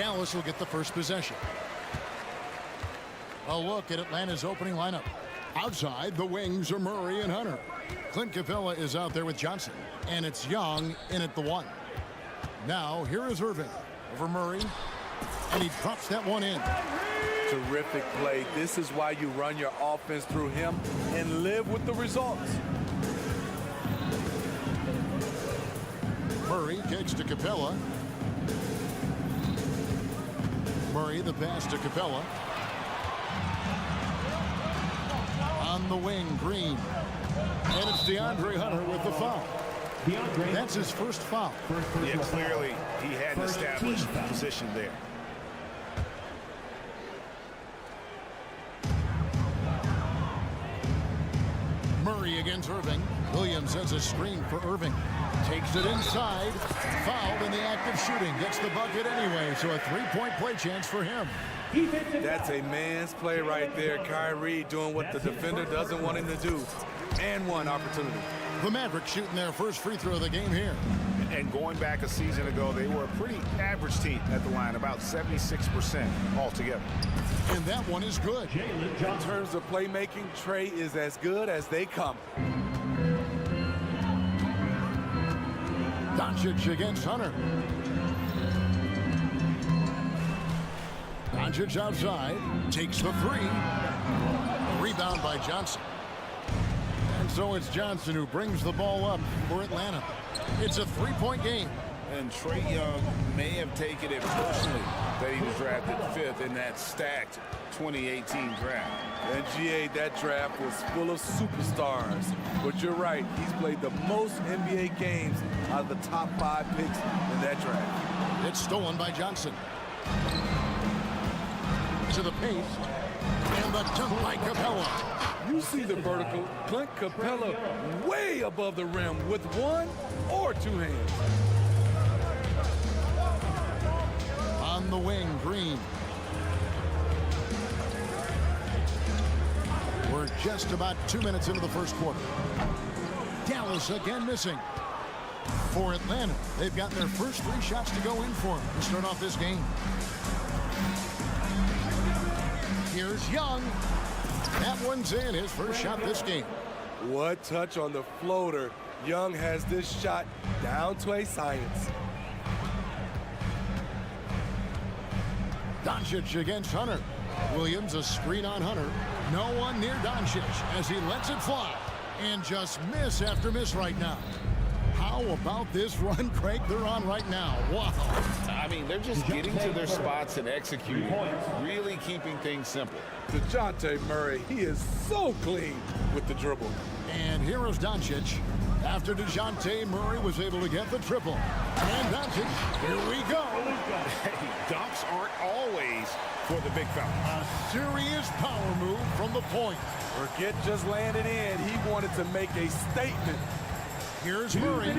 Dallas will get the first possession. A look at Atlanta's opening lineup. Outside, the wings are Murray and Hunter. Clint Capella is out there with Johnson. And it's Young in at the 1. Now, here is Irving over Murray. And he drops that one in. Terrific play. This is why you run your offense through him and live with the results. Murray kicks to Capella. Murray, the pass to Capella. On the wing, Green. And it's DeAndre Hunter with the foul. That's his first foul. Yeah, clearly he hadn't established position there. Murray against Irving. Williams has a screen for Irving. Takes it inside. Fouled in the act of shooting. Gets the bucket anyway, so a three-point play chance for him. That's a man's play right there. Kyrie doing what the defender doesn't want him to do. And one opportunity. The Mavericks shooting their first free throw of the game here. And going back a season ago, they were a pretty average team at the line, about 76% altogether. And that one is good. In terms of playmaking, Trey is as good as they come. Doncic against Hunter. Doncic outside. Takes the 3. Rebound by Johnson. And so it's Johnson who brings the ball up for Atlanta. It's a 3-point game. And Trae Young may have taken it personally that he was drafted 5th in that stacked 2018 draft. And GA, that draft was full of superstars. But you're right, he's played the most NBA games out of the top 5 picks in that draft. It's stolen by Johnson. To the paint. And the dunk by Capella. You see the vertical. Clint Capella way above the rim with 1 or 2 hands. On the wing, Green. We're just about 2 minutes into the first quarter. Dallas again missing. For Atlanta, they've got their first 3 shots to go in for them to start off this game. Here's Young. That one's in, his first shot this game. What touch on the floater. Young has this shot down to a science. Doncic against Hunter. Williams a screen on Hunter. No one near Doncic as he lets it fly. And just miss after miss right now. How about this run, Craig, they're on right now? Wow. I mean, they're just getting to their spots and executing, really keeping things simple. DeJounte Murray, he is so clean with the dribble. And here is Doncic. After DeJounte Murray was able to get the triple. And Doncic, here we go. Hey, dunks aren't always for the big fella. A serious power move from the point. Forget just landed in. He wanted to make a statement. Here's Murray.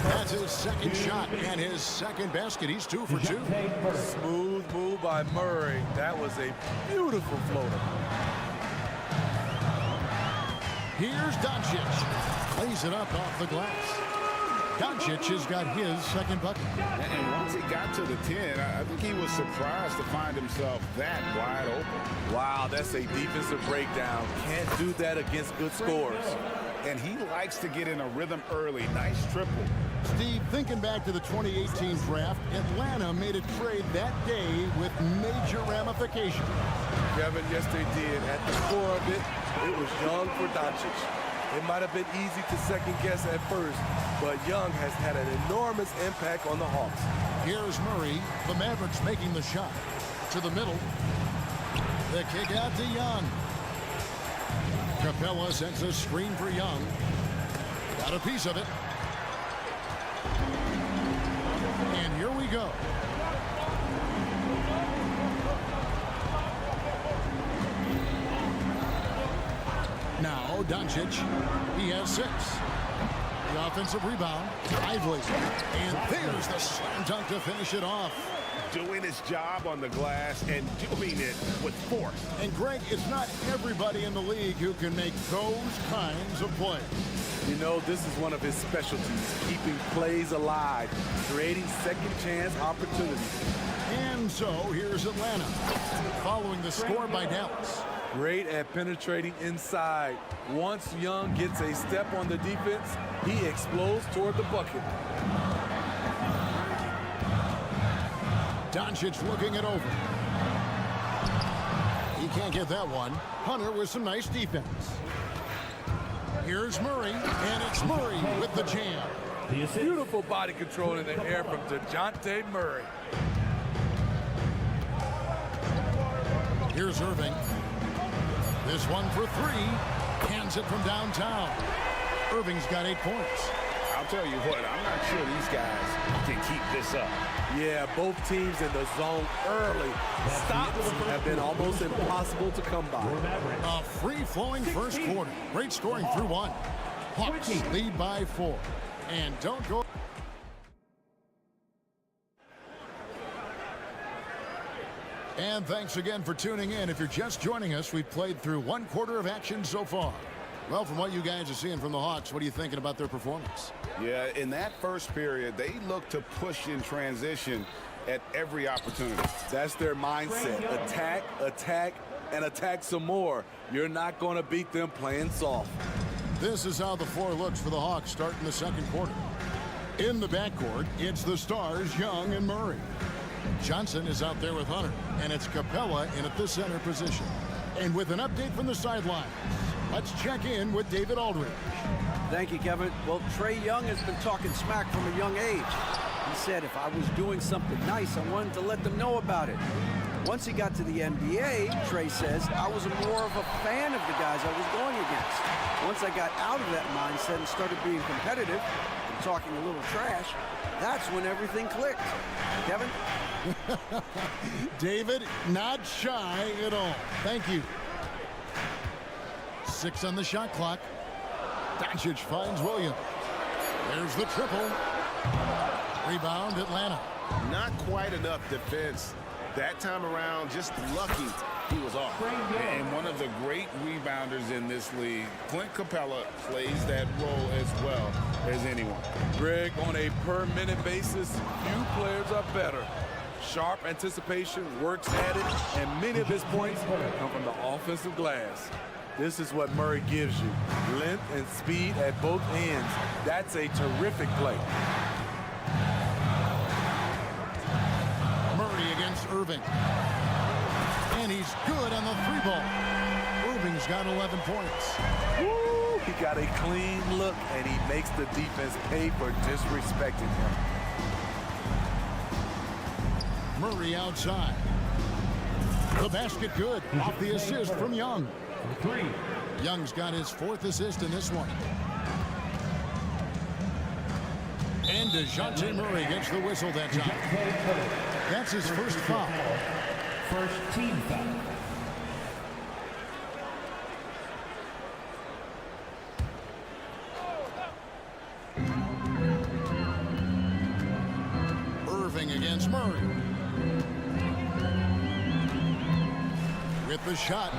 That's his second shot and his second basket. He's 2 for 2. Smooth move by Murray. That was a beautiful floater. Here's Doncic. Plays it up off the glass. Doncic has got his second bucket. And once he got to the 10, I think he was surprised to find himself that wide open. Wow, that's a defensive breakdown. Can't do that against good scores. And he likes to get in a rhythm early. Nice triple. Steve, thinking back to the 2018 draft, Atlanta made a trade that day with major ramifications. Kevin, yes they did. At the core of it, it was Young for Doncic. It might have been easy to second guess at first, but Young has had an enormous impact on the Hawks. Here's Murray, the Mavericks making the shot. To the middle. The kick out to Young. Capella sends a screen for Young. Got a piece of it. And here we go. Now Doncic, he has 6. The offensive rebound, Lively. And there's the slam dunk to finish it off. Doing his job on the glass and doing it with force. And Greg, it's not everybody in the league who can make those kinds of plays. You know, this is one of his specialties, keeping plays alive, creating second chance opportunities. And so here's Atlanta, following the score by Dallas. Great at penetrating inside. Once Young gets a step on the defense, he explodes toward the bucket. Doncic looking it over. He can't get that one. Hunter with some nice defense. Here's Murray, and it's Murray with the jam. Beautiful body control in the air from DeJounte Murray. Here's Irving. This one for three. Hands it from downtown. Irving's got 8 points. I'll tell you what, I'm not sure these guys can keep this up. Yeah, both teams in the zone early. Stops have been almost impossible to come by. A free-flowing first quarter. Great scoring through one. Hawks lead by 4. And don't go... And thanks again for tuning in. If you're just joining us, we've played through 1 quarter of action so far. Well, from what you guys are seeing from the Hawks, what are you thinking about their performance? Yeah, in that first period, they looked to push in transition at every opportunity. That's their mindset. Attack, attack, and attack some more. You're not going to beat them playing soft. This is how the floor looks for the Hawks starting the second quarter. In the backcourt, it's the stars, Young and Murray. Johnson is out there with Hunter, and it's Capella in at the center position. And with an update from the sidelines, let's check in with David Aldridge. Thank you, Kevin. Well, Trae Young has been talking smack from a young age. He said if I was doing something nice, I wanted to let them know about it. Once he got to the NBA, Trae says, I was more of a fan of the guys I was going against. Once I got out of that mindset and started being competitive and talking a little trash, that's when everything clicked. Kevin? David, not shy at all. Thank you. 6 on the shot clock. Doncic finds Williams. There's the triple. Rebound, Atlanta. Not quite enough defense. That time around, just lucky he was off. And one of the great rebounders in this league, Clint Capella, plays that role as well as anyone. Greg, on a per-minute basis, few players are better. Sharp anticipation, works at it, and many of his points come from the offensive glass. This is what Murray gives you. Length and speed at both ends. That's a terrific play. Murray against Irving. And he's good on the 3-ball. Irving's got 11 points. Woo! He got a clean look, and he makes the defense pay for disrespecting him. Murray outside. The basket good. Off the assist from Young. 3. Young's got his 4th assist in this one. And DeJounte Murray gets the whistle that time. That's his first foul. First team foul. Irving against Murray. With the shot.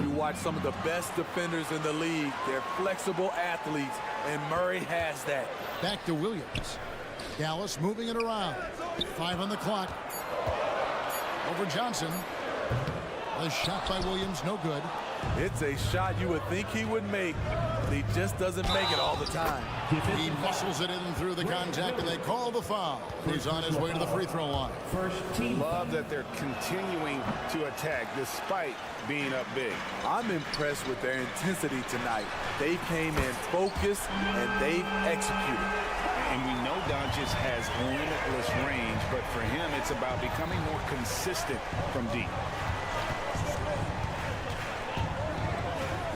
You watch some of the best defenders in the league. They're flexible athletes, and Murray has that. Back to Williams. Dallas moving it around. 5 on the clock. Over Johnson. The shot by Williams, no good. It's a shot you would think he would make, but he just doesn't make it all the time. He muscles it in through the contact, and they call the foul. He's on his way to the free throw line. First team. Love that they're continuing to attack despite being up big. I'm impressed with their intensity tonight. They came in focused, and they've executed. And we know Doncic has limitless range, but for him, it's about becoming more consistent from deep.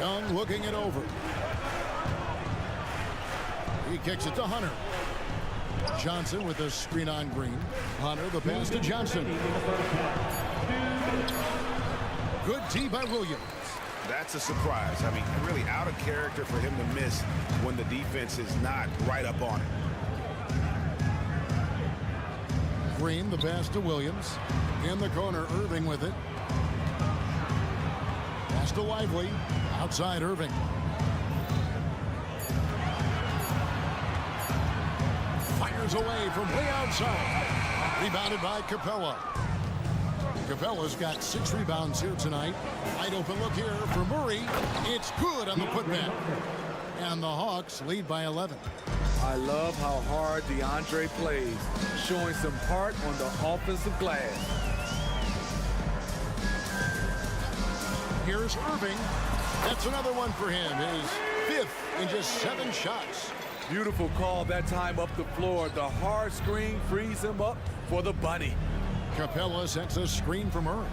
Young looking it over. He kicks it to Hunter. Johnson with a screen on Green. Hunter, the pass to Johnson. Good D by Williams. That's a surprise. I mean, really out of character for him to miss when the defense is not right up on it. Green, the pass to Williams. In the corner, Irving with it. Pass to Lively. Outside Irving. Fires away from way outside. Rebounded by Capella. Capella's got 6 rebounds here tonight. Wide open look here for Murray. It's good on the putback. And the Hawks lead by 11. I love how hard DeAndre plays, showing some heart on the offensive glass. Here's Irving. That's another one for him. His 5th in just 7 shots. Beautiful call that time up the floor. The hard screen frees him up for the bunny. Capella sets a screen for Murray.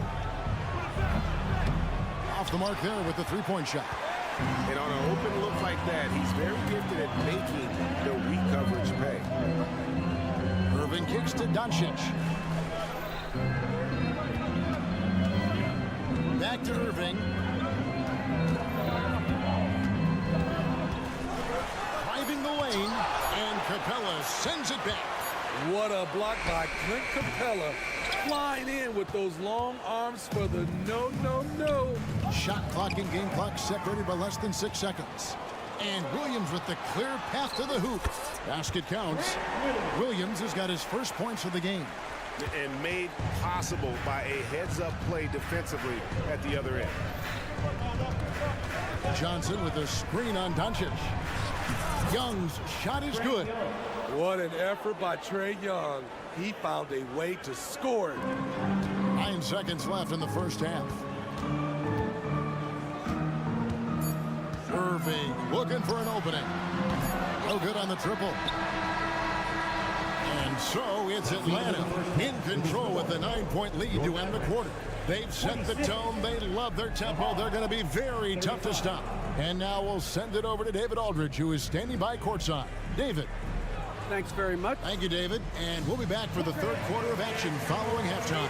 Off the mark there with the 3-point shot. And on an open look like that, he's very gifted at making the weak coverage pay. Irving kicks to Doncic. Back to Irving. Driving the lane, and Capella sends it back. What a block by Clint Capella. Flying in with those long arms for the no. Shot clock and game clock separated by less than 6 seconds. And Williams with the clear path to the hoop. Basket counts. Williams has got his first points of the game. And made possible by a heads-up play defensively at the other end. Johnson with a screen on Doncic. Young's shot is good. What an effort by Trae Young. He found a way to score it. 9 seconds left in the first half. Irving looking for an opening. No good on the triple. And so it's Atlanta in control with the 9-point lead to end the quarter. They've set the tone. They love their tempo. They're going to be very tough to stop. And now we'll send it over to David Aldridge, who is standing by courtside. David. Thanks very much. Thank you, David. And we'll be back for the third quarter of action following halftime.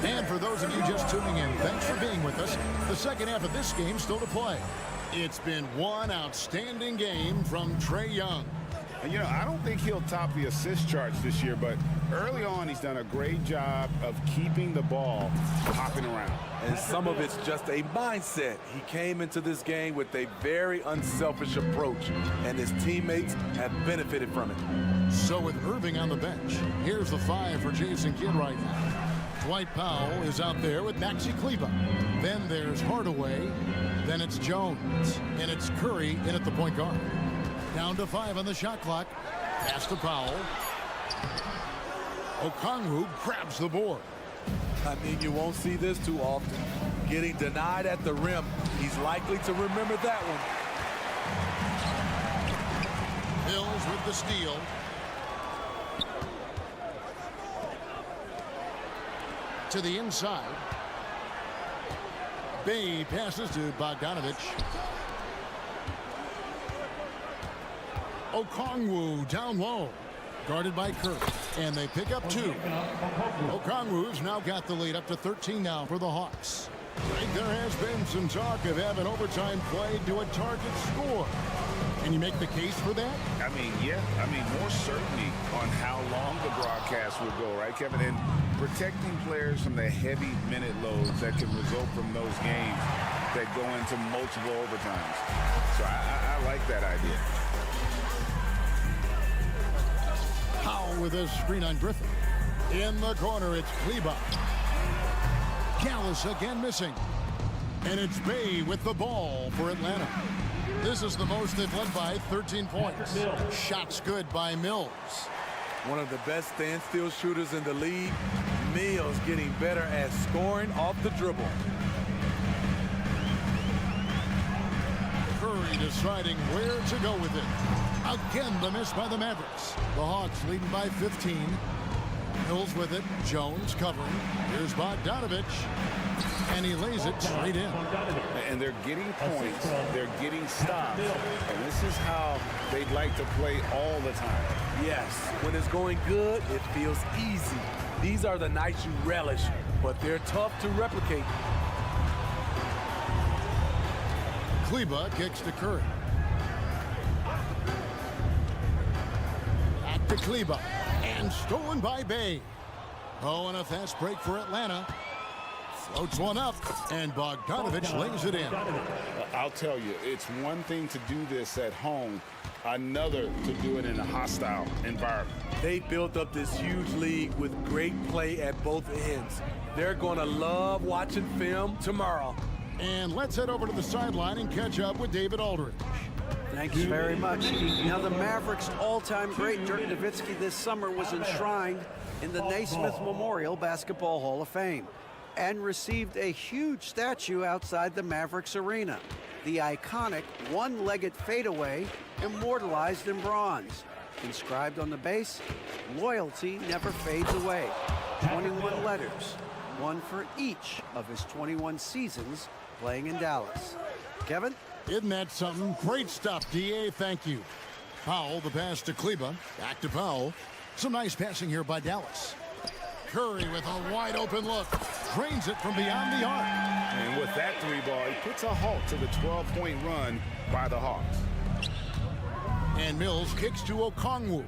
And for those of you just tuning in, thanks for being with us. The second half of this game still to play. It's been one outstanding game from Trae Young. And, you know, I don't think he'll top the assist charts this year, but early on he's done a great job of keeping the ball hopping around. And some of it's just a mindset. He came into this game with a very unselfish approach, and his teammates have benefited from it. So with Irving on the bench, here's the 5 for Jason Kidd right now. Dwight Powell is out there with Maxi Kleber. Then there's Hardaway. Then it's Jones. And it's Curry in at the point guard. Down to 5 on the shot clock. Pass to Powell. Okongwu grabs the board. I mean, you won't see this too often. Getting denied at the rim. He's likely to remember that one. Mills with the steal. To the inside. Bay passes to Bogdanovich. Okongwu down low. Guarded by Kirk. And they pick up 2. Okongwu's now got the lead up to 13 now for the Hawks. I think there has been some talk of having overtime played to a target score. Can you make the case for that? I mean, yeah. I mean, more certainty on how long the broadcast will go, right, Kevin? And protecting players from the heavy minute loads that can result from those games that go into multiple overtimes. So I like that idea. Powell with a screen on Griffin. In the corner, it's Kleber. Gallus again missing. And it's Bay with the ball for Atlanta. This is the most they've led by 13 points. Shots good by Mills. One of the best standstill shooters in the league. Mills getting better at scoring off the dribble. Curry deciding where to go with it. Again, the miss by the Mavericks. The Hawks leading by 15. Mills with it. Jones covering. Here's Bogdanovich. And he lays it straight in. And they're getting points. They're getting stops. And this is how they'd like to play all the time. Yes, when it's going good, it feels easy. These are the nights you relish, but they're tough to replicate. Kleber kicks to Curry. to Kleba. And stolen by Bay. Oh, and a fast break for Atlanta. Floats one up, and Bogdanovich lays it in. I'll tell you, it's one thing to do this at home, another to do it in a hostile environment. They built up this huge lead with great play at both ends. They're going to love watching film tomorrow. And let's head over to the sideline and catch up with David Aldridge. Thanks very much. Now, the Mavericks' all-time great Dirk Nowitzki this summer was enshrined in the Naismith Memorial Basketball Hall of Fame and received a huge statue outside the Mavericks arena. The iconic one-legged fadeaway immortalized in bronze. Inscribed on the base, loyalty never fades away. 21 letters, one for each of his 21 seasons playing in Dallas. Kevin? Isn't that something? Great stuff, D.A. Thank you. Powell, the pass to Kleba. Back to Powell. Some nice passing here by Dallas. Curry with a wide-open look. Drains it from beyond the arc. And with that three ball, he puts a halt to the 12-point run by the Hawks. And Mills kicks to Okongwu.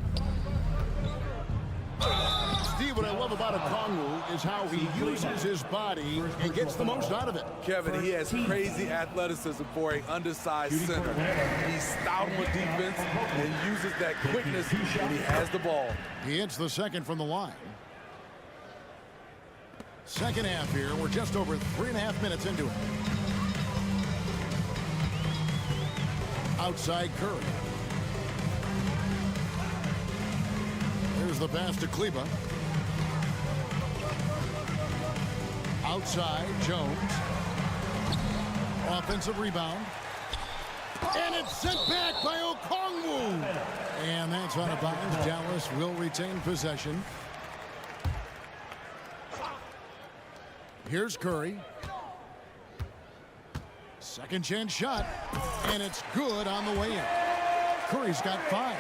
Steve, what I love about Okongwu is how he uses his body and gets the most out of it. Kevin, he has crazy athleticism for an undersized center. He's stout with defense and uses that quickness when he has the ball. He hits the second from the line. Second half here. We're just over 3.5 minutes into it. Outside Curry. Here's the pass to Kleba. Outside, Jones. Offensive rebound. And it's sent back by Okongwu. And that's out of bounds. Dallas will retain possession. Here's Curry. Second chance shot. And it's good on the way in. Curry's got 5.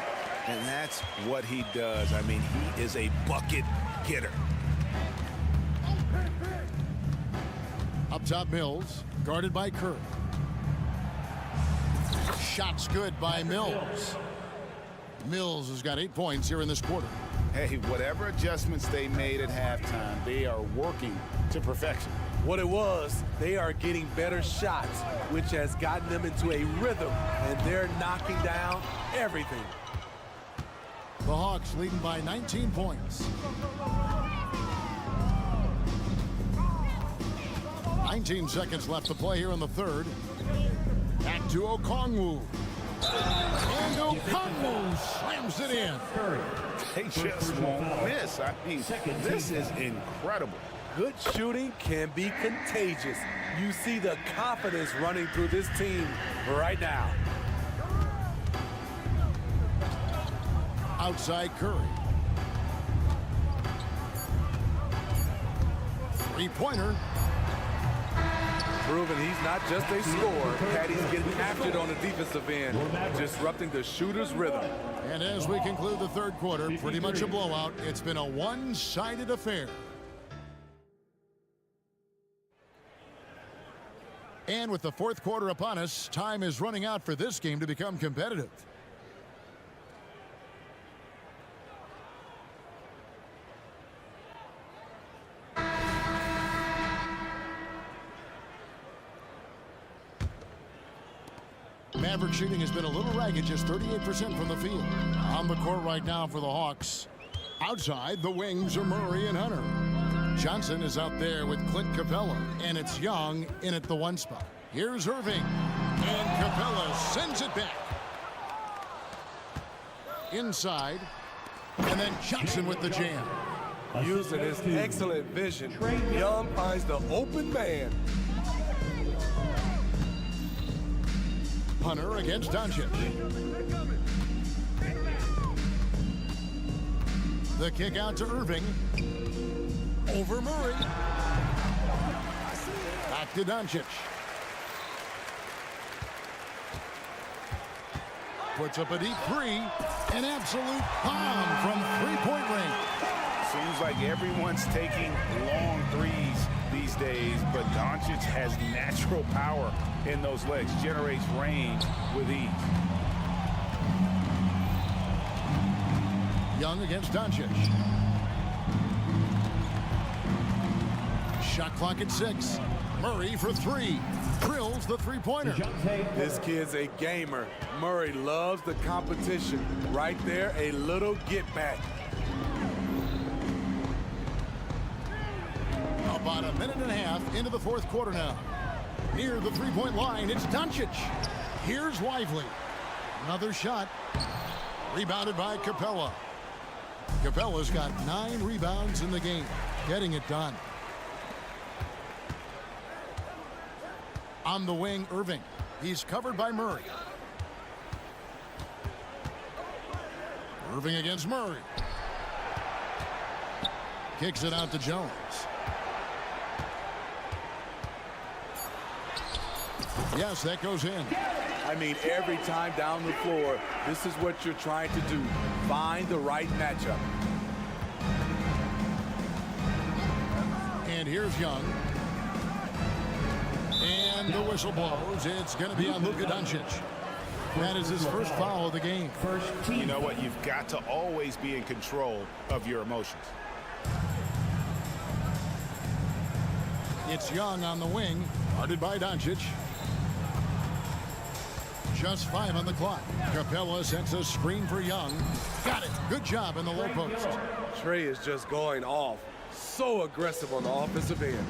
And that's what he does. I mean, he is a bucket getter. Up top, Mills, guarded by Curry. Shot's good by Mills. Mills has got 8 points here in this quarter. Hey, whatever adjustments they made at halftime, they are working to perfection. What it was, they are getting better shots, which has gotten them into a rhythm, and they're knocking down everything. The Hawks leading by 19 points. 19 seconds left to play here in the third. Back to Okongwu. And Okongwu slams it in. They just won't miss. I mean, this is incredible. Good shooting can be contagious. You see the confidence running through this team right now. Outside Curry. Three-pointer. Proving he's not just a scorer. Patty's getting after it on the defensive end, disrupting the shooter's rhythm. And as we conclude the third quarter, pretty much a blowout. It's been a one-sided affair. And with the fourth quarter upon us, time is running out for this game to become competitive. Maverick shooting has been a little ragged, just 38% from the field. On the court right now for the Hawks. Outside, the wings are Murray and Hunter. Johnson is out there with Clint Capella, and it's Young in at the 1 spot. Here's Irving, and Capella sends it back. Inside, and then Johnson with the jam. Using his excellent vision, Young finds the open man. Hunter against Doncic. The kick out to Irving. Over Murray. Back to Doncic. Puts up a deep three. An absolute bomb from three-point range. Seems like everyone's taking long threes these days, but Doncic has natural power in those legs, generates range with ease. Young against Doncic. Shot clock at 6. Murray for 3. Drills the three-pointer. This kid's a gamer. Murray loves the competition. Right there, a little get back. About a minute and a half into the fourth quarter now. Near the three-point line, it's Doncic. Here's Lively. Another shot. Rebounded by Capella. Capella's got 9 rebounds in the game. Getting it done. On the wing, Irving. He's covered by Murray. Irving against Murray. Kicks it out to Jones. Yes, that goes in. I mean, every time down the floor, this is what you're trying to do. Find the right matchup. And here's Young. And the whistle blows. It's going to be on Luka Doncic. That is his first foul of the game. You know what? You've got to always be in control of your emotions. It's Young on the wing, guarded by Doncic. Just 5 on the clock. Capella sets a screen for Young. Got it. Good job in the low post. Trey is just going off. So aggressive on the offensive end.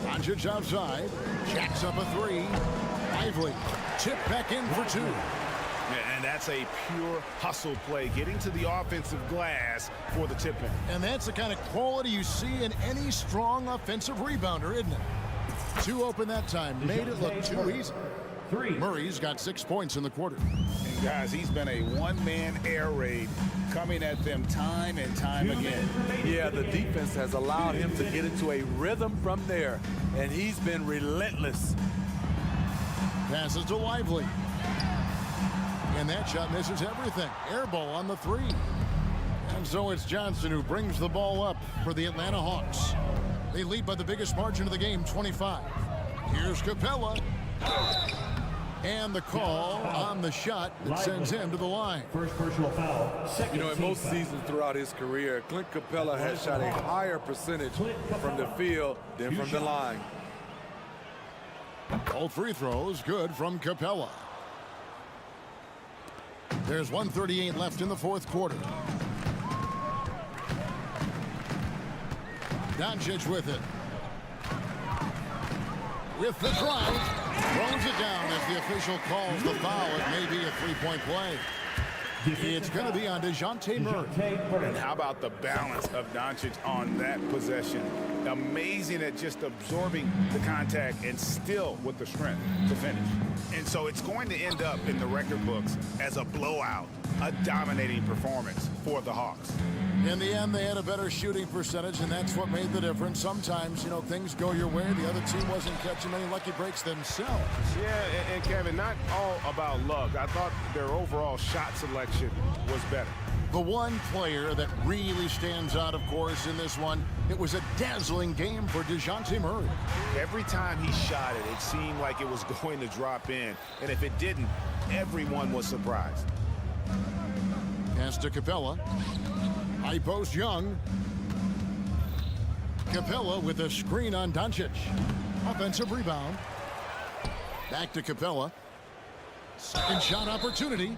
Doncic outside. Jacks up a 3. Lively. Tip back in for 2. And that's a pure hustle play, getting to the offensive glass for the tip-in. And that's the kind of quality you see in any strong offensive rebounder, isn't it? 2 open that time. Made it look too easy. Murray's got 6 points in the quarter. And guys, he's been a one-man air raid coming at them time and time again. Yeah, the defense has allowed him to get into a rhythm from there, and he's been relentless. Passes to Lively. And that shot misses everything. Air ball on the 3. And so it's Johnson who brings the ball up for the Atlanta Hawks. They lead by the biggest margin of the game, 25. Here's Capella. And the call on the shot that sends him to the line. First personal foul. You know, in most seasons throughout his career, Clint Capella has shot a higher percentage from the field than from the line. All free throws good from Capella. There's 1:38 left in the fourth quarter. Doncic with it. With the drive, throws it down as the official calls the foul. It may be a three-point play. It's going to be on DeJounte Murray. And how about the balance of Doncic on that possession? Amazing at just absorbing the contact and still with the strength to finish. And so it's going to end up in the record books as a blowout, a dominating performance for the Hawks. In the end, they had a better shooting percentage, and that's what made the difference. Sometimes, you know, things go your way. The other team wasn't catching many lucky breaks themselves. Yeah, and Kevin, not all about luck. I thought their overall shot selection was better. The one player that really stands out, of course, in this one, it was a dazzling game for DeJounte Murray. Every time he shot it, it seemed like it was going to drop in. And if it didn't, everyone was surprised. Pass to Capella. High post Young. Capella with a screen on Doncic. Offensive rebound. Back to Capella. Second shot opportunity.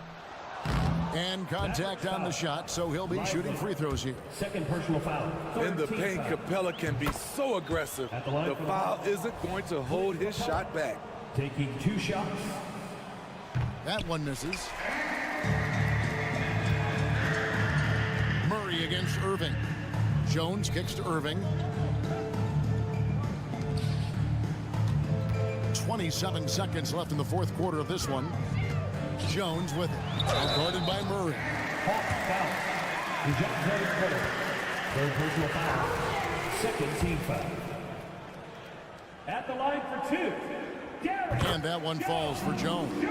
And contact on the shot, so he'll be shooting free throws here. Second personal foul. In the paint, Capella can be so aggressive. The foul isn't going to hold his shot back. Taking 2 shots. That one misses. Murray against Irving. Jones kicks to Irving. 27 seconds left in the fourth quarter of this one. Jones with it. Guarded by Murray. Hawks foul. DeJounte Murray. Third personal foul. Second team foul. At the line for 2. Derek. And that one falls for Jones.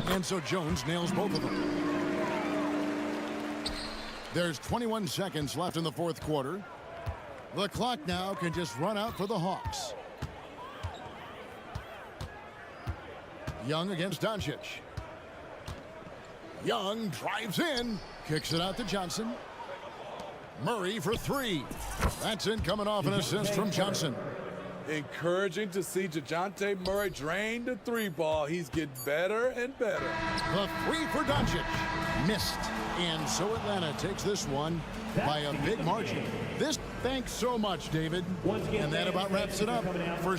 And so Jones nails both of them. There's 21 seconds left in the fourth quarter. The clock now can just run out for the Hawks. Young against Doncic. Young drives in, kicks it out to Johnson. Murray for three. That's in, coming off an assist from Johnson. Encouraging to see DeJounte Murray drain the three ball. He's getting better and better. The three for Doncic. Missed. And so Atlanta takes this one by a big margin. Thanks so much, David. And that about wraps it up for...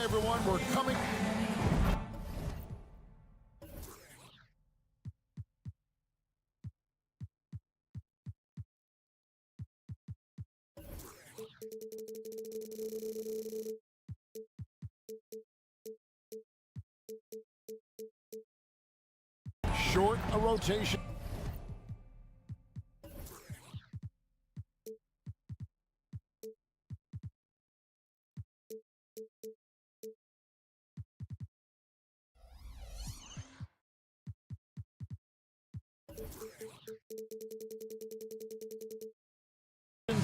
everyone. We're coming. Short a rotation.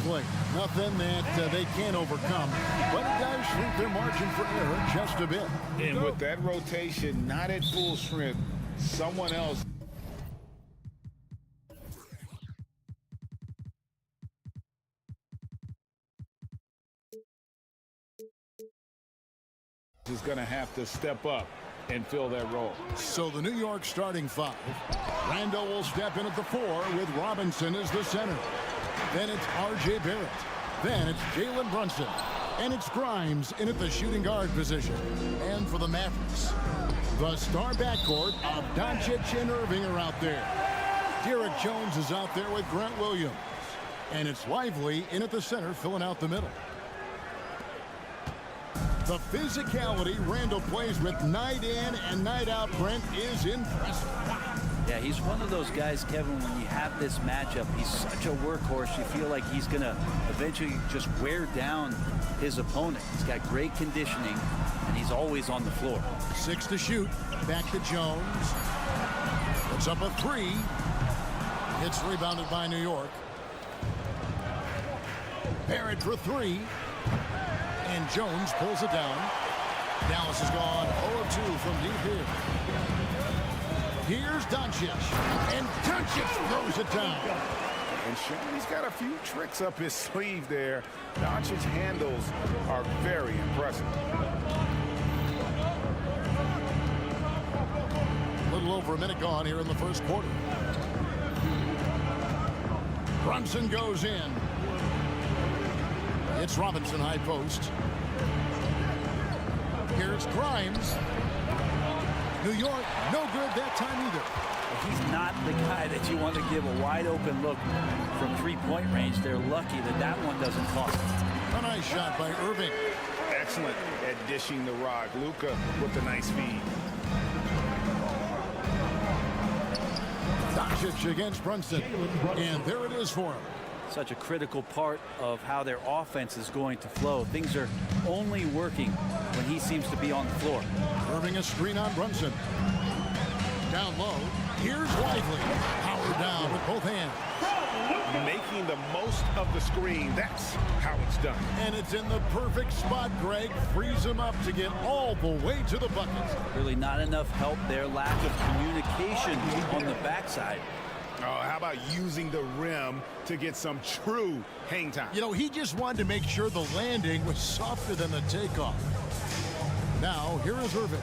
Play. Nothing that they can't overcome, but it does shrink their margin for error just a bit. And with that rotation not at full strength, someone else is going to have to step up and fill that role. So the New York starting five. Randall will step in at the 4 with Robinson as the center. Then it's R.J. Barrett. Then it's Jalen Brunson. And it's Grimes in at the shooting guard position. And for the Mavericks, the star backcourt of Doncic and Irving are out there. Derek Jones is out there with Grant Williams. And it's Lively in at the center, filling out the middle. The physicality Randall plays with night in and night out, Brent, is impressive. Yeah, he's one of those guys, Kevin, when you have this matchup, he's such a workhorse. You feel like he's going to eventually just wear down his opponent. He's got great conditioning, and he's always on the floor. 6 to shoot. Back to Jones. Puts up a 3. It's rebounded by New York. Barrett for 3. And Jones pulls it down. Dallas has gone 0-2 from deep here. Here's Doncic. And Doncic throws it down. And Sean, he's got a few tricks up his sleeve there. Doncic's handles are very impressive. A little over a minute gone here in the first quarter. Brunson goes in. It's Robinson high post. Here's Grimes. New York, no good that time either. He's not the guy that you want to give a wide open look from three-point range. They're lucky that that one doesn't cost them. A nice shot by Irving. Excellent at dishing the rock. Luka with a nice feed. Doncic against Brunson. And there it is for him. Such a critical part of how their offense is going to flow. Things are only working when he seems to be on the floor. Irving a screen on Brunson. Down low. Here's Lively. Power down with both hands. Making the most of the screen. That's how it's done. And it's in the perfect spot, Greg. Frees him up to get all the way to the bucket. Really not enough help there. Lack of communication on the backside. Oh, how about using the rim to get some true hang time? You know, he just wanted to make sure the landing was softer than the takeoff. Now, here is Irving.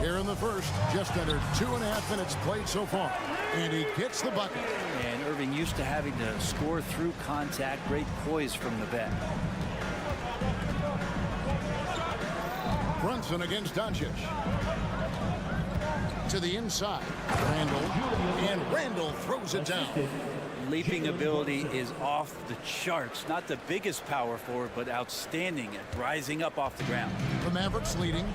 Here in the first, just under 2.5 minutes played so far. And he gets the bucket. And Irving used to having to score through contact. Great poise from the vet. Brunson against Doncic. To the inside. Randall. And Randall throws it down. Leaping ability is off the charts. Not the biggest power forward, but outstanding at rising up off the ground. The Mavericks leading.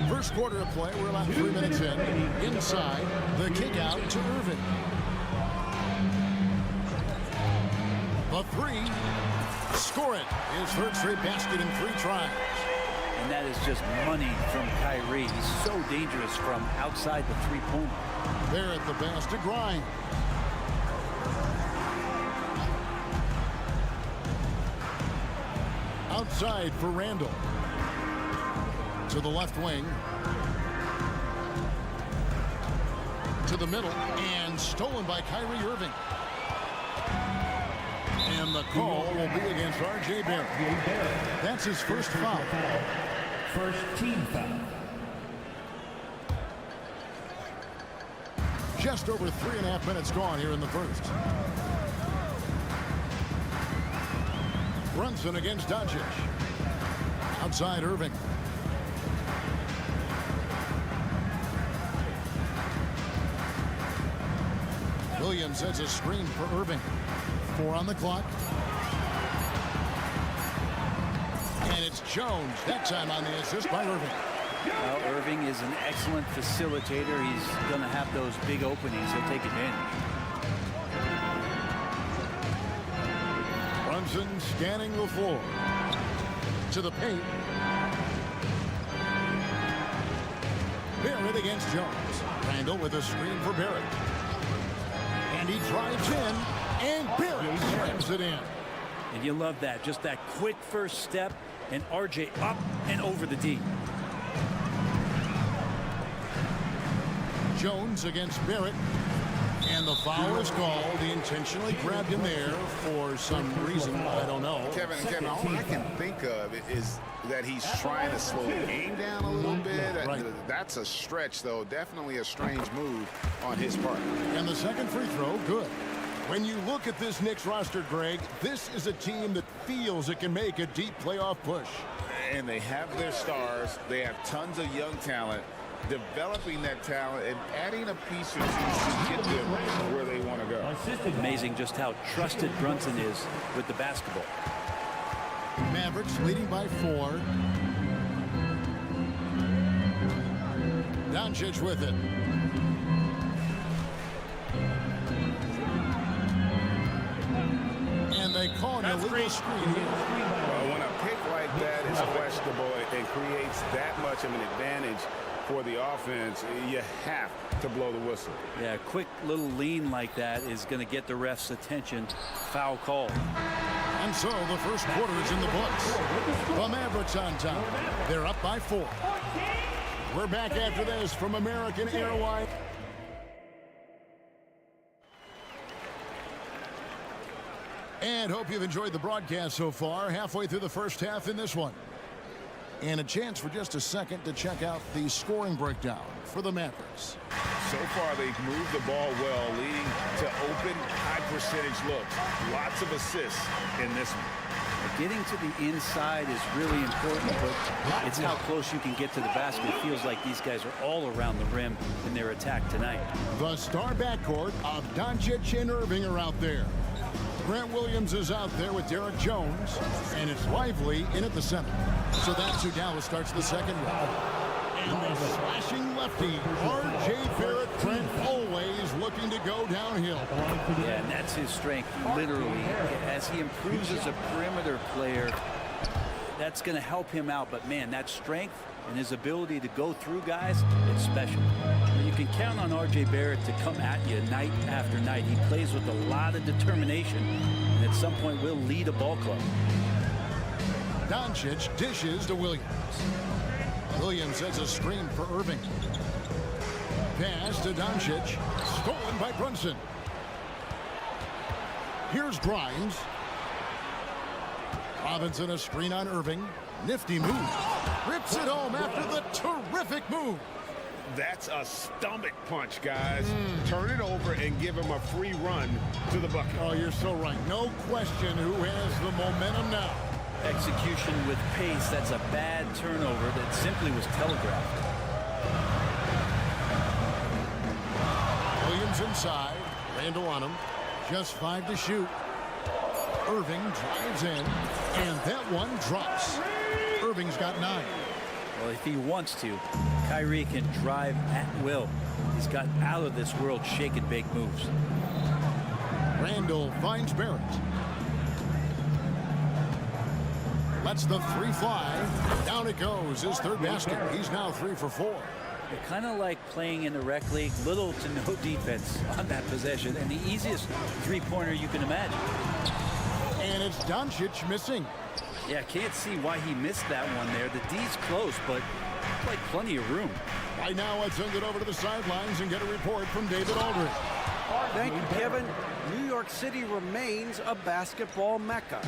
First quarter of play. We're about 3 minutes in. Inside. The kick out to Irving. The 3. Score it. His third straight basket in 3 tries. And that is just money from Kyrie. He's so dangerous from outside the three-pointer. There at the pass to Grimes. Outside for Randall. To the left wing. To the middle. And stolen by Kyrie Irving. And the call will be against R.J. Barrett. That's his first foul. First team foul. Just over 3.5 minutes gone here in the first. Brunson against Doncic. Outside Irving. Williams sets a screen for Irving. 4 on the clock. And it's Jones, that time on the assist by Irving. Well, Irving is an excellent facilitator. He's going to have those big openings. He'll take advantage. Brunson scanning the floor. To the paint. Barrett against Jones. Randall with a screen for Barrett. And he drives in, and Barrett slams it in. And you love that. Just that quick first step, and RJ up and over the D. Jones against Barrett. And the foul is called. He intentionally grabbed him there for some reason. I don't know. Kevin, all I can think of is that he's trying to slow the game down a little bit. Right. That's a stretch, though. Definitely a strange move on his part. And the second free throw, good. When you look at this Knicks roster, Greg, this is a team that feels it can make a deep playoff push. And they have their stars. They have tons of young talent. Developing that talent and adding a piece or two to get them where they want to go. Amazing just how trusted Brunson is with the basketball. Mavericks leading by 4. Doncic with it. And they call an illegal screen. Well, when a pick like that is questionable and creates that much of an advantage for the offense, you have to blow the whistle. Yeah, a quick little lean like that is going to get the ref's attention. Foul call. And so the first quarter is in the books. The Mavericks on top. They're up by 4. We're back after this from American Airlines. And hope you've enjoyed the broadcast so far. Halfway through the first half in this one. And a chance for just a second to check out the scoring breakdown for the Mavericks. So far, they've moved the ball well, leading to open, high-percentage looks. Lots of assists in this one. Getting to the inside is really important, but it's how close you can get to the basket. It feels like these guys are all around the rim in their attack tonight. The star backcourt of Doncic and Irving are out there. Grant Williams is out there with Derek Jones, and it's Lively in at the center. So that's who Dallas starts the second with. And the slashing lefty, R.J. Barrett, Trent always looking to go downhill. Yeah, and that's his strength, literally. As he improves as a perimeter player, that's going to help him out. But, man, that strength and his ability to go through guys, it's special. You can count on R.J. Barrett to come at you night after night. He plays with a lot of determination, and at some point will lead a ball club. Doncic dishes to Williams. Williams sets a screen for Irving. Pass to Doncic. Stolen by Brunson. Here's Grimes. Robinson a screen on Irving. Nifty move. Rips it home after the terrific move. That's a stomach punch, guys. Turn it over and give him a free run to the bucket. Oh, you're so right. No question who has the momentum now. Execution with pace. That's a bad turnover that simply was telegraphed. Williams inside. Randall on him. Just 5 to shoot. Irving drives in, and that one drops. Irving's got 9. Well, if he wants to, Kyrie can drive at will. He's got out of this world shake and bake moves. Randall finds Barrett. Lets the 3 fly. Down it goes. His third basket. He's now 3 for 4. They're kind of like playing in the rec league. Little to no defense on that possession. And the easiest three-pointer you can imagine. And it's Doncic missing. Yeah, can't see why he missed that one there. The D's close, but like plenty of room. Right now, let's send it over to the sidelines and get a report from David Aldridge. Thank you, Kevin. New York City remains a basketball mecca.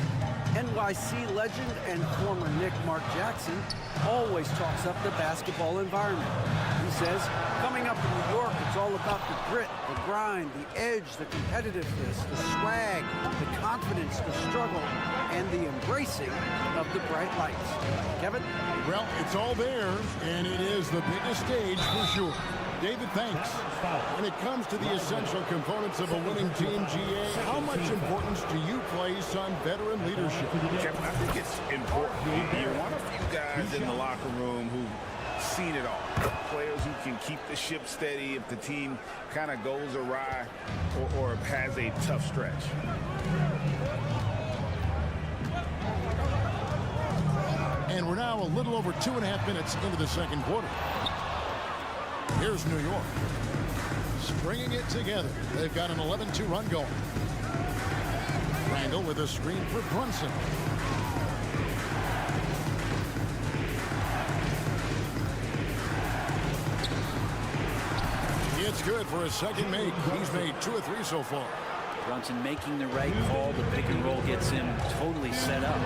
NYC legend and former Knick Mark Jackson always talks up the basketball environment. He says, coming up in New York, it's all about the grit, the grind, the edge, the competitiveness, the swag, the confidence, the struggle, and the embracing of the bright lights. Kevin? Well, it's all there, and it is the biggest stage for sure. David, thanks. When it comes to the essential components of a winning team, GA, how much importance do you place on veteran leadership? Kevin, I think it's important. You want a few guys in the locker room who've seen it all. Players who can keep the ship steady if the team kind of goes awry or has a tough stretch. And we're now a little over 2.5 minutes into the second quarter. Here's New York. Stringing it together. They've got an 11-2 run going. Randall with a screen for Brunson. It's good for a second make. He's made 2 or 3 so far. Brunson making the right call. The pick and roll gets him totally set up.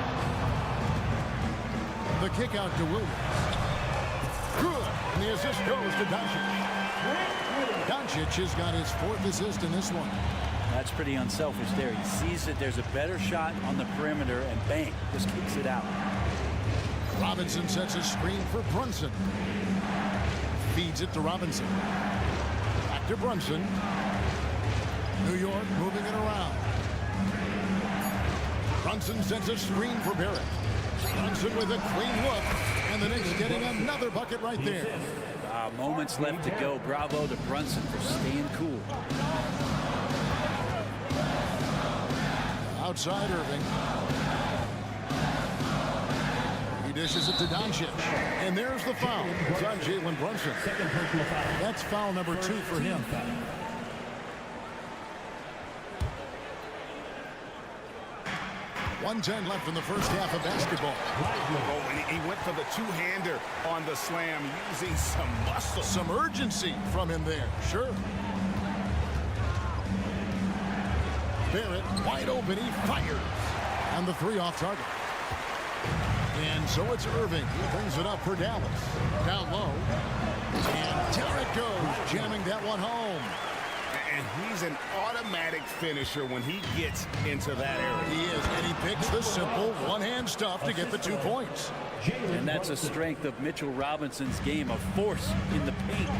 The kick out to Williams. Good. And the assist goes to Doncic. Doncic has got his 4th assist in this one. That's pretty unselfish there. He sees that there's a better shot on the perimeter, and bang, just kicks it out. Robinson sets a screen for Brunson. Feeds it to Robinson. Back to Brunson. New York moving it around. Brunson sets a screen for Barrett. Brunson with a clean look, and the Knicks getting another bucket right there. Moments left to go. Bravo to Brunson for staying cool. Outside Irving. He dishes it to Doncic. And there's the foul. It's on Jalen Brunson. That's foul number 2 for him. 1:10 left in the first half of basketball. Oh, and he went for the two-hander on the slam, using some muscle. Some urgency from him there. Sure. Barrett wide open. He fires. And the 3 off target. And so it's Irving. He brings it up for Dallas. Down low. And down it goes. Jamming that one home. And he's an automatic finisher when he gets into that area. He is, and he picks the simple one-hand stuff to get the 2 points. And that's a strength of Mitchell Robinson's game, of force in the paint.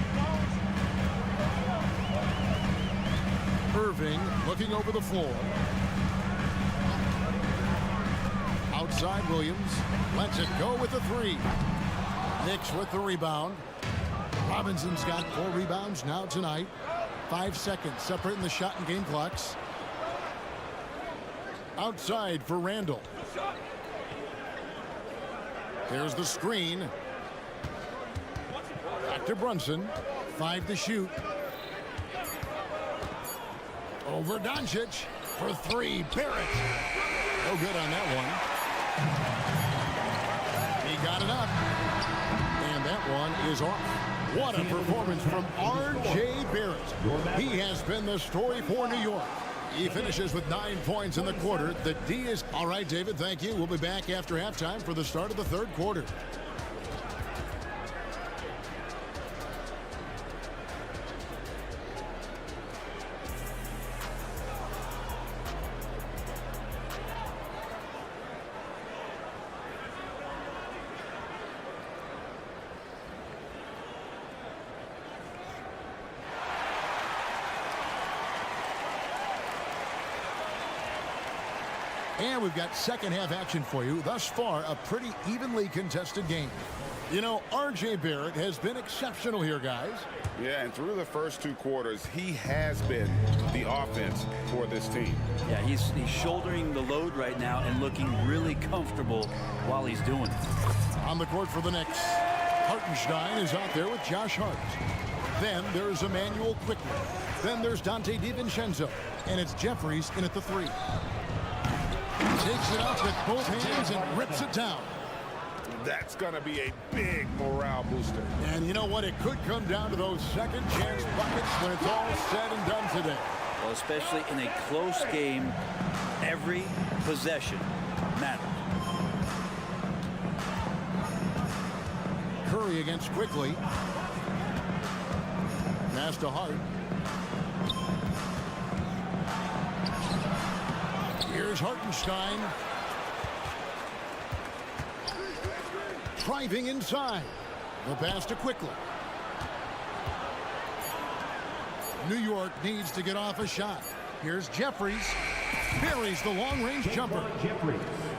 Irving looking over the floor. Outside Williams. Lets it go with the 3. Knicks with the rebound. Robinson's got 4 rebounds now tonight. 5 seconds separating the shot and game clocks. Outside for Randall. There's the screen. Back to Brunson. 5 to shoot. Over Doncic for 3. Barrett. No good on that one. He got it up. And that one is off. What a performance from R.J. Barrett. He has been the story for New York. He finishes with 9 points in the quarter. The D is... All right, David, thank you. We'll be back after halftime for the start of the 3rd quarter. And we've got second half action for you. Thus far, a pretty evenly contested game. You know, R.J. Barrett has been exceptional here, guys. Yeah, and through the first 2 quarters, he has been the offense for this team. Yeah, he's shouldering the load right now and looking really comfortable while he's doing it. On the court for the Knicks, Hartenstein is out there with Josh Hart. Then there's Emmanuel Quickly. Then there's Dante DiVincenzo. And it's Jeffries in at the 3. Takes it up with both hands and rips it down. That's going to be a big morale booster. And you know what? It could come down to those second chance buckets when it's all said and done today. Well, especially in a close game, every possession matters. Curry against Quickly. Pass to Hart. Here's Hartenstein. Driving inside. The pass to Quickly. New York needs to get off a shot. Here's Jeffries. Buries the long-range jumper.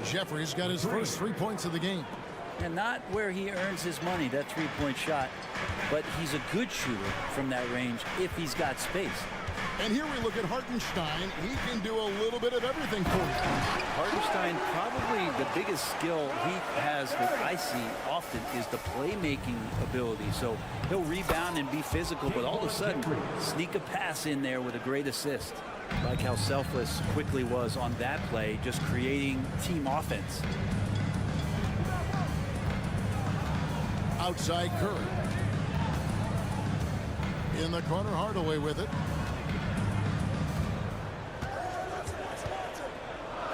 Jeffries got his first 3 points of the game. And not where he earns his money, that three-point shot, but he's a good shooter from that range if he's got space. And here we look at Hartenstein. He can do a little bit of everything for you. Hartenstein, probably the biggest skill he has that I see often is the playmaking ability. So he'll rebound and be physical, but all of a sudden sneak a pass in there with a great assist. Like how selfless Quickly was on that play, just creating team offense. Outside Curry. In the corner, Hardaway with it.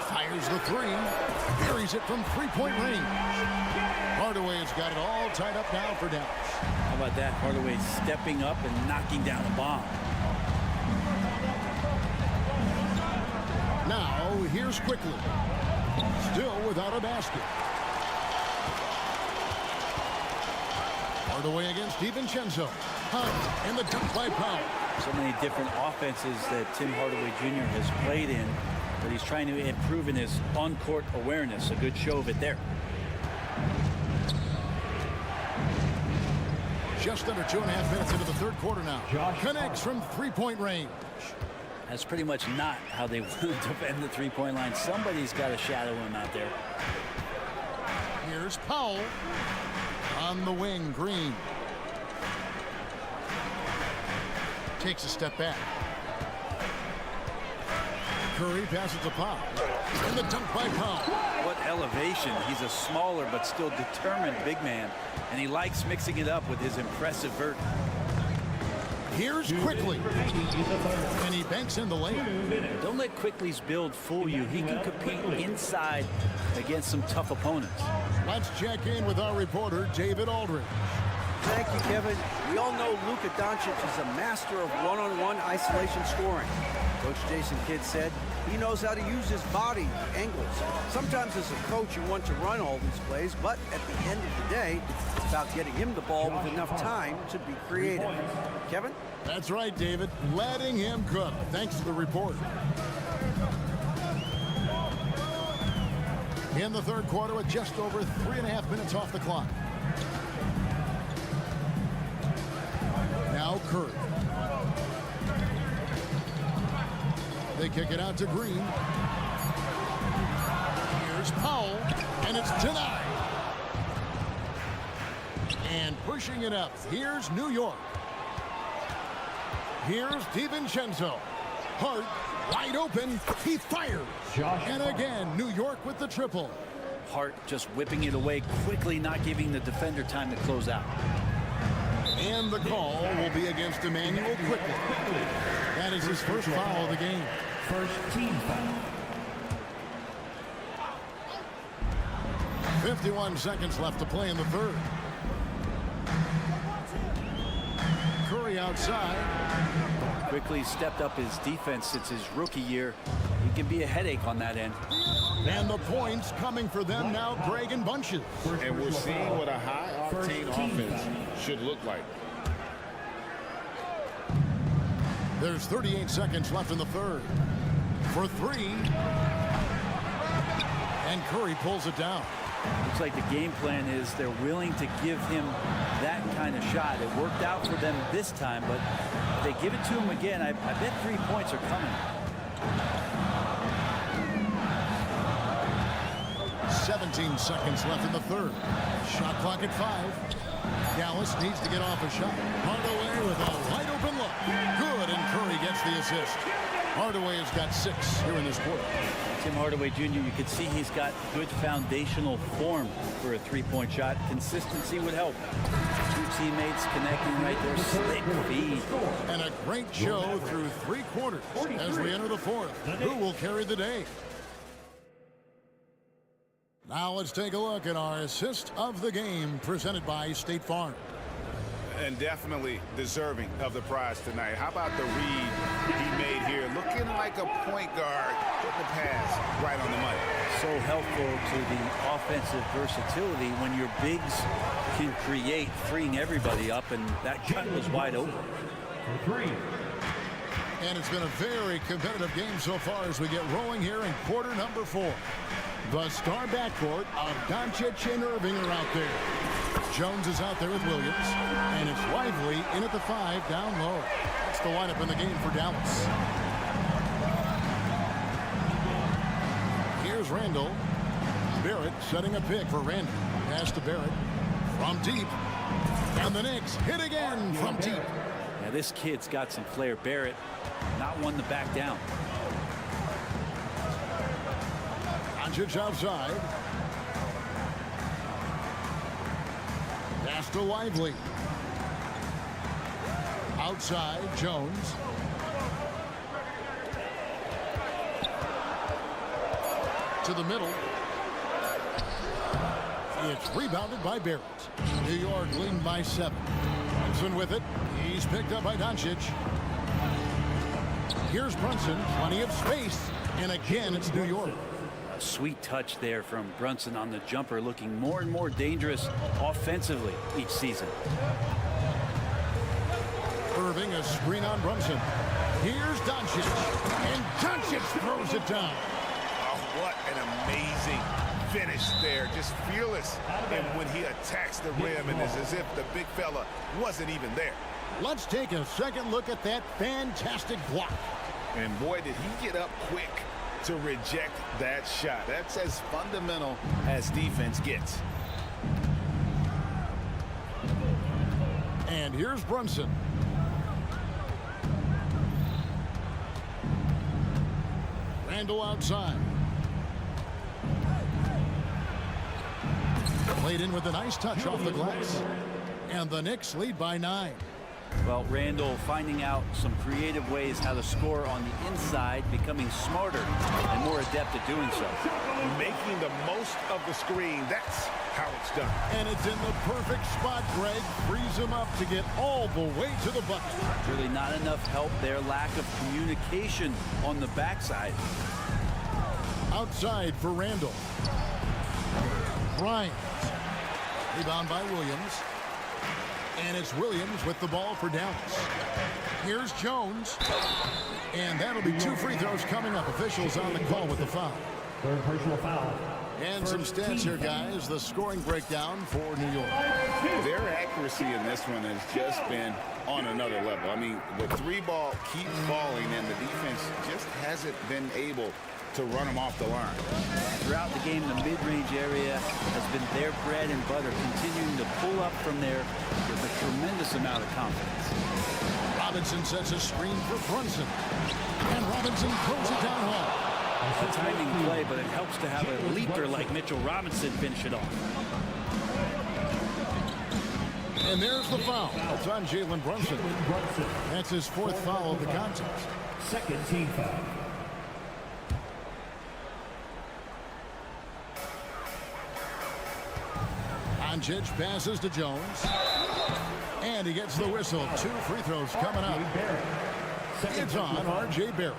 Fires the three. Buries it from three-point range. Hardaway has got it all tied up now for Dallas. How about that? Hardaway stepping up and knocking down a bomb. Now, here's Quickly. Still without a basket. Hardaway against DiVincenzo. Hunt and the dunk by Powell. So many different offenses that Tim Hardaway Jr. has played in, but he's trying to improve in his on-court awareness. A good show of it there. Just under 2.5 minutes into the third quarter now. Connects from three-point range. That's pretty much not how they want to defend the three-point line. Somebody's got to shadow him out there. Here's Powell. On the wing, Green. Takes a step back. Curry passes to Powell. And the dunk by Powell. What elevation. He's a smaller but still determined big man. And he likes mixing it up with his impressive vert. Here's Quickly. And he banks in the layup. Don't let Quickly's build fool you. He can compete inside against some tough opponents. Let's check in with our reporter, David Aldridge. Thank you, Kevin. We all know Luka Doncic is a master of one-on-one isolation scoring. Coach Jason Kidd said he knows how to use his body, angles. Sometimes as a coach you want to run all these plays, but at the end of the day, it's about getting him the ball with enough time to be creative. Kevin? That's right, David. Letting him cook. Thanks to the report. In the third quarter with just over 3.5 minutes off the clock. Now Curry. They kick it out to Green. Here's Powell, and it's denied. And pushing it up, here's New York. Here's DiVincenzo. Hart, wide open, he fires. And again, New York with the triple. Hart just whipping it away quickly, not giving the defender time to close out. And the call will be against Emmanuel Quickly. That is his first foul of the game. First team foul. 51 seconds left to play in the third. Curry outside. Quickly stepped up his defense since his rookie year. He can be a headache on that end. And the points coming for them now, Greg in bunches. And we're seeing what a high-octane offense should look like. There's 38 seconds left in the third. For three. And Curry pulls it down. Looks like the game plan is they're willing to give him that kind of shot. It worked out for them this time, but if they give it to him again, I bet 3 points are coming. 17 seconds left in the third. Shot clock at 5. Dallas needs to get off a shot. Hardaway with a wide open look. Good, and Curry gets the assist. Hardaway has got 6 here in this quarter. Tim Hardaway Jr., you can see he's got good foundational form for a three-point shot. Consistency would help. Two teammates connecting right there. Slick feed. And a great show through 3 quarters as we enter the fourth. Who will carry the day? Now let's take a look at our assist of the game presented by State Farm. And definitely deserving of the prize tonight. How about the read he made here? Looking like a point guard, putting the pass right on the money. So helpful to the offensive versatility when your bigs can create, freeing everybody up, and that cut was wide open. And it's been a very competitive game so far as we get rolling here in quarter number 4. The star backcourt of Doncic and Irving are out there. Jones is out there with Williams, and it's Lively in at the 5 down low. That's the lineup in the game for Dallas. Here's Randall. Barrett setting a pick for Randall. Pass to Barrett from deep. And the Knicks hit again from deep. Yeah, this kid's got some flair. Barrett, not one to back down. Doncic outside. Pass to Lively. Outside, Jones. To the middle. It's rebounded by Barrett. New York leading by 7. Brunson with it. He's picked up by Doncic. Here's Brunson. Plenty of space. And again, it's New York. A sweet touch there from Brunson on the jumper, looking more and more dangerous offensively each season. Irving, a screen on Brunson. Here's Doncic. And Doncic throws it down. Oh, what an amazing finish there. Just fearless. And when he attacks the rim, and it's as if the big fella wasn't even there. Let's take a second look at that fantastic block. And boy, did he get up quick to reject that shot. That's as fundamental as defense gets. And here's Brunson. Randall outside. Played in with a nice touch off the glass. And the Knicks lead by 9. Well, Randall finding out some creative ways how to score on the inside, becoming smarter and more adept at doing so. Making the most of the screen. That's how it's done. And it's in the perfect spot, Greg. Frees him up to get all the way to the bucket. Really not enough help there. Lack of communication on the backside. Outside for Randall. Bryant. Rebound by Williams. And it's Williams with the ball for Dallas. Here's Jones. And that'll be 2 free throws coming up. Officials on the call with the foul. Third personal foul. And some stats here, guys. The scoring breakdown for New York. Their accuracy in this one has just been on another level. I mean, the 3-ball keeps falling, and the defense just hasn't been able to run them off the line. Throughout the game, the mid-range area has been their bread and butter, continuing to pull up from there with a tremendous amount of confidence. Robinson sets a screen for Brunson. And Robinson throws it down hard. A timing play, but it helps to have a leaper like Mitchell Robinson finish it off. And there's the foul. It's on Jalen Brunson. That's his 4th foul of the contest. Second team foul. Doncic passes to Jones. And he gets the whistle. 2 free throws coming up. It's on R.J. Barrett.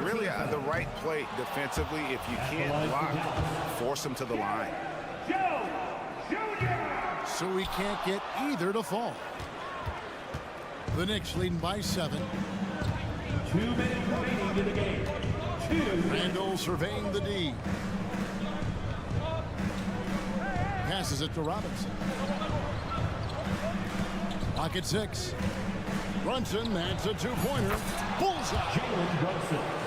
Really the right play defensively. If you can't block, force him to the line. So he can't get either to fall. The Knicks leading by 7. 2 minutes remaining in the game. Randall surveying the D. Passes it to Robinson. Pocket 6. Brunson, that's a 2-pointer. Bullseye.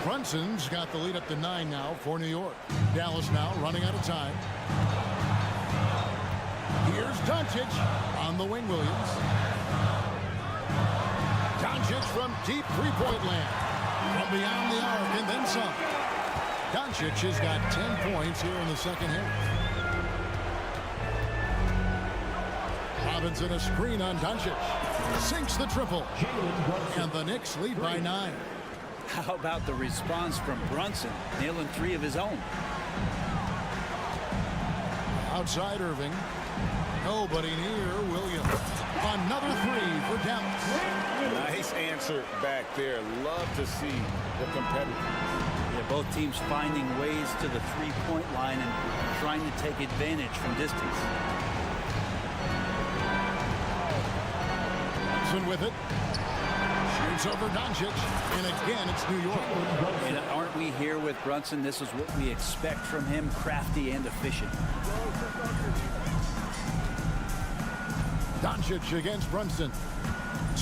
Brunson's got the lead up to 9 now for New York. Dallas now running out of time. Here's Doncic on the wing, Williams. Doncic from deep 3-point land. From beyond the arc and then some. Doncic has got 10 points here in the second half. Robinson a screen on Doncic. Sinks the triple. And the Knicks lead by 9. How about the response from Brunson, nailing 3 of his own? Outside Irving. Nobody near Williams. Another three for Dallas. Nice answer back there. Love to see the competitive. Yeah, both teams finding ways to the three-point line and trying to take advantage from distance. Brunson with it. Shoots over Doncic. And again, it's New York. And aren't we here with Brunson? This is what we expect from him, crafty and efficient. Doncic against Brunson.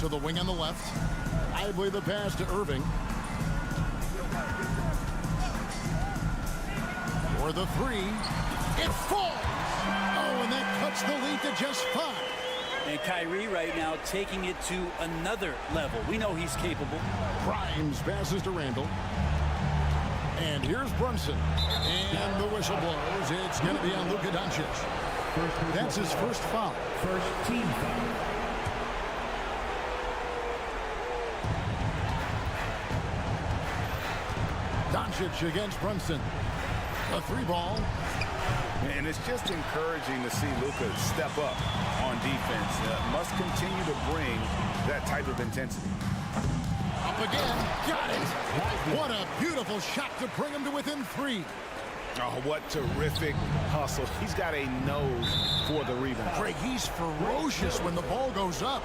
To the wing on the left. Idly the pass to Irving. For the three. It falls. Oh, and that cuts the lead to just 5. And Kyrie right now taking it to another level. We know he's capable. Grimes passes to Randall. And here's Brunson. And the whistle blows. It's going to be on Luka Doncic. That's his first foul. First team foul. Doncic against Brunson. A three ball. And it's just encouraging to see Luka step up on defense. Must continue to bring that type of intensity. Up again. Got it. What a beautiful shot to bring him to within 3. Oh, what terrific hustle. He's got a nose for the rebound. Craig, he's ferocious when the ball goes up.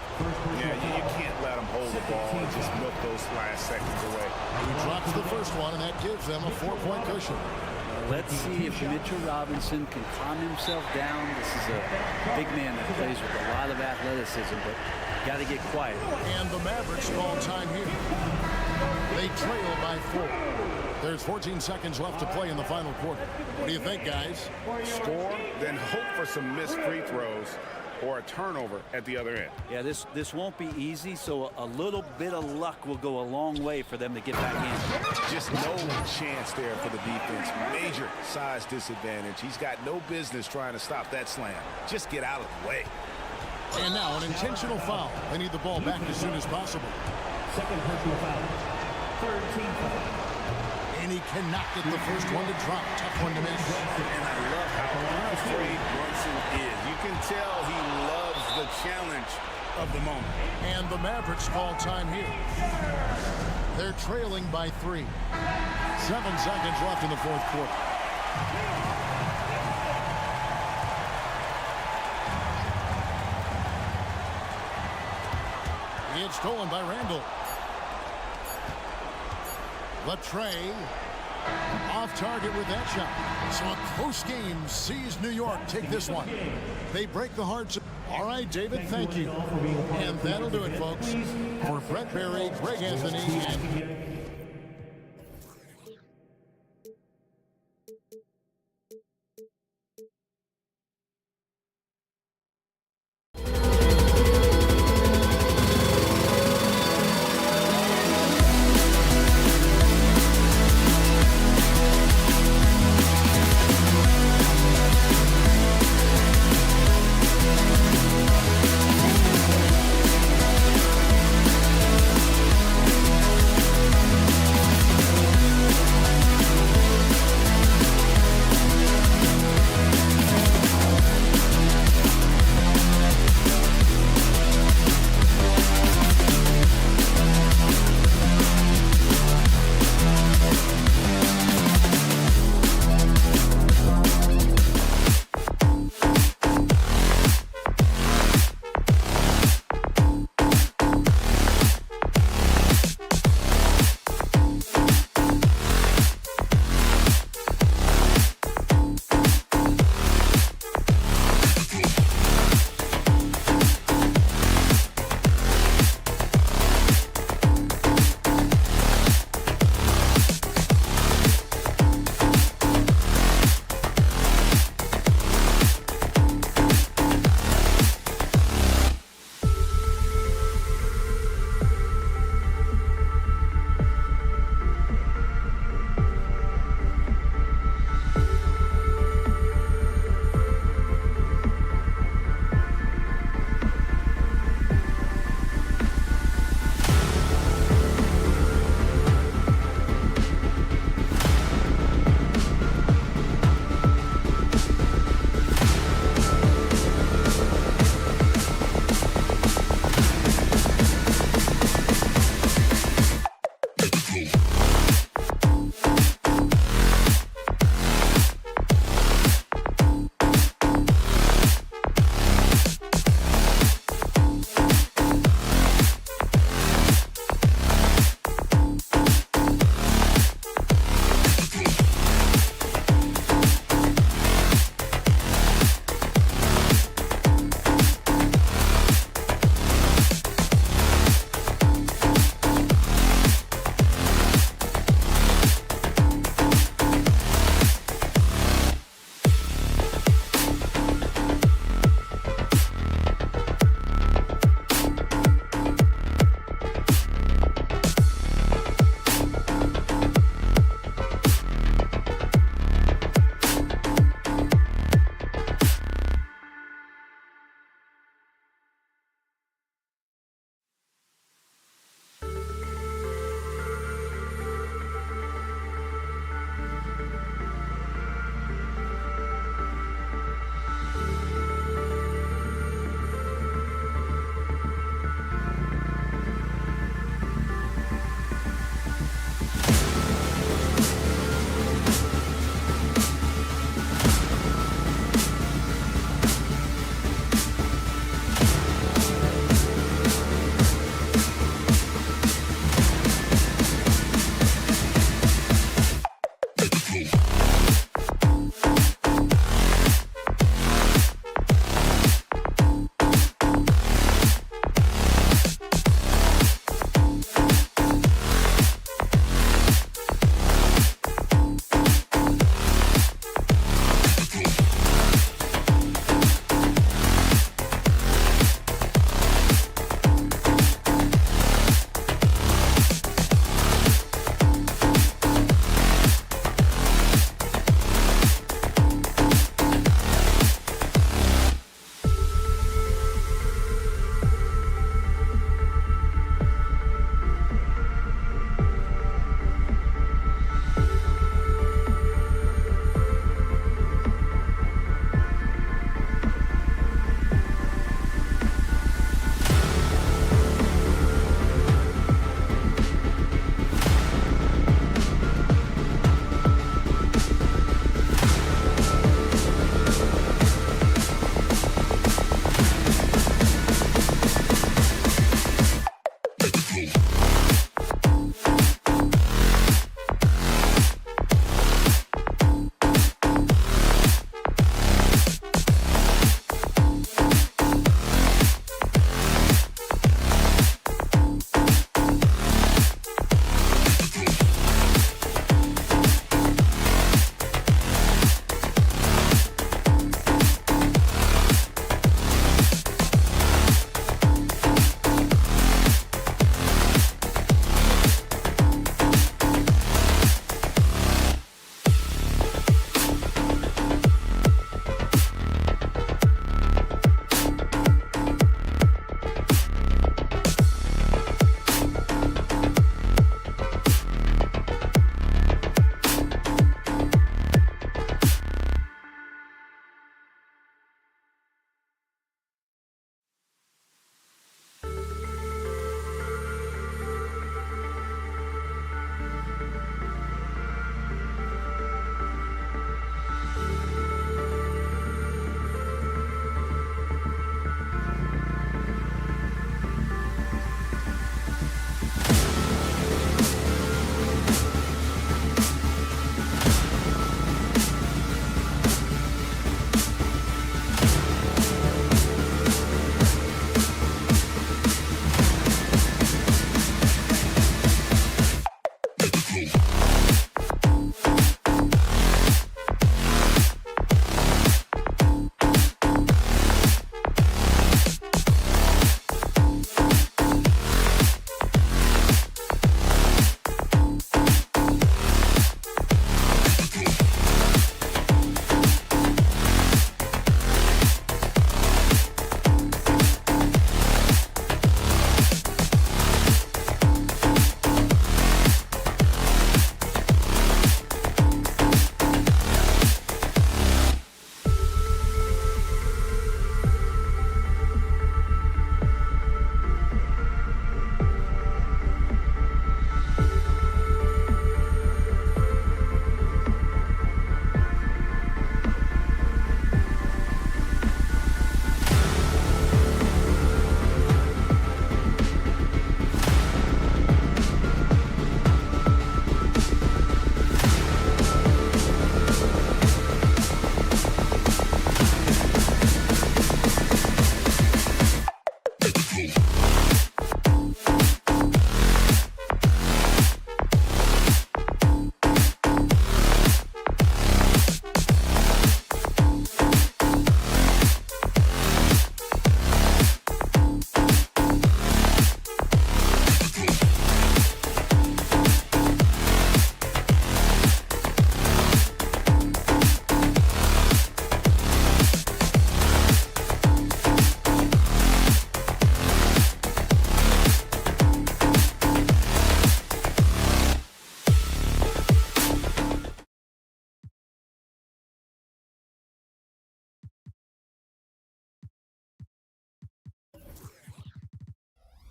Yeah, you can't let him hold the ball and just milk those last seconds away. He drops the first one, and that gives them a 4-point cushion. Let's see if Mitchell Robinson can calm himself down. This is a big man that plays with a lot of athleticism, but got to get quiet. And the Mavericks call time here. They trail by 4. There's 14 seconds left to play in the final quarter. What do you think, guys? Score, then hope for some missed free throws or a turnover at the other end. Yeah, this won't be easy, so a little bit of luck will go a long way for them to get back in. Just no chance there for the defense. Major size disadvantage. He's got no business trying to stop that slam. Just get out of the way. And now an intentional foul. They need the ball back as soon as possible. Second personal foul. Third team foul. And he cannot get the first one to drop. Tough one to miss. And I love how unafraid Brunson is. You can tell he loves the challenge of the moment. And the Mavericks call time here. They're trailing by 3. 7 seconds left in the fourth quarter. It's stolen by Randall. Latrey off target with that shot. So a close game sees New York take this one. They break the hearts. All right, David, thank you. And that'll do it, folks. For Brett Berry, Greg Anthony, and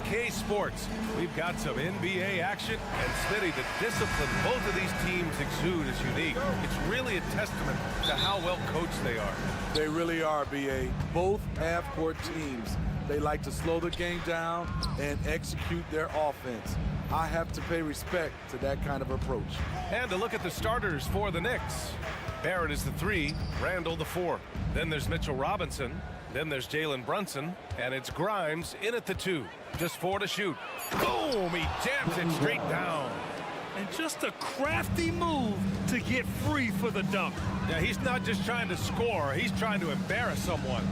K-Sports. We've got some NBA action, and Smitty, the discipline both of these teams exude is unique. It's really a testament to how well coached they are. They really are, B.A. Both half-court teams. They like to slow the game down and execute their offense. I have to pay respect to that kind of approach. And to look at the starters for the Knicks. Barrett is the 3, Randall the 4. Then there's Mitchell Robinson. Then there's Jalen Brunson, and it's Grimes in at the 2. Just 4 to shoot. Boom! He jams it straight down. And just a crafty move to get free for the dunk. Yeah, he's not just trying to score. He's trying to embarrass someone.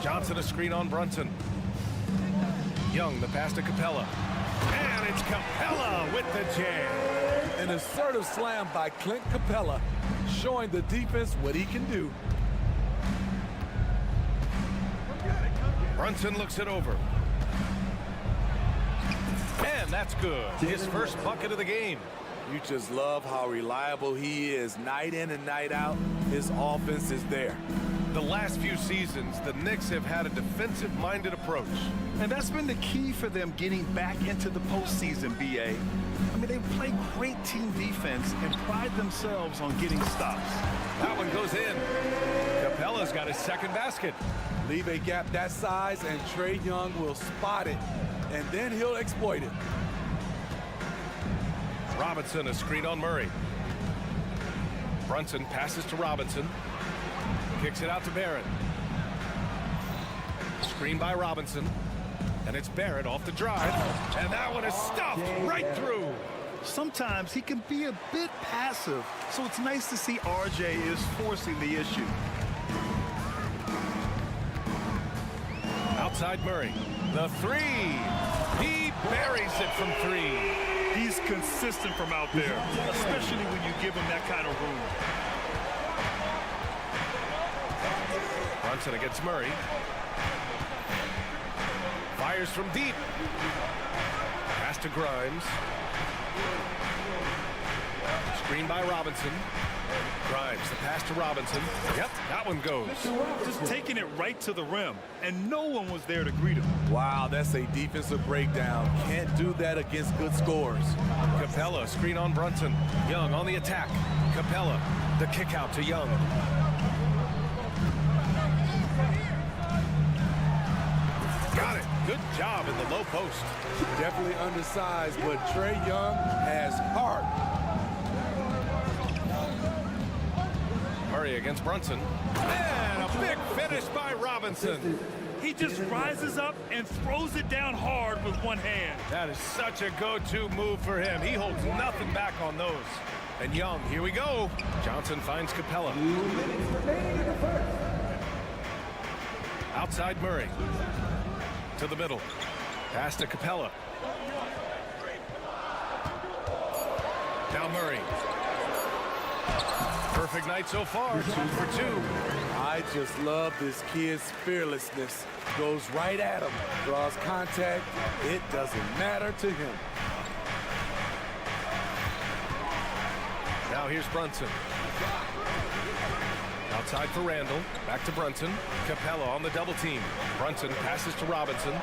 Johnson a screen on Brunson. Young, the pass to Capella. And it's Capella with the jam. An assertive slam by Clint Capella, showing the defense what he can do. Brunson looks it over. And that's good. His first bucket of the game. You just love how reliable he is. Night in and night out, his offense is there. The last few seasons, the Knicks have had a defensive-minded approach. And that's been the key for them getting back into the postseason, B.A. I mean, they play great team defense and pride themselves on getting stops. That one goes in. Capella's got his second basket. Leave a gap that size, and Trae Young will spot it, and then he'll exploit it. Robinson a screen on Murray. Brunson passes to Robinson. Kicks it out to Barrett. Screen by Robinson. And it's Barrett off the drive. And that one is stuffed right through. Sometimes he can be a bit passive, so it's nice to see RJ is forcing the issue. Outside Murray. The 3. He buries it from 3. He's consistent from out there, especially when you give him that kind of room. Brunson against Murray. Fires from deep. Pass to Grimes. Screen by Robinson. Grimes, the pass to Robinson. Yep, that one goes. Just taking it right to the rim, and no one was there to greet him. Wow, that's a defensive breakdown. Can't do that against good scores. Capella, screen on Brunson. Young on the attack. Capella, the kick out to Young. Got it. Good job in the low post. Definitely undersized, but Trae Young has heart. Murray against Brunson. And a big finish by Robinson. He just rises up and throws it down hard with one hand. That is such a go-to move for him. He holds nothing back on those. And Young, here we go. Johnson finds Capella. Outside Murray. To the middle. Pass to Capella. Now Murray. Perfect night so far, 2 for 2. I just love this kid's fearlessness. Goes right at him, draws contact. It doesn't matter to him. Now here's Brunson. Outside for Randall. Back to Brunson. Capella on the double team. Brunson passes to Robinson.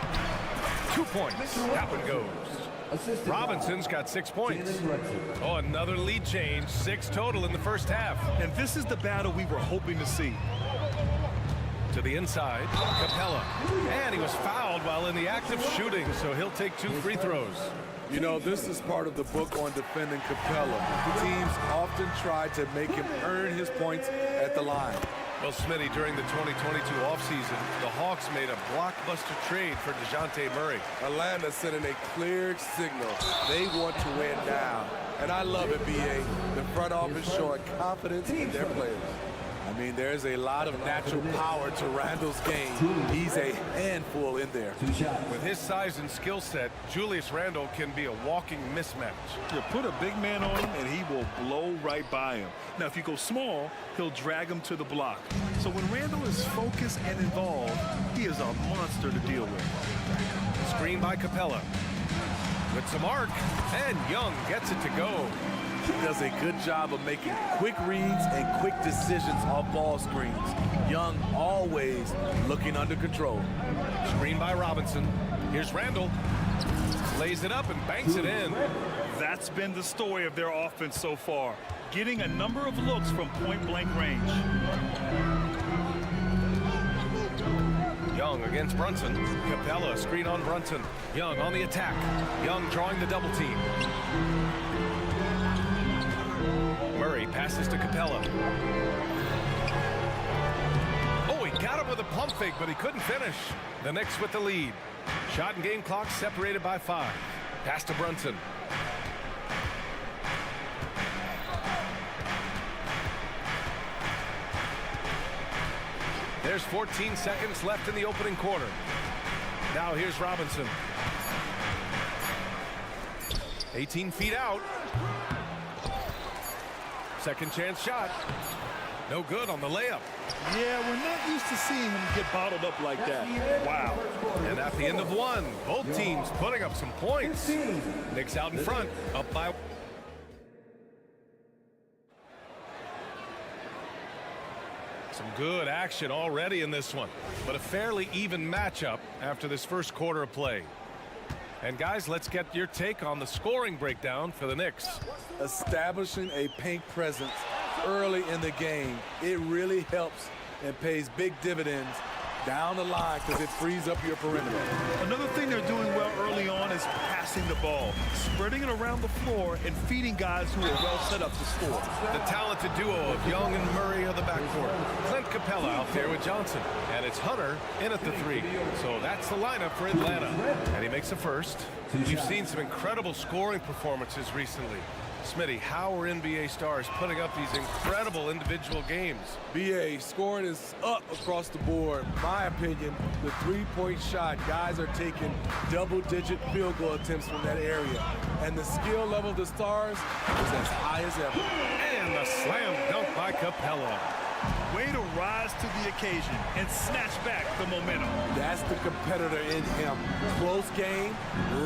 2 points. That one goes. Robinson's got 6 points. Oh, another lead change. 6 total in the first half. And this is the battle we were hoping to see. To the inside, Capella. And he was fouled while in the act of shooting, so he'll take 2 free throws. You know, this is part of the book on defending Capella. Teams often try to make him earn his points at the line. Well, Smitty, during the 2022 offseason, the Hawks made a blockbuster trade for DeJounte Murray. Atlanta sending a clear signal. They want to win now. And I love it, B.A. The front office showing confidence in their players. I mean, there's a lot of natural power to Randall's game. He's a handful in there. With his size and skill set, Julius Randle can be a walking mismatch. You put a big man on him, and he will blow right by him. Now, if you go small, he'll drag him to the block. So when Randle is focused and involved, he is a monster to deal with. Screen by Capella. With some arc, and Young gets it to go. He does a good job of making quick reads and quick decisions off ball screens. Young always looking under control. Screen by Robinson. Here's Randall. Lays it up and banks it in. That's been the story of their offense so far, getting a number of looks from point-blank range. Young against Brunson. Capella, screen on Brunson. Young on the attack. Young drawing the double team. Murray passes to Capella. Oh, he got him with a pump fake, but he couldn't finish. The Knicks with the lead. Shot and game clock separated by 5. Pass to Brunson. There's 14 seconds left in the opening quarter. Now here's Robinson. 18 feet out. Second chance shot. No good on the layup. Yeah, we're not used to seeing him get bottled up like that. Wow. And at the end of one, both teams putting up some points. Knicks out in front, up by... Some good action already in this one, but a fairly even matchup after this first quarter of play. And guys, let's get your take on the scoring breakdown for the Knicks. Establishing a paint presence early in the game, it really helps and pays big dividends down the line because it frees up your perimeter. Another thing they're doing well early on is passing the ball, spreading it around the floor and feeding guys who are well set up to score. The talented duo of Young and Murray of the backcourt. Clint Capella out there with Johnson. And it's Hunter in at the 3. So that's the lineup for Atlanta. And he makes a first. We've seen some incredible scoring performances recently. Smitty, how are NBA stars putting up these incredible individual games? BA, scoring is up across the board. In my opinion, the three-point shot, guys are taking double-digit field goal attempts from that area. And the skill level of the stars is as high as ever. And the slam dunk by Capella. Way to rise to the occasion and snatch back the momentum. That's the competitor in him. Close game.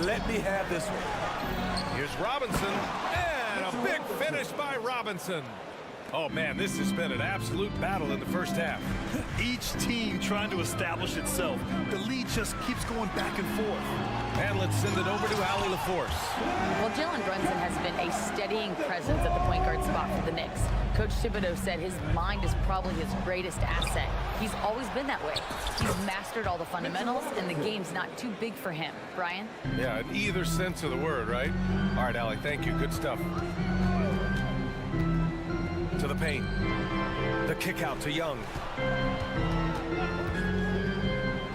Let me have this one. Here's Robinson. And a big finish by Robinson. Oh, man, this has been an absolute battle in the first half. Each team trying to establish itself. The lead just keeps going back and forth. And let's send it over to Allie LaForce. Well, Jalen Brunson has been a steadying presence at the point guard spot for the Knicks. Coach Thibodeau said his mind is probably his greatest asset. He's always been that way. He's mastered all the fundamentals, and the game's not too big for him. Brian? Yeah, in either sense of the word, right? All right, Allie, thank you. Good stuff. To the paint. The kick out to Young.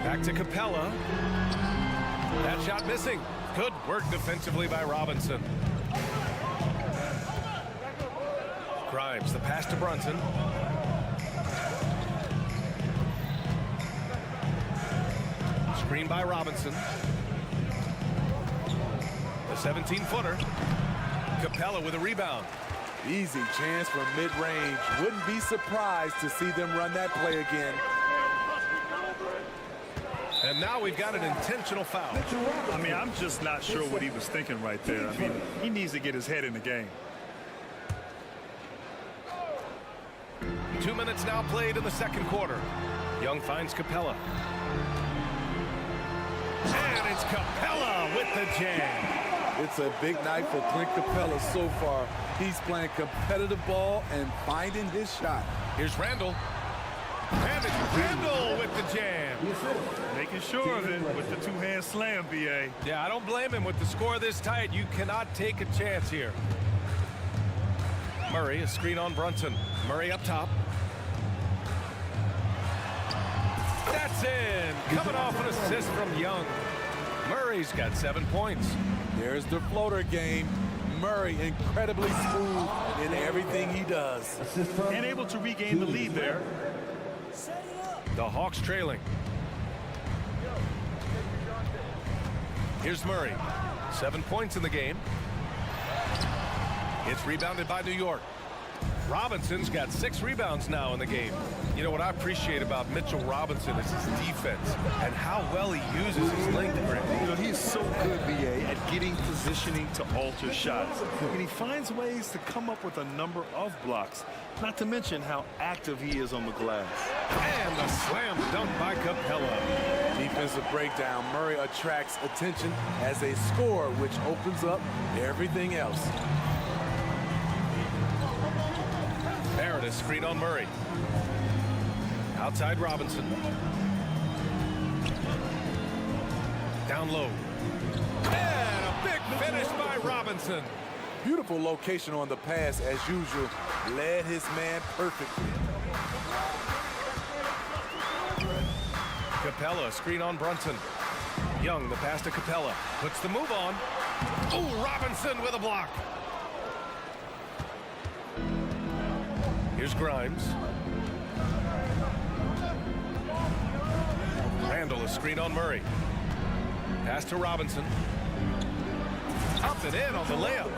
Back to Capella. That shot missing. Good work defensively by Robinson. Grimes, the pass to Brunson. Screen by Robinson. The 17-footer. Capella with a rebound. Easy chance from mid-range. Wouldn't be surprised to see them run that play again. And now we've got an intentional foul. I mean, I'm just not sure what he was thinking right there. I mean, he needs to get his head in the game. 2 minutes now played in the second quarter. Young finds Capella. And it's Capella with the jam. It's a big night for Clint Capella so far. He's playing competitive ball and finding his shot. Here's Randall. And it's Randall with the jam. Making sure of it with the two-hand slam, BA. Yeah, I don't blame him. With the score this tight, you cannot take a chance here. Murray, a screen on Brunson. Murray up top. That's in. Coming off an assist from Young. Murray's got 7 points. There's the floater game. Murray incredibly smooth in everything he does. And able to regain the lead there. The Hawks trailing. Here's Murray. 7 points in the game. It's rebounded by New York. Robinson's got 6 rebounds now in the game. You know what I appreciate about Mitchell Robinson is his defense and how well he uses his length. You know, he's so good, BA, at getting positioning to alter shots. And he finds ways to come up with a number of blocks, not to mention how active he is on the glass. And the slam dunk by Capella. Defensive breakdown. Murray attracts attention as a scorer, which opens up everything else. Barrett is screen on Murray. Outside Robinson. Down low. And a big finish by Robinson. Beautiful location on the pass as usual. Led his man perfectly. Capella, screen on Brunson. Young, the pass to Capella. Puts the move on. Oh, Robinson with a block. Here's Grimes. Randall, a screen on Murray. Pass to Robinson. Up and in on the layup.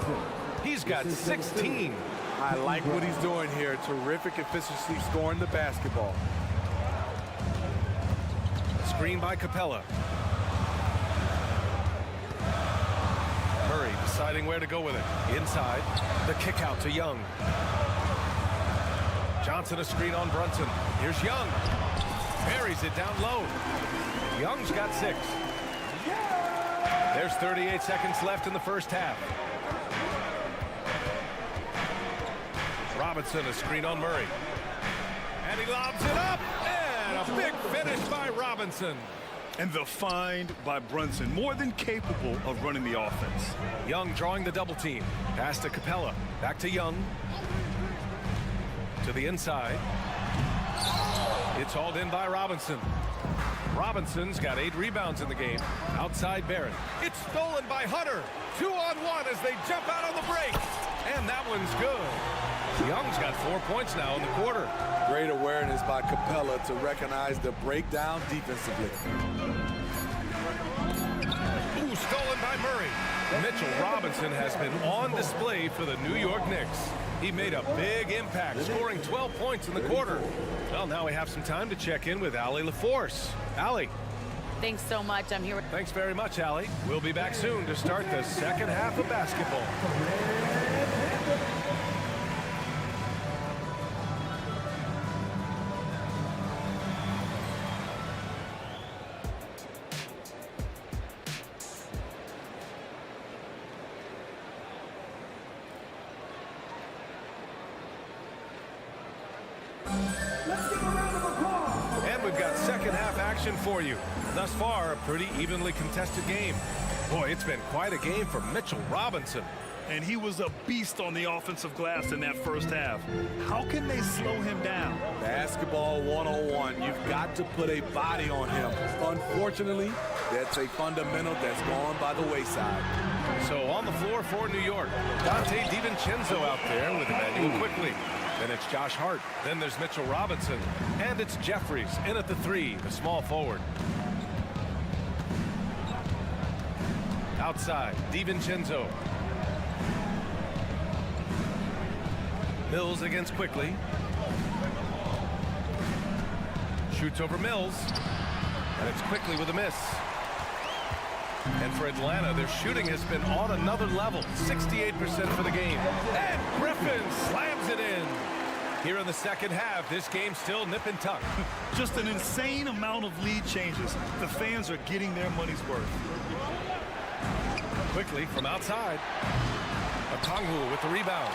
He's got 16. I like what he's doing here. Terrific efficiency scoring the basketball. Screen by Capella. Murray deciding where to go with it. Inside. The kick out to Young. Johnson a screen on Brunson. Here's Young. Buries it down low. Young's got 6. There's 38 seconds left in the first half. Robinson a screen on Murray. And he lobs it up. And a big finish by Robinson. And the find by Brunson, more than capable of running the offense. Young drawing the double team. Pass to Capella. Back to Young. To the inside. It's hauled in by Robinson. Robinson's got 8 rebounds in the game. Outside Barrett. It's stolen by Hunter. 2-on-1 as they jump out on the break. And that one's good. Young's got 4 points now in the quarter. Great awareness by Capella to recognize the breakdown defensively. Ooh, stolen by Murray. Mitchell Robinson has been on display for the New York Knicks. He made a big impact, scoring 12 points in the quarter. Well, now we have some time to check in with Allie LaForce. Allie. Thanks so much. I'm here. Thanks very much, Allie. We'll be back soon to start the second half of basketball. And we've got second half action for you. Thus far, a pretty evenly contested game. Boy, it's been quite a game for Mitchell Robinson. And he was a beast on the offensive glass in that first half. How can they slow him down? Basketball 101. You've got to put a body on him. Unfortunately, that's a fundamental that's gone by the wayside. So on the floor for New York, Dante DiVincenzo out there with Emmanuel Quickly. Then it's Josh Hart. Then there's Mitchell Robinson. And it's Jeffries in at the 3, the small forward. Outside, DiVincenzo. Mills against Quickly. Shoots over Mills. And it's Quickly with a miss. And for Atlanta, their shooting has been on another level. 68% for the game. And Griffin slams it in. Here in the second half, this game's still nip and tuck. Just an insane amount of lead changes. The fans are getting their money's worth. Quickly from outside. Okongwu with the rebound.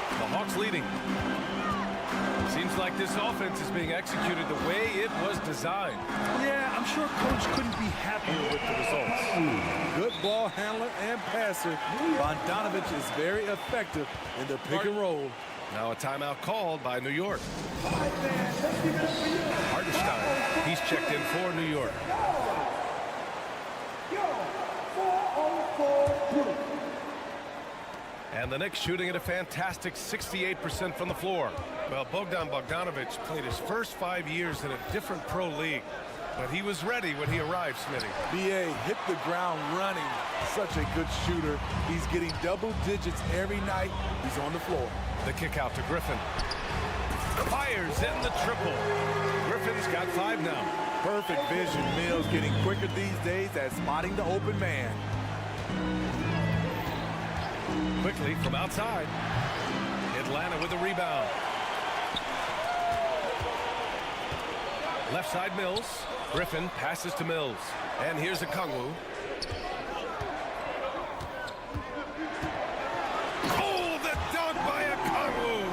The Hawks leading. Seems like this offense is being executed the way it was designed. Yeah, I'm sure coach couldn't be happier with the results. Good ball handler and passer. Bogdanovich is very effective in the pick and roll. Now a timeout called by New York. Hartenstein, he's checked in for New York. And the Knicks shooting at a fantastic 68% from the floor. Well, Bogdan Bogdanovich played his first 5 years in a different pro league. But he was ready when he arrived, Smitty. BA hit the ground running. Such a good shooter. He's getting double digits every night. He's on the floor. The kick out to Griffin. Fires in the triple. Griffin's got 5 now. Perfect vision. Mills getting quicker these days at spotting the open man. Quickly from outside. Atlanta with the rebound. Left side Mills. Griffin passes to Mills. And here's Okongwu. Oh, the dunk by Okongwu!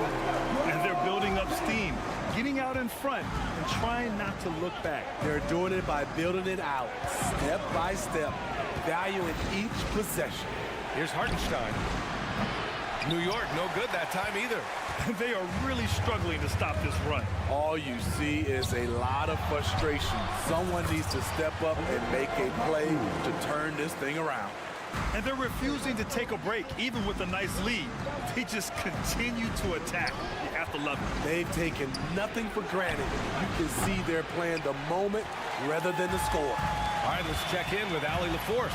And they're building up steam, getting out in front and trying not to look back. They're doing it by building it out, step by step, valuing each possession. Here's Hartenstein. New York, no good that time either. They are really struggling to stop this run. All you see is a lot of frustration. Someone needs to step up and make a play to turn this thing around. And they're refusing to take a break, even with a nice lead. They just continue to attack. You have to love it. They've taken nothing for granted. You can see they're playing the moment rather than the score. All right, let's check in with Allie LaForce.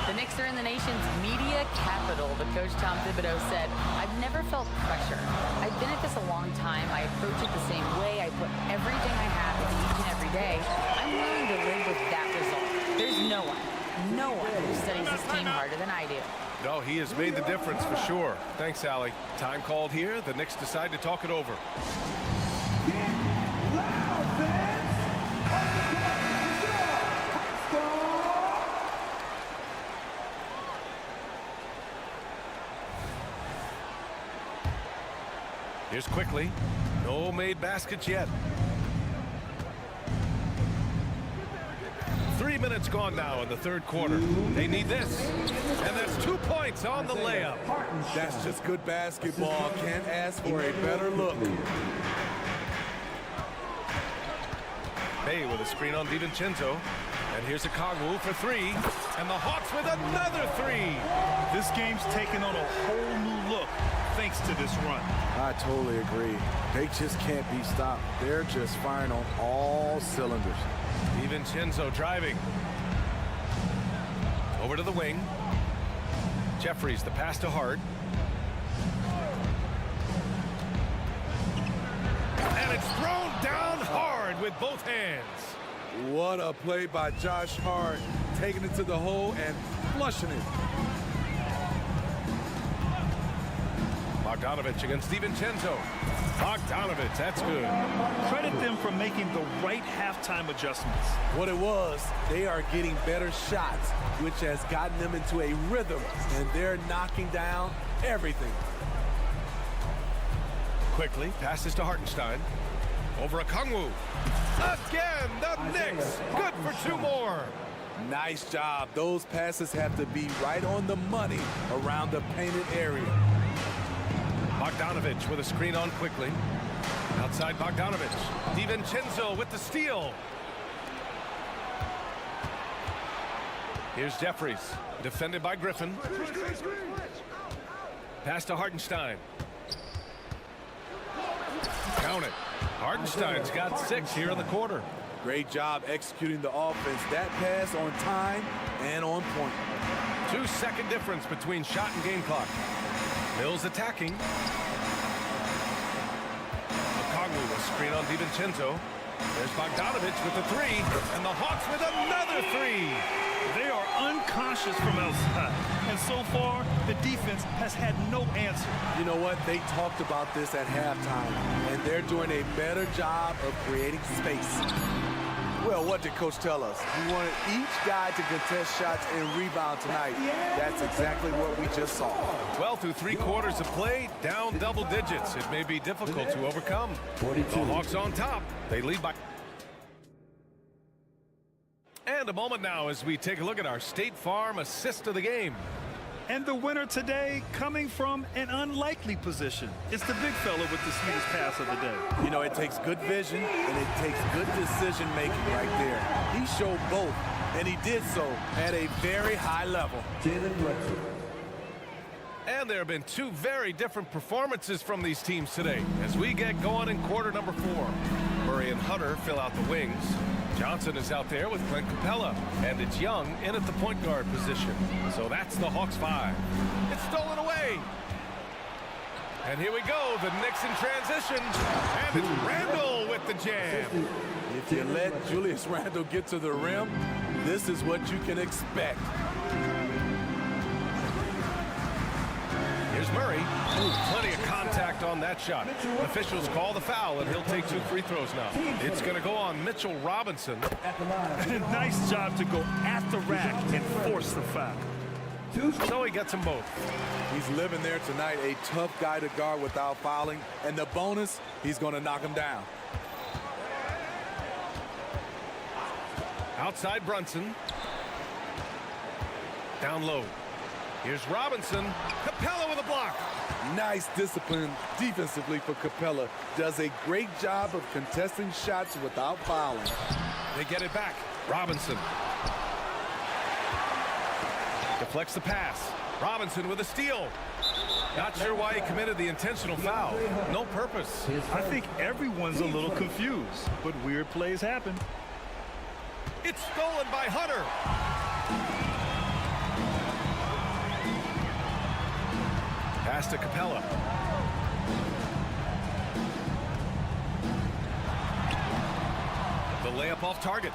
The Knicks are in the nation's media capital, but Coach Tom Thibodeau said, I've never felt pressure. I've been at this a long time. I approach it the same way. I put everything I have into each and every day. I'm willing to live with that result. There's no one who studies this team harder than I do. No, he has made the difference for sure. Thanks, Allie. Time called here. The Knicks decide to talk it over. Here's quickly. No made baskets yet. 3 minutes gone now in the third quarter. They need this. And that's 2 points on the layup. That's just good basketball. Can't ask for a better look. Bay with a screen on DiVincenzo. And here's Okongwu for 3. And the Hawks with another 3. This game's taken on a whole new look thanks to this run. I totally agree. They just can't be stopped. They're just firing on all cylinders. DiVincenzo driving. Over to the wing. Jeffries, the pass to Hart. And it's thrown down hard with both hands. What a play by Josh Hart, taking it to the hole and flushing it. Bogdanovich against DiVincenzo. Bogdanovich, that's good. Credit them for making the right halftime adjustments. What it was, they are getting better shots, which has gotten them into a rhythm, and they're knocking down everything. Quickly, passes to Hartenstein. Over Okongwu. Again, the Knicks. Good for 2 more. Nice job. Those passes have to be right on the money around the painted area. Bogdanovich with a screen on quickly. Outside Bogdanovich. DiVincenzo with the steal. Here's Jeffries. Defended by Griffin. Pass to Hartenstein. Count it. Hartenstein's got 6 here in the quarter. Great job executing the offense. That pass on time and on point. 2-second difference between shot and game clock. Mills attacking. Okongwu, a screen on DiVincenzo. There's Bogdanovich with the 3, and the Hawks with another 3. They are unconscious from outside, and so far, the defense has had no answer. You know what? They talked about this at halftime, and they're doing a better job of creating space. Well, what did Coach tell us? He wanted each guy to contest shots and rebound tonight. That's exactly what we just saw. Well, through 3 quarters of play, down double digits. It may be difficult to overcome. The Hawks on top. They lead by... And a moment now as we take a look at our State Farm assist of the game. And the winner today coming from an unlikely position. It's the big fella with the sweetest pass of the day. You know, it takes good vision and it takes good decision making right there. He showed both, and he did so at a very high level. And there have been 2 very different performances from these teams today as we get going in quarter number 4. Murray and Hunter fill out the wings. Johnson is out there with Clint Capella, and it's Young in at the point guard position. So that's the Hawks 5. It's stolen away. And here we go, the Knicks in transition, and it's Randle with the jam. If you let Julius Randle get to the rim, this is what you can expect. Here's Murray. Ooh, plenty of contact on that shot. Officials call the foul, and he'll take 2 free throws now. It's going to go on Mitchell Robinson. Nice job to go at the rack and force the foul. So he gets them both. He's living there tonight, a tough guy to guard without fouling. And the bonus, he's going to knock him down. Outside Brunson. Down low. Here's Robinson. Capella with a block. Nice discipline defensively for Capella. Does a great job of contesting shots without fouling. They get it back. Robinson. Deflects the pass. Robinson with a steal. Not sure why he committed the intentional foul. No purpose. I think everyone's a little confused, but weird plays happen. It's stolen by Hunter. Pass to Capella. The layup off target.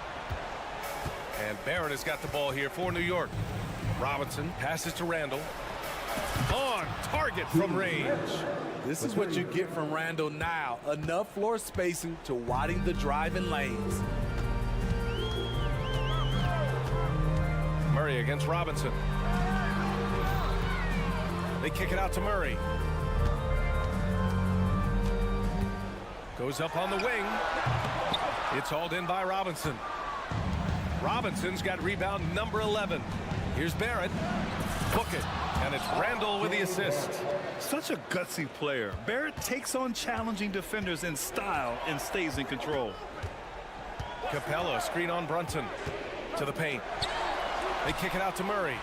And Barrett has got the ball here for New York. Robinson passes to Randle. On target from range. This is what you get from Randle now. Enough floor spacing to widen the driving lanes. Murray against Robinson. They kick it out to Murray. Goes up on the wing. It's hauled in by Robinson. Robinson's got rebound number 11. Here's Barrett. Book it. And it's Randle with the assist. Such a gutsy player. Barrett takes on challenging defenders in style and stays in control. Capella, screen on Brunson. To the paint. They kick it out to Murray.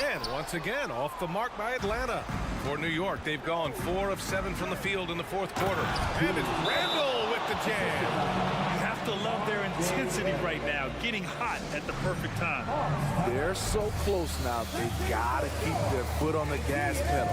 And once again, off the mark by Atlanta. For New York, they've gone 4 of 7 from the field in the 4th quarter. And it's Randle with the jam. You have to love their intensity right now, getting hot at the perfect time. They're so close now, they gotta keep their foot on the gas pedal.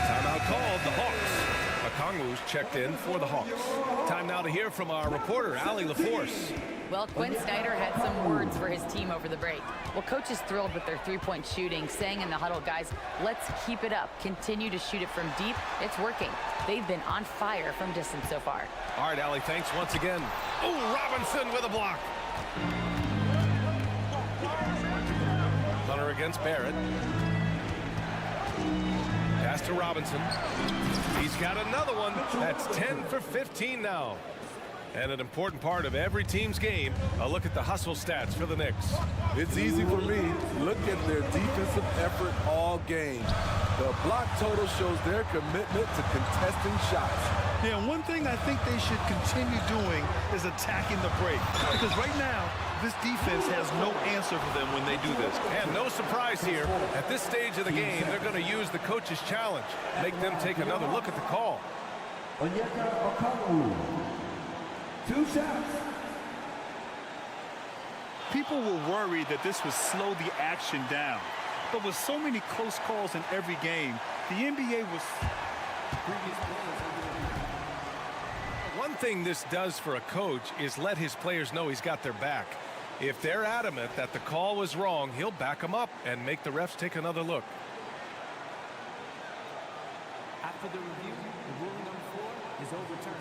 Timeout called, the Hawks. Okongwu's checked in for the Hawks. Time now to hear from our reporter, Allie LaForce. Well, Quinn Snyder had some words for his team over the break. Well, coach is thrilled with their three-point shooting, saying in the huddle, guys, let's keep it up. Continue to shoot it from deep. It's working. They've been on fire from distance so far. All right, Allie, thanks once again. Oh, Robinson with a block. Hunter against Barrett. Pass to Robinson. He's got another one. That's 10 for 15 now. And an important part of every team's game, a look at the hustle stats for the Knicks. It's easy for me. Look at their defensive effort all game. The block total shows their commitment to contesting shots. Yeah, and one thing I think they should continue doing is attacking the break. Because right now, this defense has no answer for them when they do this. And no surprise here. At this stage of the game, they're going to use the coach's challenge. Make them take another look at the call. 2 shots. People were worried that this would slow the action down. But with so many close calls in every game, the NBA was... One thing this does for a coach is let his players know he's got their back. If they're adamant that the call was wrong, he'll back them up and make the refs take another look. After the review, the ruling on the floor is overturned.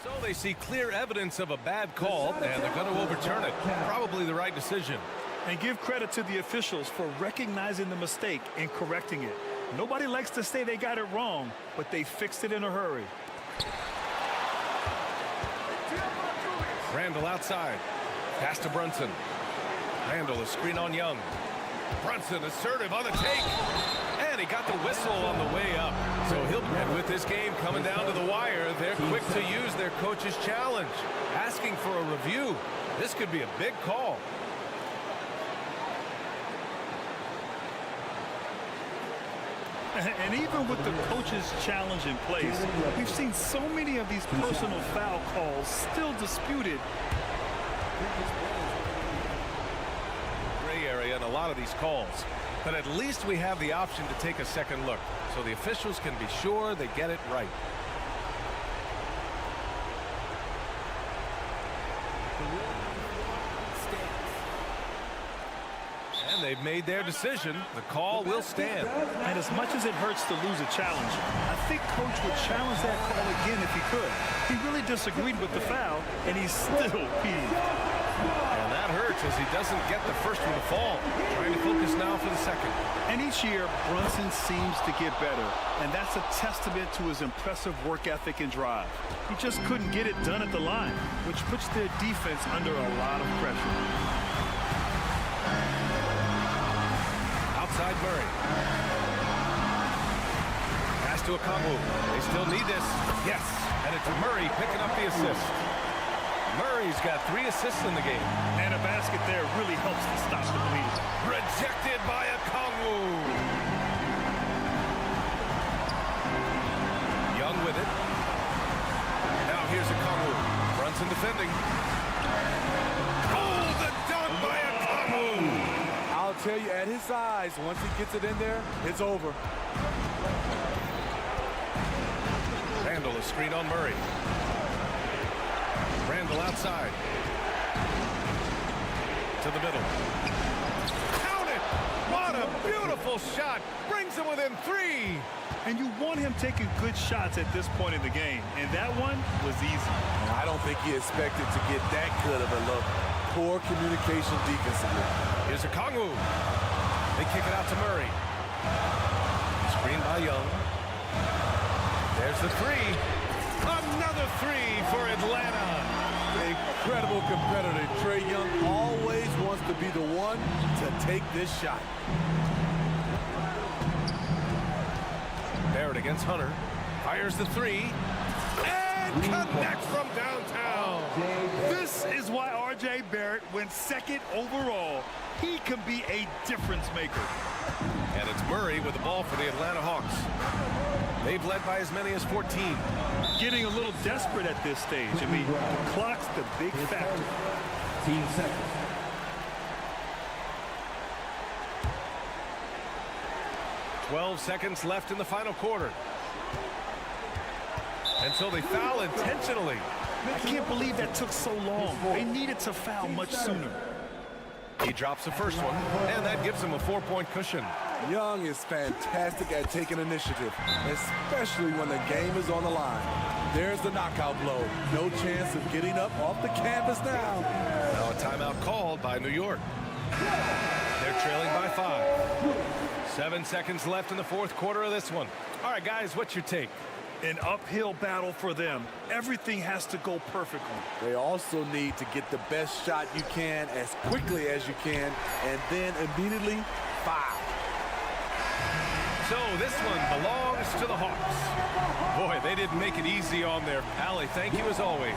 So they see clear evidence of a bad call, and they're going to overturn it. Probably the right decision. And give credit to the officials for recognizing the mistake and correcting it. Nobody likes to say they got it wrong, but they fixed it in a hurry. Randle outside. Pass to Brunson. Randle, a screen on Young. Brunson assertive on the take. And he got the whistle on the way up. So he'll and with this game coming down to the wire, they're quick to use their coach's challenge. Asking for a review. This could be a big call. And even with the coach's challenge in place, we've seen so many of these personal foul calls still disputed. Gray area in a lot of these calls. But at least we have the option to take a second look, so the officials can be sure they get it right. And they've made their decision. The call will stand. And as much as it hurts to lose a challenge, I think Coach would challenge that call again if he could. He really disagreed with the foul, and he's still peeved. And that hurts as he doesn't get the first one to fall. Trying to focus now for the second. And each year, Brunson seems to get better, and that's a testament to his impressive work ethic and drive. He just couldn't get it done at the line, which puts their defense under a lot of pressure. Outside Murray. Pass to Okongwu. They still need this. Yes. And it's Murray picking up the assist. Murray's got 3 assists in the game. And a basket there really helps to stop the bleed. Rejected by Okongwu. Young with it. Now here's Okongwu. Brunson defending. Oh, the dunk by Okongwu. I'll tell you, at his size, once he gets it in there, it's over. Randall, a screen on Murray. Randall outside. To the middle. Count it! What a beautiful shot! Brings him within 3. And you want him taking good shots at this point in the game. And that one was easy. I don't think he expected to get that good of a look. Poor communication defensively. Here's Okongwu. They kick it out to Murray. Screen by Young. There's the 3. Another 3 for Atlanta. Incredible competitor. Trae Young always wants to be the one to take this shot. Barrett against Hunter. Fires the 3. And connects from downtown. This is why R.J. Barrett went 2nd overall. He can be a difference maker. And it's Murray with the ball for the Atlanta Hawks. They've led by as many as 14. Getting a little desperate at this stage. I mean, the clock's the big factor. 15 seconds. .12 seconds left in the final quarter. And so they foul intentionally. I can't believe that took so long. They needed to foul much sooner. He drops the first one, and that gives him a 4-point cushion. Young is fantastic at taking initiative, especially when the game is on the line. There's the knockout blow. No chance of getting up off the canvas now. Now a timeout called by New York. They're trailing by 5. 7 seconds left in the 4th quarter of this one. All right, guys, what's your take? An uphill battle for them. Everything has to go perfectly. They also need to get the best shot you can as quickly as you can, and then immediately foul. So this one belongs to the Hawks. Boy, they didn't make it easy on their Pally. Thank you as always.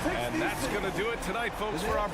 And that's going to do it tonight, folks, for our...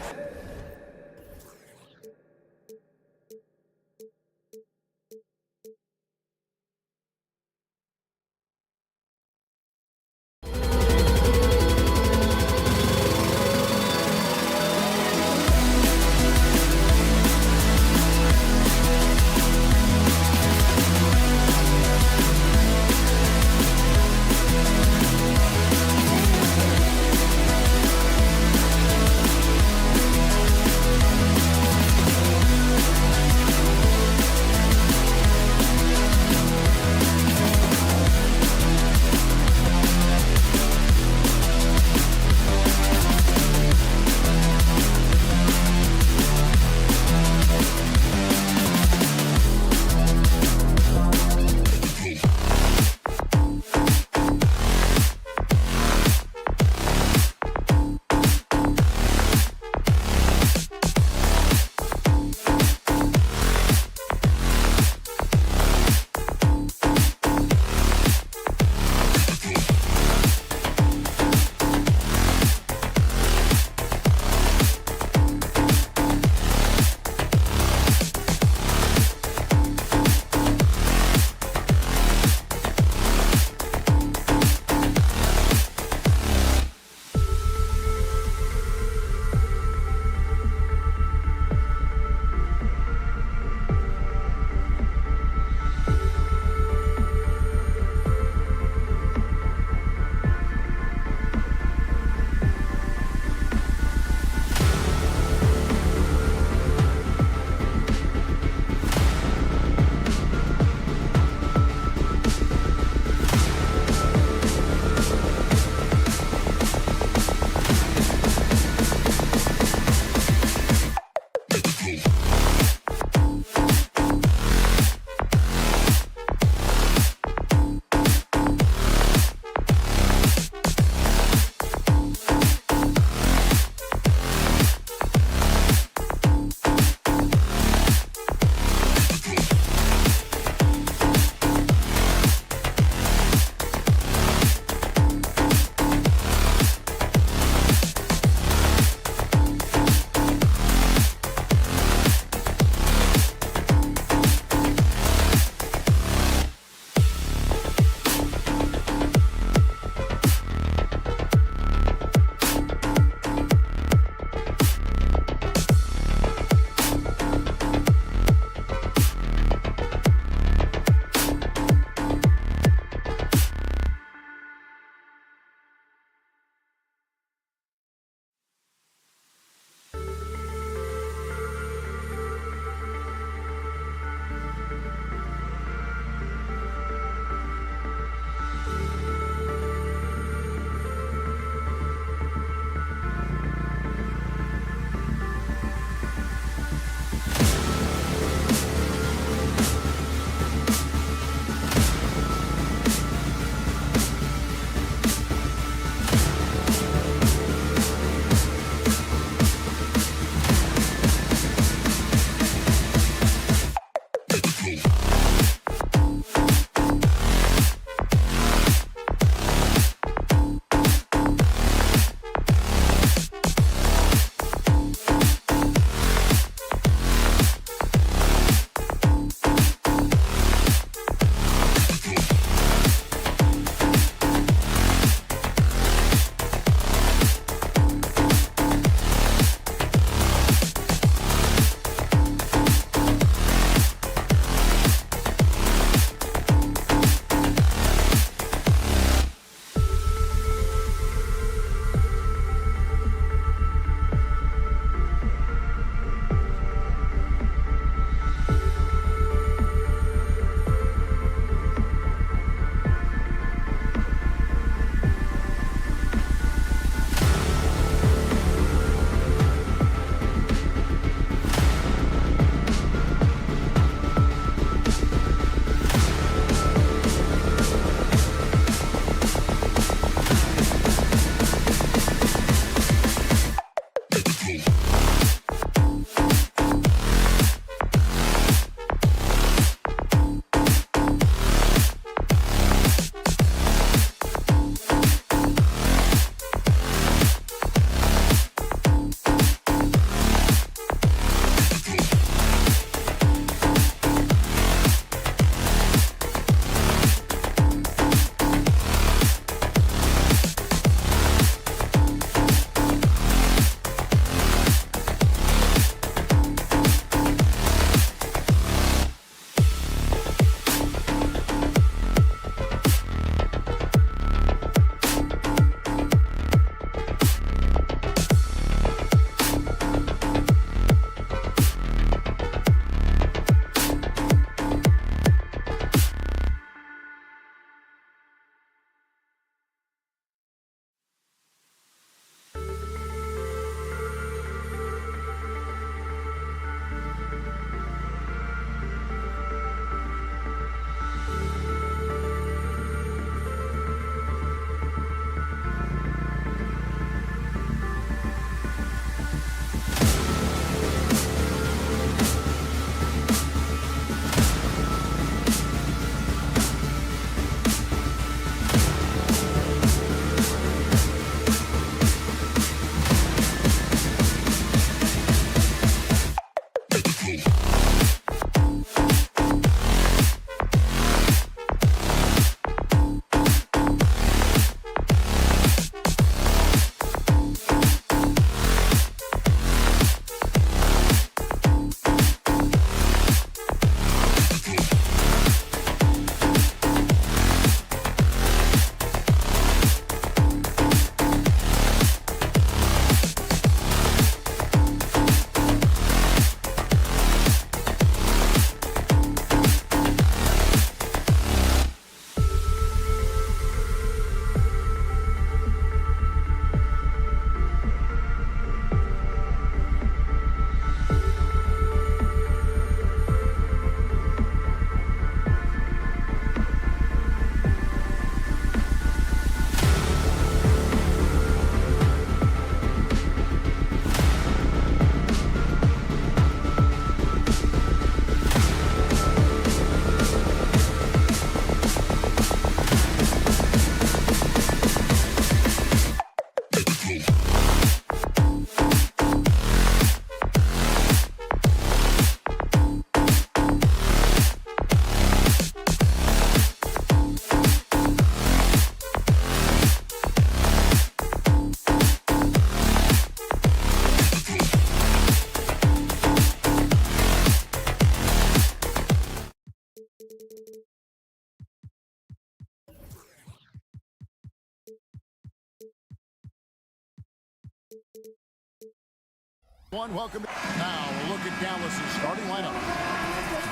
Welcome. Now a look at Dallas's starting lineup.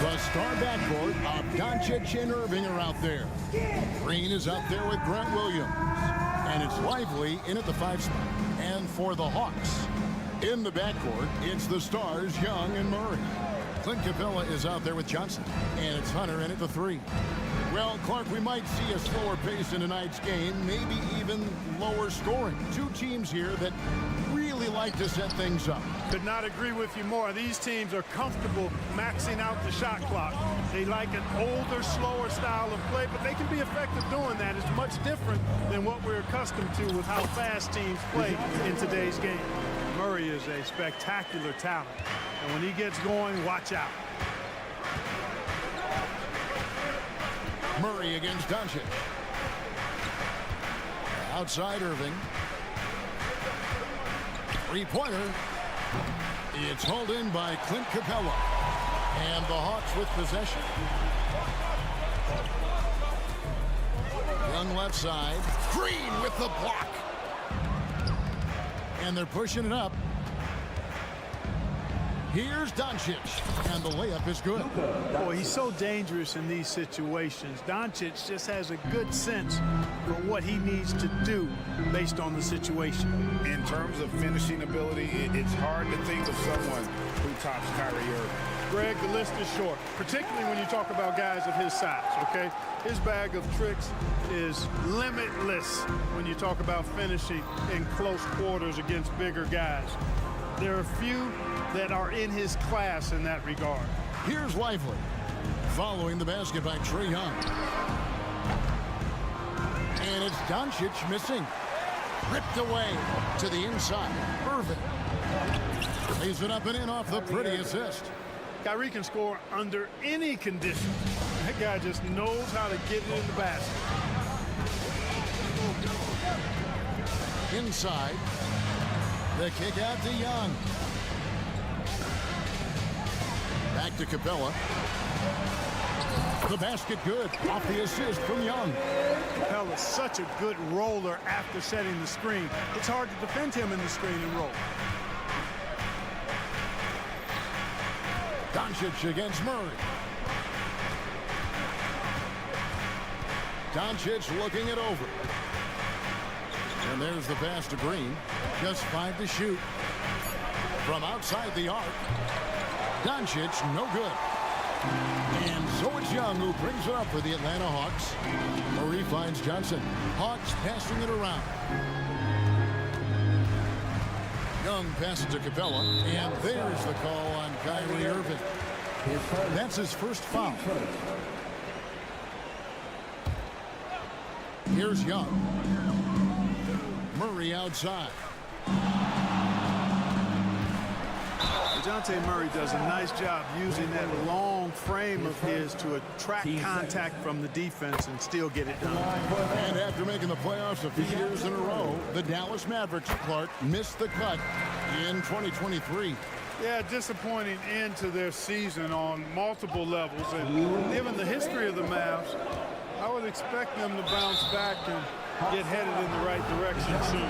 The star backcourt of Doncic and Irving are out there. Green is out there with Grant Williams. And it's Lively in at the 5 spot. And for the Hawks, in the backcourt, it's the stars Young and Murray. Clint Capella is out there with Johnson. And it's Hunter in at the 3. Well, Clark, we might see a slower pace in tonight's game, maybe even lower scoring. Two teams here that really like to set things up. Could not agree with you more. These teams are comfortable maxing out the shot clock. They like an older, slower style of play, but they can be effective doing that. It's much different than what we're accustomed to with how fast teams play in today's game. Murray is a spectacular talent, and when he gets going, watch out. Murray against Doncic. Outside Irving. Three-pointer. It's hauled in by Clint Capella. And the Hawks with possession. Young left side. Green with the block. And they're pushing it up. Here's Doncic, and the layup is good. Boy, he's so dangerous in these situations. Doncic just has a good sense for what he needs to do based on the situation. In terms of finishing ability, it's hard to think of someone who tops Kyrie Irving. Greg, the list is short, particularly when you talk about guys of his size, okay? His bag of tricks is limitless when you talk about finishing in close quarters against bigger guys. There are few that are in his class in that regard. Here's Lively, following the basket by Trae Young. And it's Doncic missing. Ripped away to the inside. Irving lays it up and in off the pretty assist. Kyrie can score under any condition. That guy just knows how to get it in the basket. Inside. The kick out to Young. Back to Capella. The basket good off the assist from Young. Capella's such a good roller after setting the screen. It's hard to defend him in the screen and roll. Doncic against Murray. Doncic looking it over. And there's the pass to Green. Just 5 to shoot. From outside the arc. Doncic, no good. And so it's Young who brings it up for the Atlanta Hawks. Murray finds Johnson. Hawks passing it around. Young passes to Capella. And there's the call on Kyrie Irving. That's his first foul. Here's Young. Murray outside. DeJounte Murray does a nice job using that long frame of his to attract contact from the defense and still get it done. And after making the playoffs a few years in a row, the Dallas Mavericks, Clark, missed the cut in 2023. Yeah, disappointing end to their season on multiple levels. And given the history of the Mavs, I would expect them to bounce back and get headed in the right direction soon.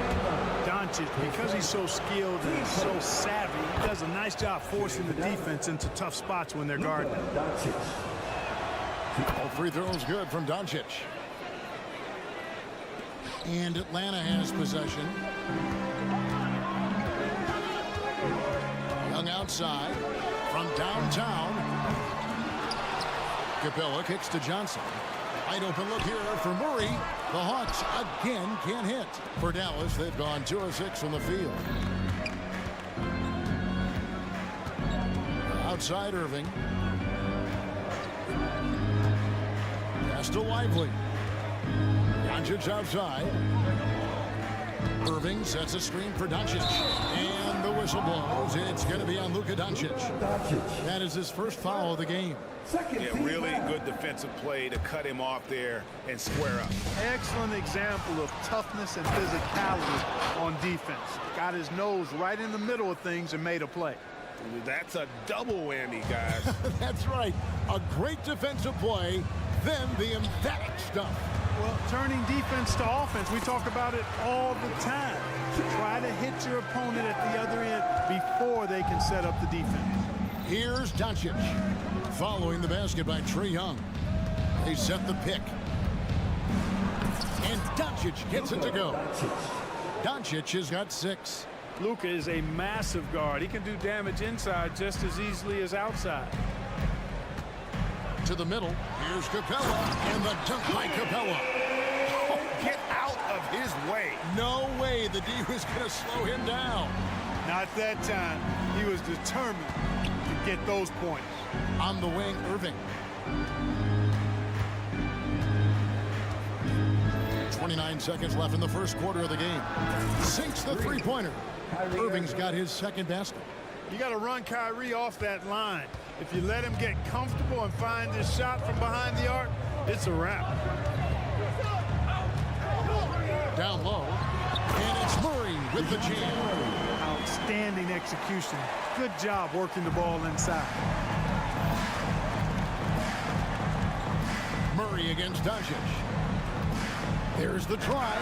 Doncic, because he's so skilled and so savvy, he does a nice job forcing the defense into tough spots when they're guarding. All free throws good from Doncic. And Atlanta has possession. Young outside from downtown. Capella kicks to Johnson. Wide open look here for Murray. The Hawks again can't hit. For Dallas, they've gone 2 of 6 from the field. Outside Irving. Pass to Lively. Doncic outside. Irving sets a screen for Doncic. And the whistle blows. It's going to be on Luka Doncic. That is his first foul of the game. Yeah, really good defensive play to cut him off there and square up. Excellent example of toughness and physicality on defense. Got his nose right in the middle of things and made a play. That's a double whammy, guys. That's right. A great defensive play, then the emphatic stuff. Well, turning defense to offense, we talk about it all the time. Try to hit your opponent at the other end before they can set up the defense. Here's Doncic. Following the basket by Trae Young. They set the pick. And Doncic gets it to go. Doncic has got 6. Luka is a massive guard. He can do damage inside just as easily as outside. To the middle. Here's Capella. And the dunk by Capella. Oh, get out of his way. No way the D was going to slow him down. Not that time. He was determined to get those points. On the wing, Irving. 29 seconds left in the first quarter of the game. Sinks the three-pointer. Irving's got his second basket. You got to run Kyrie off that line. If you let him get comfortable and find this shot from behind the arc, it's a wrap. Down low. And it's Murray with the jam. Outstanding execution. Good job working the ball inside. Murray against Doncic. There's the drive,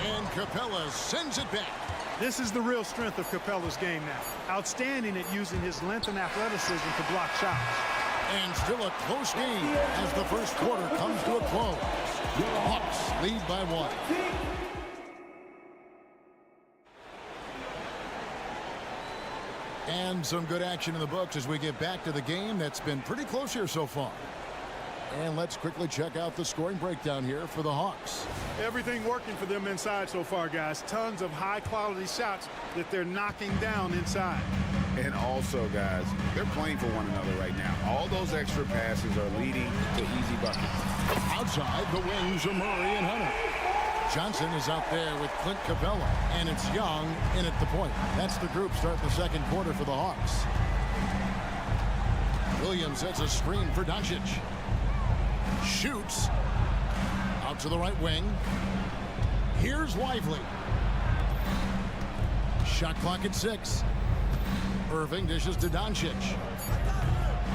and Capella sends it back. This is the real strength of Capella's game now. Outstanding at using his length and athleticism to block shots. And still a close game as the first quarter comes to a close. Hawks lead by 1. And some good action in the books as we get back to the game that's been pretty close here so far. And let's quickly check out the scoring breakdown here for the Hawks. Everything working for them inside so far, guys. Tons of high-quality shots that they're knocking down inside. And also, guys, they're playing for one another right now. All those extra passes are leading to easy buckets. Outside, the wings are Murray and Hunter. Johnson is out there with Clint Capella, and it's Young in at the point. That's the group starting the second quarter for the Hawks. Williams sets a screen for Doncic. Shoots. Out to the right wing. Here's Lively. Shot clock at 6. Irving dishes to Doncic.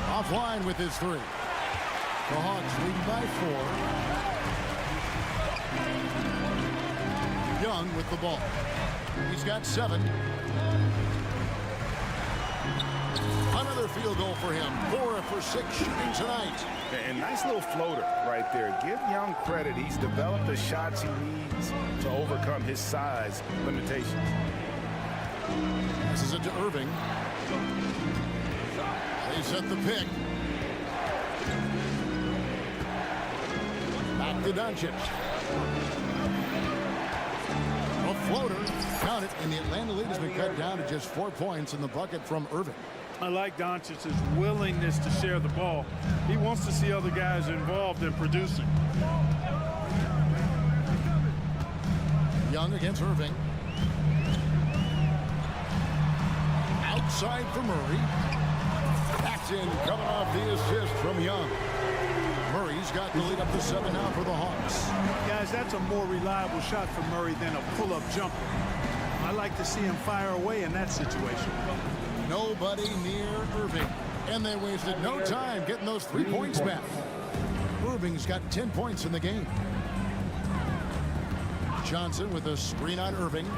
Offline with his 3. The Hawks lead by 4. Young with the ball. He's got 7. Another field goal for him. 4 for 6 shooting tonight. And nice little floater right there. Give Young credit. He's developed the shots he needs to overcome his size limitations. This is it to Irving. They set the pick. Back to Doncic. A floater. Count it. And the Atlanta lead has been cut down to just 4 points in the bucket from Irving. I like Doncic's willingness to share the ball. He wants to see other guys involved in producing. Young against Irving. side for Murray. That's in, coming off the assist from Young. Murray's got the lead up to 7 now for the Hawks. Guys, that's a more reliable shot for Murray than a pull-up jumper. I like to see him fire away in that situation. Nobody near Irving. And they wasted no time getting those 3 points back. Irving's got 10 points in the game. Johnson with a screen on Irving.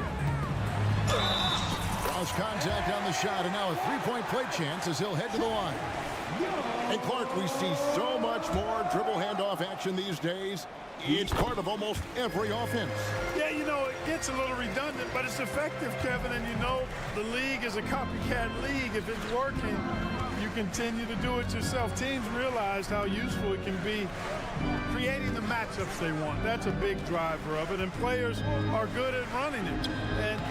Draws contact on the shot, and now a 3-point play chance as he'll head to the line. And Clark, we see so much more dribble handoff action these days. It's part of almost every offense. Yeah, you know, it gets a little redundant, but it's effective, Kevin. And you know, the league is a copycat league. If it's working, you continue to do it yourself. Teams realized how useful it can be creating the matchups they want. That's a big driver of it, and players are good at running it. And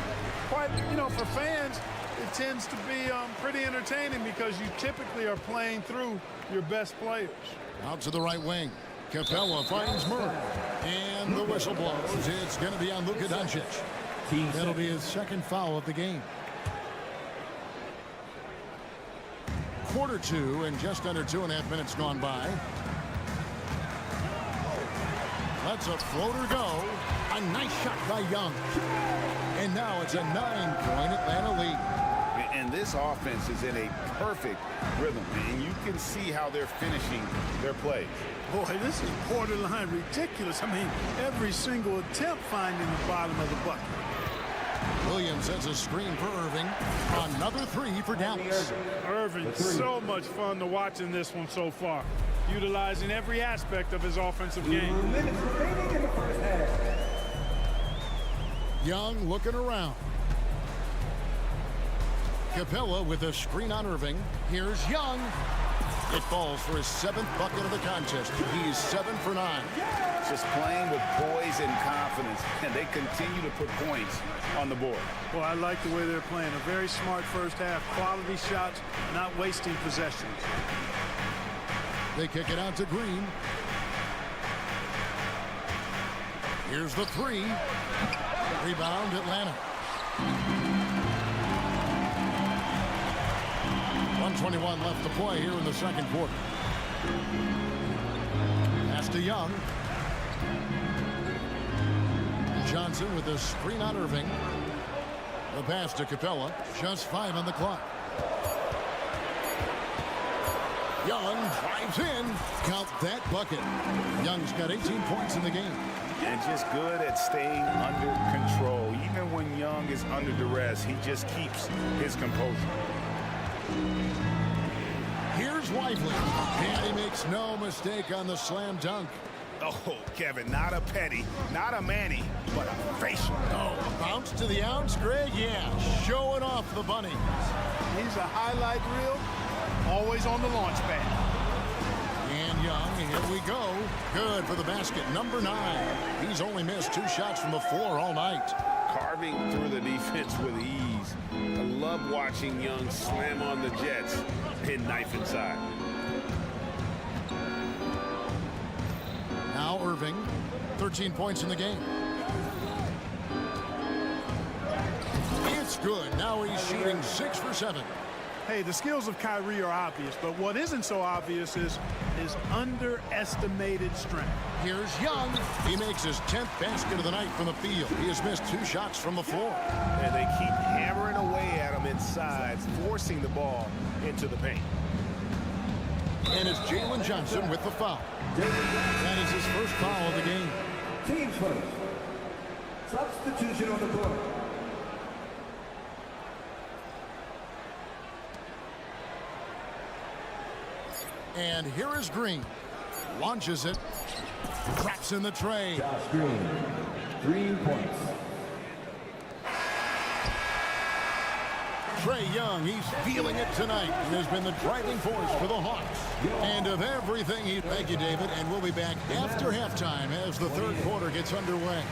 quite, you know, for fans, it tends to be pretty entertaining because you typically are playing through your best players. Out to the right wing. Capella finds Murray. And the whistle blows. It's going to be on Luka Doncic. That'll be his second foul of the game. Quarter 2 and just under 2.5 minutes gone by. Lets a floater go. A nice shot by Young. And now it's a 9-point Atlanta lead. And this offense is in a perfect rhythm, and you can see how they're finishing their plays. Boy, this is borderline ridiculous. I mean, every single attempt finding the bottom of the bucket. Williams sets a screen for Irving. Another 3 for Dallas. Irving, so much fun to watch in this one so far, utilizing every aspect of his offensive game. Young looking around. Capella with a screen on Irving. Here's Young. It falls for his 7th bucket of the contest. He's 7 for 9. Just playing with poise and confidence, and they continue to put points on the board. Well, I like the way they're playing. A very smart first half. Quality shots, not wasting possessions. They kick it out to Green. Here's the 3. Rebound, Atlanta. 1:21 left to play here in the second quarter. Pass to Young. Johnson with a screen on Irving. The pass to Capella. Just 5 on the clock. Young drives in. Count that bucket. Young's got 18 points in the game. And just good at staying under control. Even when Young is under duress, he just keeps his composure. Here's Lively. And he makes no mistake on the slam dunk. Oh, Kevin, not a petty, not a Manny, but a facial. Oh, a bounce to the ounce, Greg? Yeah, showing off the bunny. He's a highlight reel, always on the launch pad. And Young, here we go. Good for the basket, number 9. He's only missed 2 shots from the floor all night. Carving through the defense with ease. I love watching Young slam on the Jets and knife inside. Now Irving, 13 points in the game. It's good. Now he's shooting 6 for 7. Hey, the skills of Kyrie are obvious, but what isn't so obvious is his underestimated strength. Here's Young. He makes his 10th basket of the night from the field. He has missed 2 shots from the floor. And they keep hammering away at him inside, forcing the ball into the paint. And it's Jalen Johnson with the foul. That is his first foul of the game. Teams first. Substitution on the court. And here is Green. Launches it. Traps in the tray. Josh Green, 3 points. Trae Young, he's feeling it tonight and has been the driving force for the Hawks. And of everything, thank you, David, and we'll be back after halftime as the third quarter gets underway.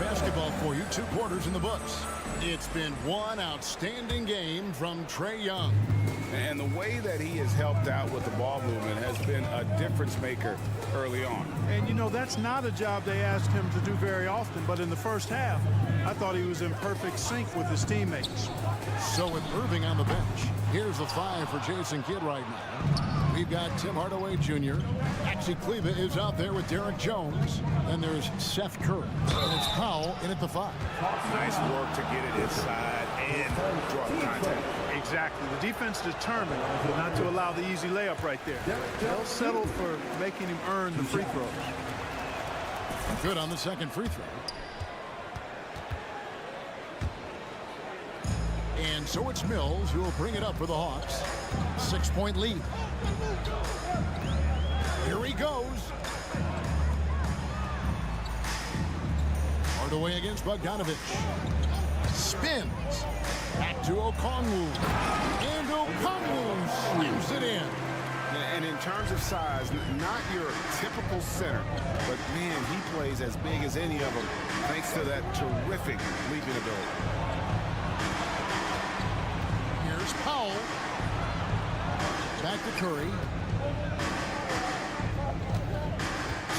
basketball for you. 2 quarters in the books. It's been one outstanding game from Trae Young. And the way that he has helped out with the ball movement has been a difference maker early on. And, you know, that's not a job they asked him to do very often. But in the first half, I thought he was in perfect sync with his teammates. So with Irving on the bench, here's the 5 for Jason Kidd right now. We've got Tim Hardaway Jr. Maxi Kleber is out there with Derek Jones. Then there's Seth Curry. And it's Powell in at the 5. Nice work to get it inside and draw the contact. Exactly. The defense determined not to allow the easy layup right there. They'll settle for making him earn the free throws. Good on the second free throw. And so it's Mills who will bring it up for the Hawks. 6-point lead. Here he goes. Hardaway against Bogdanovich. Spins. Back to Okongwu. And Okongwu slams it in. And in terms of size, not your typical center, but man, he plays as big as any of them thanks to that terrific leaping ability. Here's Powell. Back to Curry.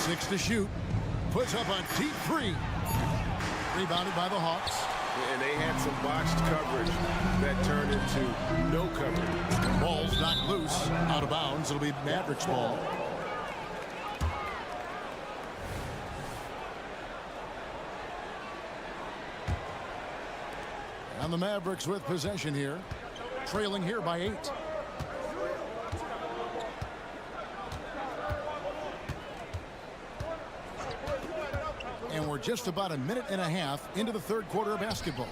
6 to shoot. Puts up a deep 3. Rebounded by the Hawks. And they had some botched coverage that turned into no coverage. Ball's knocked loose. Out of bounds. It'll be Mavericks ball. And the Mavericks with possession here. Trailing here by 8. And we're just about a minute and a half into the third quarter of basketball.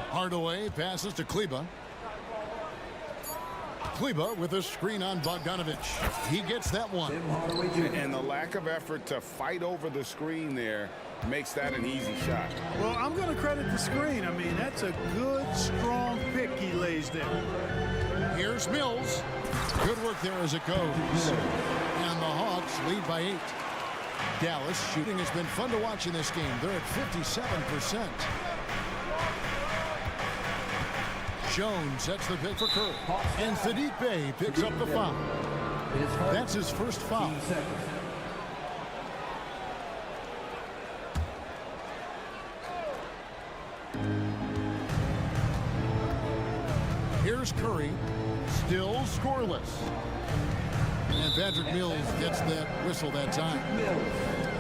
Hardaway passes to Kleber. Kleber with a screen on Bogdanovich. He gets that one. And the lack of effort to fight over the screen there makes that an easy shot. Well, I'm going to credit the screen. I mean, that's a good, strong pick he lays there. Here's Mills. Good work there as it goes. And the Hawks lead by 8. Dallas shooting has been fun to watch in this game. They're at 57%. Jones sets the pick for Curry. And Sadiq Bey picks up the foul. That's his first foul. Here's Curry. Still scoreless. And Patrick Mills gets that whistle that time.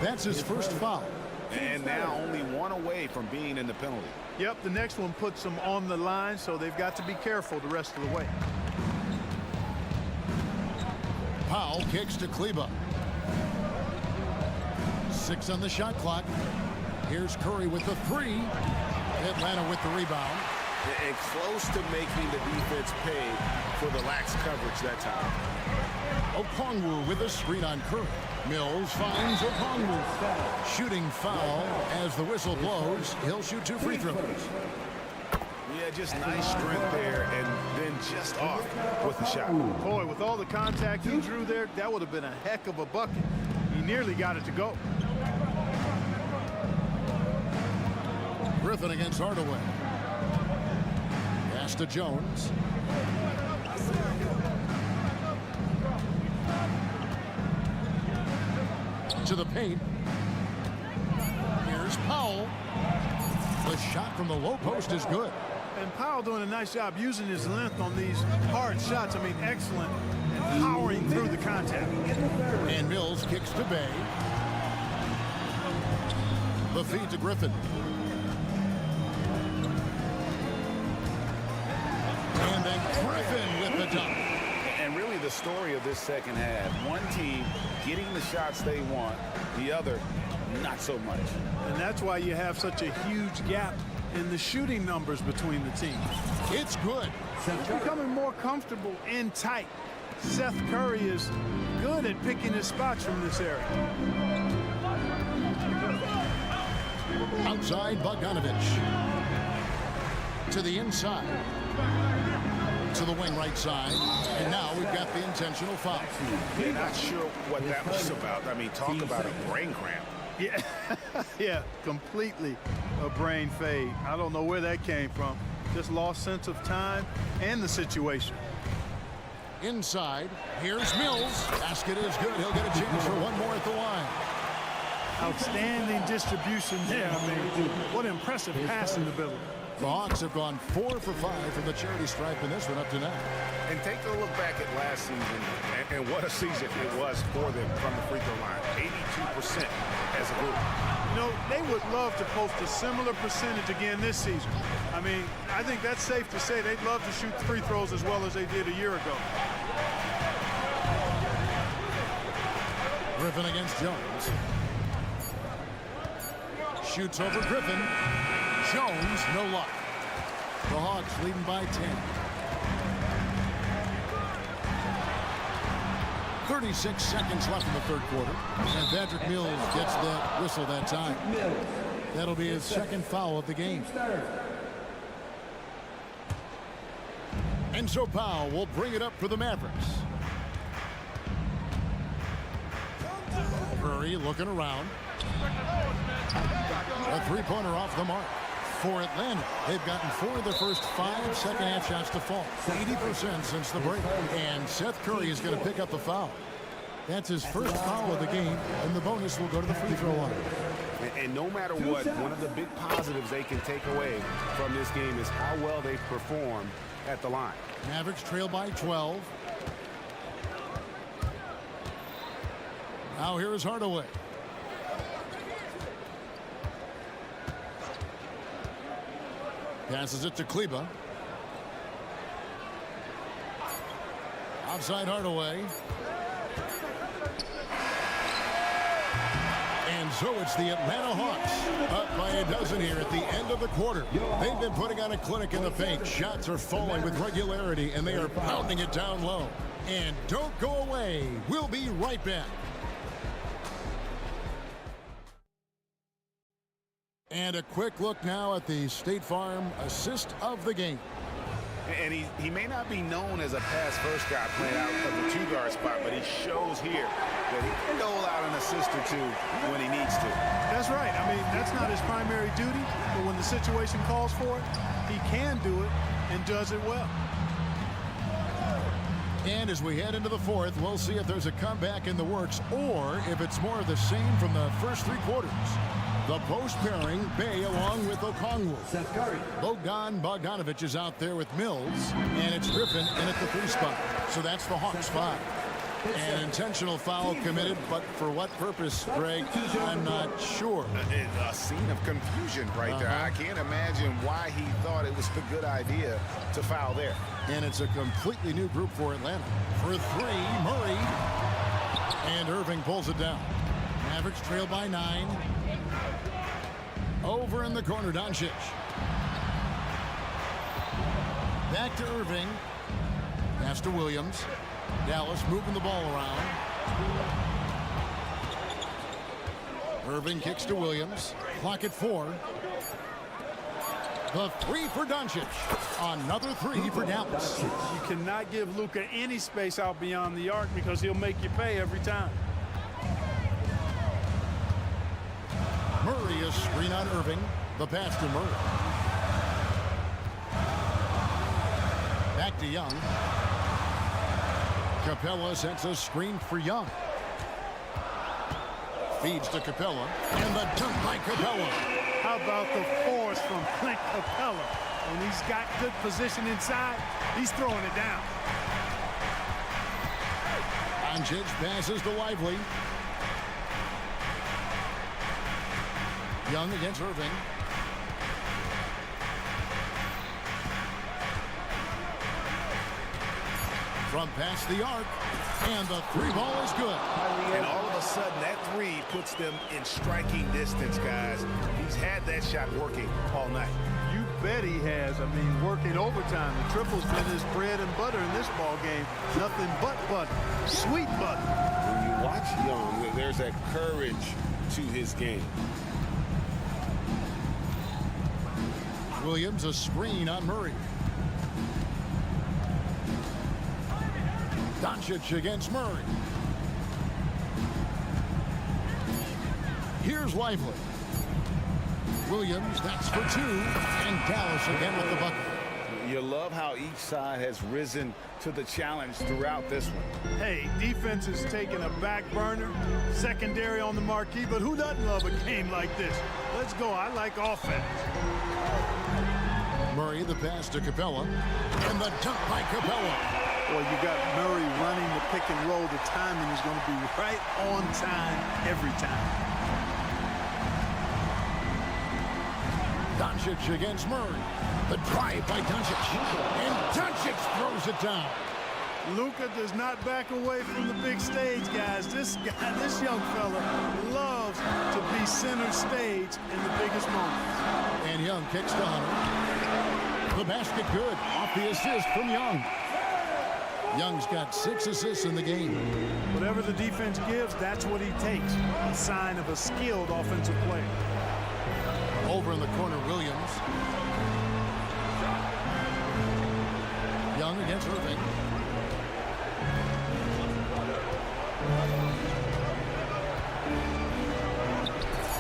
That's his first foul. And now only one away from being in the penalty. Yep, the next one puts them on the line, so they've got to be careful the rest of the way. Powell kicks to Kleber. 6 on the shot clock. Here's Curry with the 3. Atlanta with the rebound. And close to making the defense pay for the lax coverage that time. Okongwu with a screen on Curry. Mills finds Okongwu. Shooting foul as the whistle blows. He'll shoot 2 free throws. Yeah, just nice strength there and then just off with the shot. Boy, with all the contact he drew there, that would have been a heck of a bucket. He nearly got it to go. Griffin against Hardaway. Pass to Jones. To the paint. Here's Powell. The shot from the low post is good. And Powell doing a nice job using his length on these hard shots. I mean, excellent. And powering through the contact. And Mills kicks to Bey. The feed to Griffin. And then Griffin with the dunk. And really the story of this second half, one team getting the shots they want, the other not so much. And that's why you have such a huge gap in the shooting numbers between the teams. It's good. It's becoming more comfortable and tight. Seth Curry is good at picking his spots from this area. Outside Bogdanovich. To the inside. To the wing right side. And now we've got the intentional foul. They're not sure what that was about. I mean, talk about a brain cramp. Yeah, yeah, completely a brain fade. I don't know where that came from. Just lost sense of time and the situation. Inside, here's Mills. Basket is good. He'll get a chance for one more at the line. Outstanding distribution there. I mean, what impressive passing ability. The Hawks have gone 4 for 5 from the charity stripe in this one up to now. And take a look back at last season, and what a season it was for them from the free throw line. 82% as a group. You know, they would love to post a similar percentage again this season. I mean, I think that's safe to say they'd love to shoot free throws as well as they did a year ago. Griffin against Jones. Shoots over Griffin. Jones, no luck. The Hawks leading by 10. 36 seconds left in the third quarter. And Patrick Mills gets that whistle that time. That'll be his second foul of the game. And so Powell will bring it up for the Mavericks. Curry looking around. A three-pointer off the mark. For Atlanta, they've gotten 4 of their first 5 second-half shots to fall. 80% since the break. And Seth Curry is going to pick up the foul. That's his first foul of the game, and the bonus will go to the free throw line. And no matter what, one of the big positives they can take away from this game is how well they perform at the line. Mavericks trail by 12. Now here is Hardaway. Passes it to Kleba. Outside Hardaway. And so it's the Atlanta Hawks up by a dozen here at the end of the quarter. They've been putting on a clinic in the paint. Shots are falling with regularity, and they are pounding it down low. And don't go away. We'll be right back. And a quick look now at the State Farm assist of the game. And he may not be known as a pass-first guy playing out of the two-guard spot, but he shows here that he can dole out an assist or two when he needs to. That's right. I mean, that's not his primary duty, but when the situation calls for it, he can do it and does it well. And as we head into the fourth, we'll see if there's a comeback in the works or if it's more of the same from the first 3 quarters. The post pairing, Bay along with Okongwu. Bogdanovich is out there with Mills, and it's Griffin in at the 3 spot. So that's the Hawks 5. An intentional foul committed, but for what purpose, Greg, I'm not sure. A scene of confusion right there. I can't imagine why he thought it was a good idea to foul there. And it's a completely new group for Atlanta. For 3, Murray. And Irving pulls it down. Mavericks trail by 9. Over in the corner, Doncic. Back to Irving. Pass to Williams. Dallas moving the ball around. Irving kicks to Williams. Clock at 4. The 3 for Doncic. Another 3 for Dallas. You cannot give Luka any space out beyond the arc because he'll make you pay every time. Murray is screen on Irving. The pass to Murray. Back to Young. Capella sets a screen for Young. Feeds to Capella. And the dunk by Capella. How about the force from Clint Capella? When he's got good position inside, he's throwing it down. Doncic passes to Lively. Young against Irving. From past the arc, and the 3 ball is good. And all of a sudden, that 3 puts them in striking distance, guys. He's had that shot working all night. You bet he has. I mean, working overtime. The triple's been his bread and butter in this ball game. Nothing but butter. Sweet butter. When you watch Young, there's that courage to his game. Williams a screen on Murray. Doncic against Murray. Here's Lively. Williams, that's for 2. And Dallas again with the bucket. You love how each side has risen to the challenge throughout this one. Hey, defense is taking a back burner, secondary on the marquee, but who doesn't love a game like this? Let's go. I like offense. Murray, the pass to Capella. And the dunk by Capella. Well, you got Murray running the pick and roll. The timing is going to be right on time every time. Doncic against Murray. The drive by Doncic. And Doncic throws it down. Luka does not back away from the big stage, guys. This young fella loves to be center stage in the biggest moments. And Young kicks to Hunter. The basket good. Off the assist from Young. Young's got 6 assists in the game. Whatever the defense gives, that's what he takes. A sign of a skilled offensive player. Over in the corner, Williams. Young against Irving.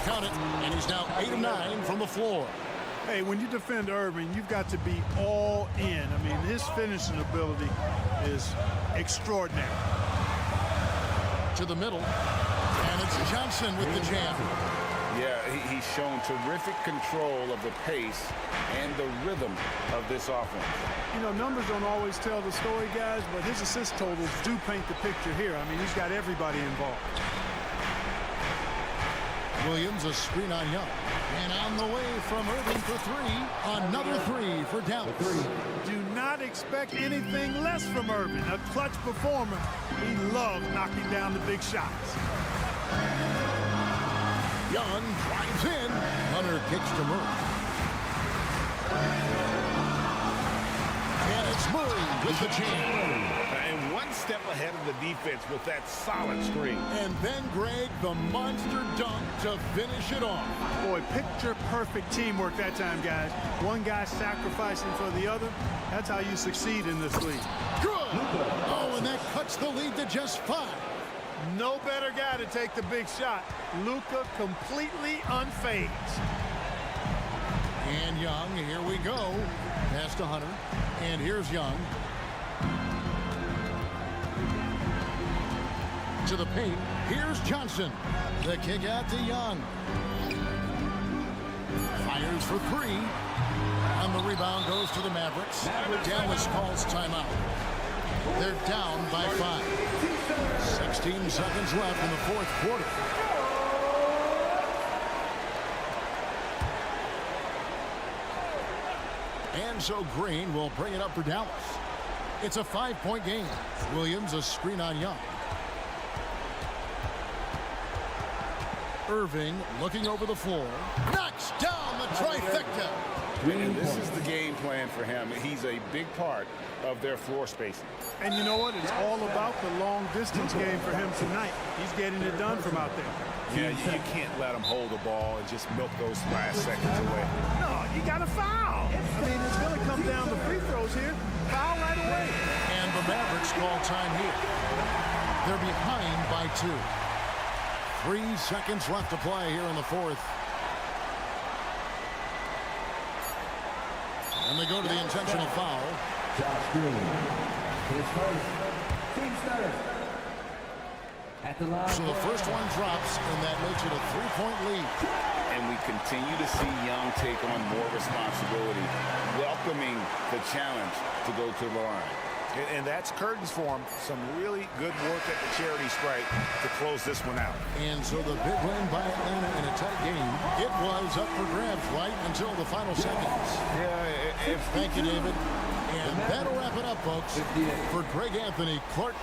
Count it, and he's now 8 of 9 from the floor. Hey, when you defend Irving, you've got to be all in. I mean, his finishing ability is extraordinary. To the middle, and it's Johnson with the jam. Yeah, he's shown terrific control of the pace and the rhythm of this offense. You know, numbers don't always tell the story, guys, but his assist totals do paint the picture here. I mean, he's got everybody involved. Williams, a screen on Young. And on the way from Irving for 3. Another 3 for Dallas. Do not expect anything less from Irving. A clutch performer. He loves knocking down the big shots. Young drives in. Hunter kicks to Murray. And it's Murray with the jam. And one step ahead of the defense with that solid screen. And then Greg, the monster dunk to finish it off. Boy, picture-perfect teamwork that time, guys. One guy sacrificing for the other. That's how you succeed in this league. Good. Oh, and that cuts the lead to just 5. No better guy to take the big shot. Luka completely unfazed. And Young, here we go. Pass to Hunter. And here's Young. To the paint. Here's Johnson. The kick out to Young. Fires for 3. And the rebound goes to the Mavericks. Dallas calls timeout. They're down by 5. 16 seconds left in the 4th quarter. And so Green will bring it up for Dallas. It's a 5-point game. Williams, a screen on Young. Irving looking over the floor. Knocks down the trifecta. And this is the game plan for him. He's a big part of their floor spacing. And you know what? It's all about the long distance game for him tonight. He's getting it done from out there. Yeah, you can't let him hold the ball and just milk those last seconds away. No, you got to foul. I mean, it's going to come down to free throws here. Foul right away. And the Mavericks call time here. They're behind by 2. 3 seconds left to play here in the 4th. And they go to the intentional foul. Josh Green, his first, team third. At the line. So the first one drops, and that makes it a 3-point lead. And we continue to see Young take on more responsibility, welcoming the challenge to go to the line. And that's curtains for him. Some really good work at the charity stripe to close this one out. And so the big win by Atlanta in a tight game. It was up for grabs right until the final seconds. Yeah, Thank you, David. And that'll wrap it up, folks. For Greg Anthony, Clark.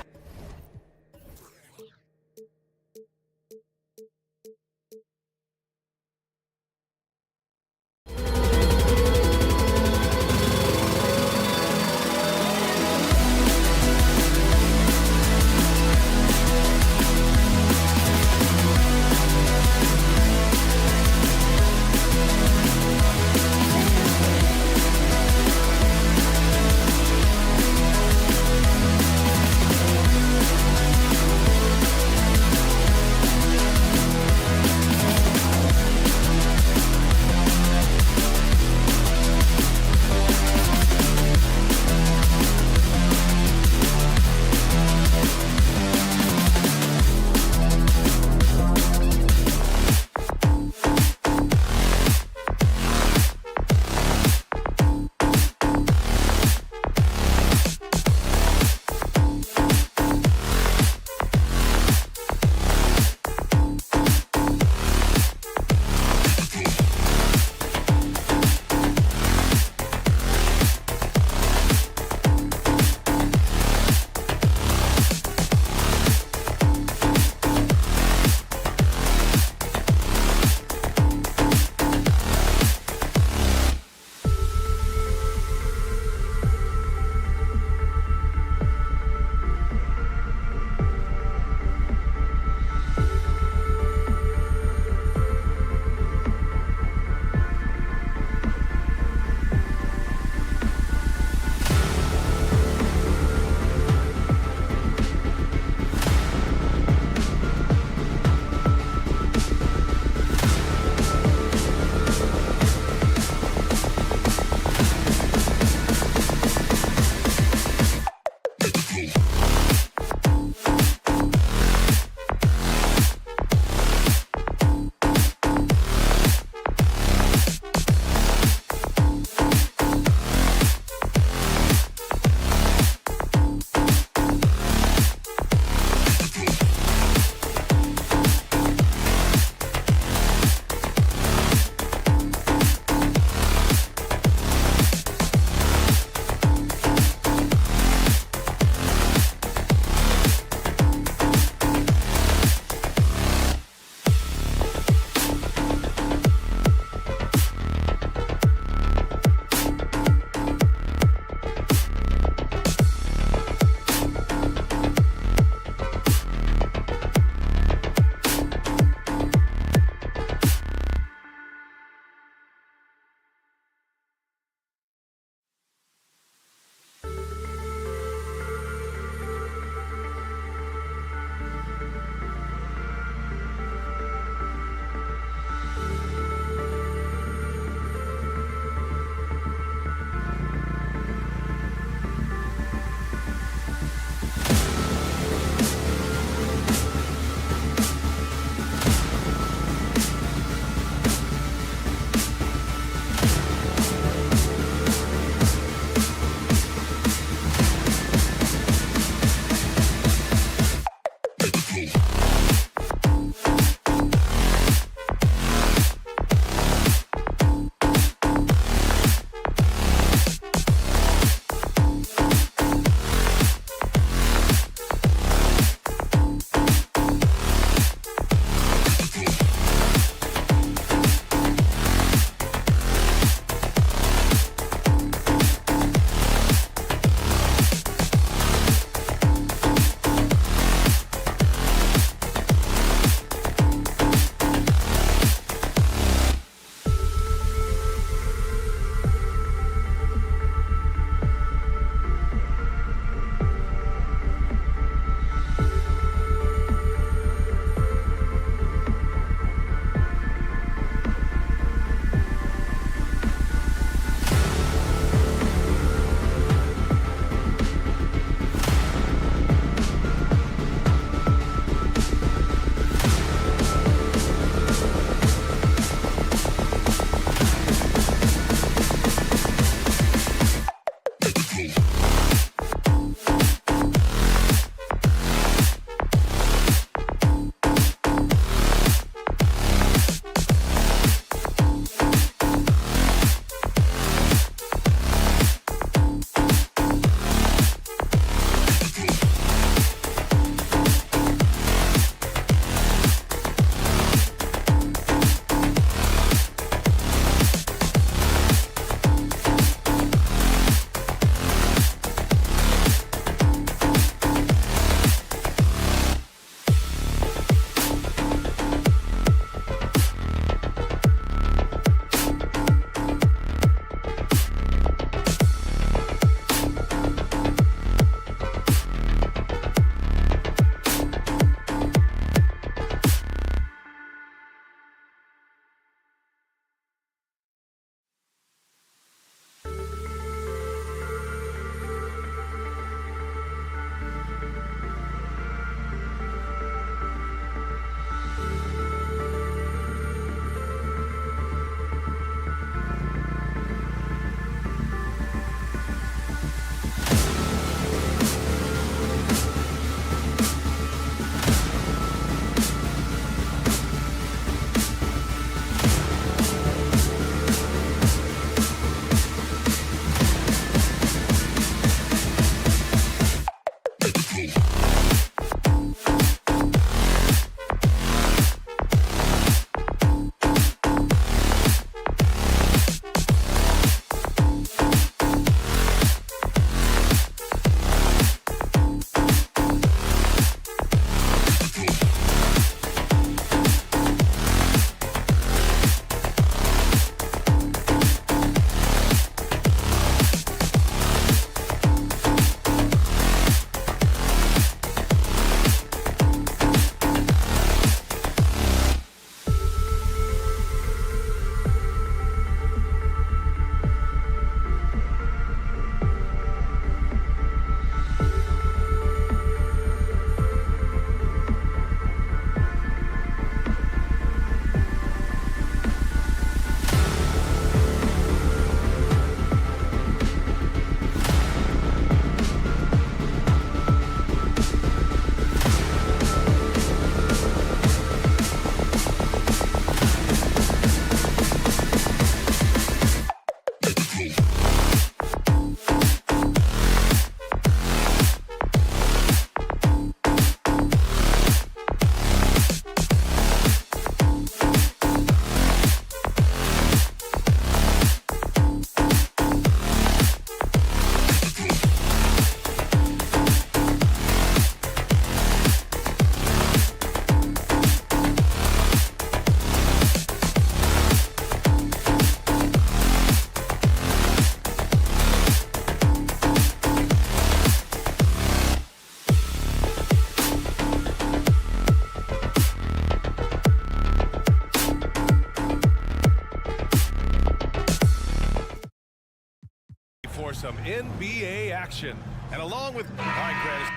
some NBA action. And along with... All right, Grant.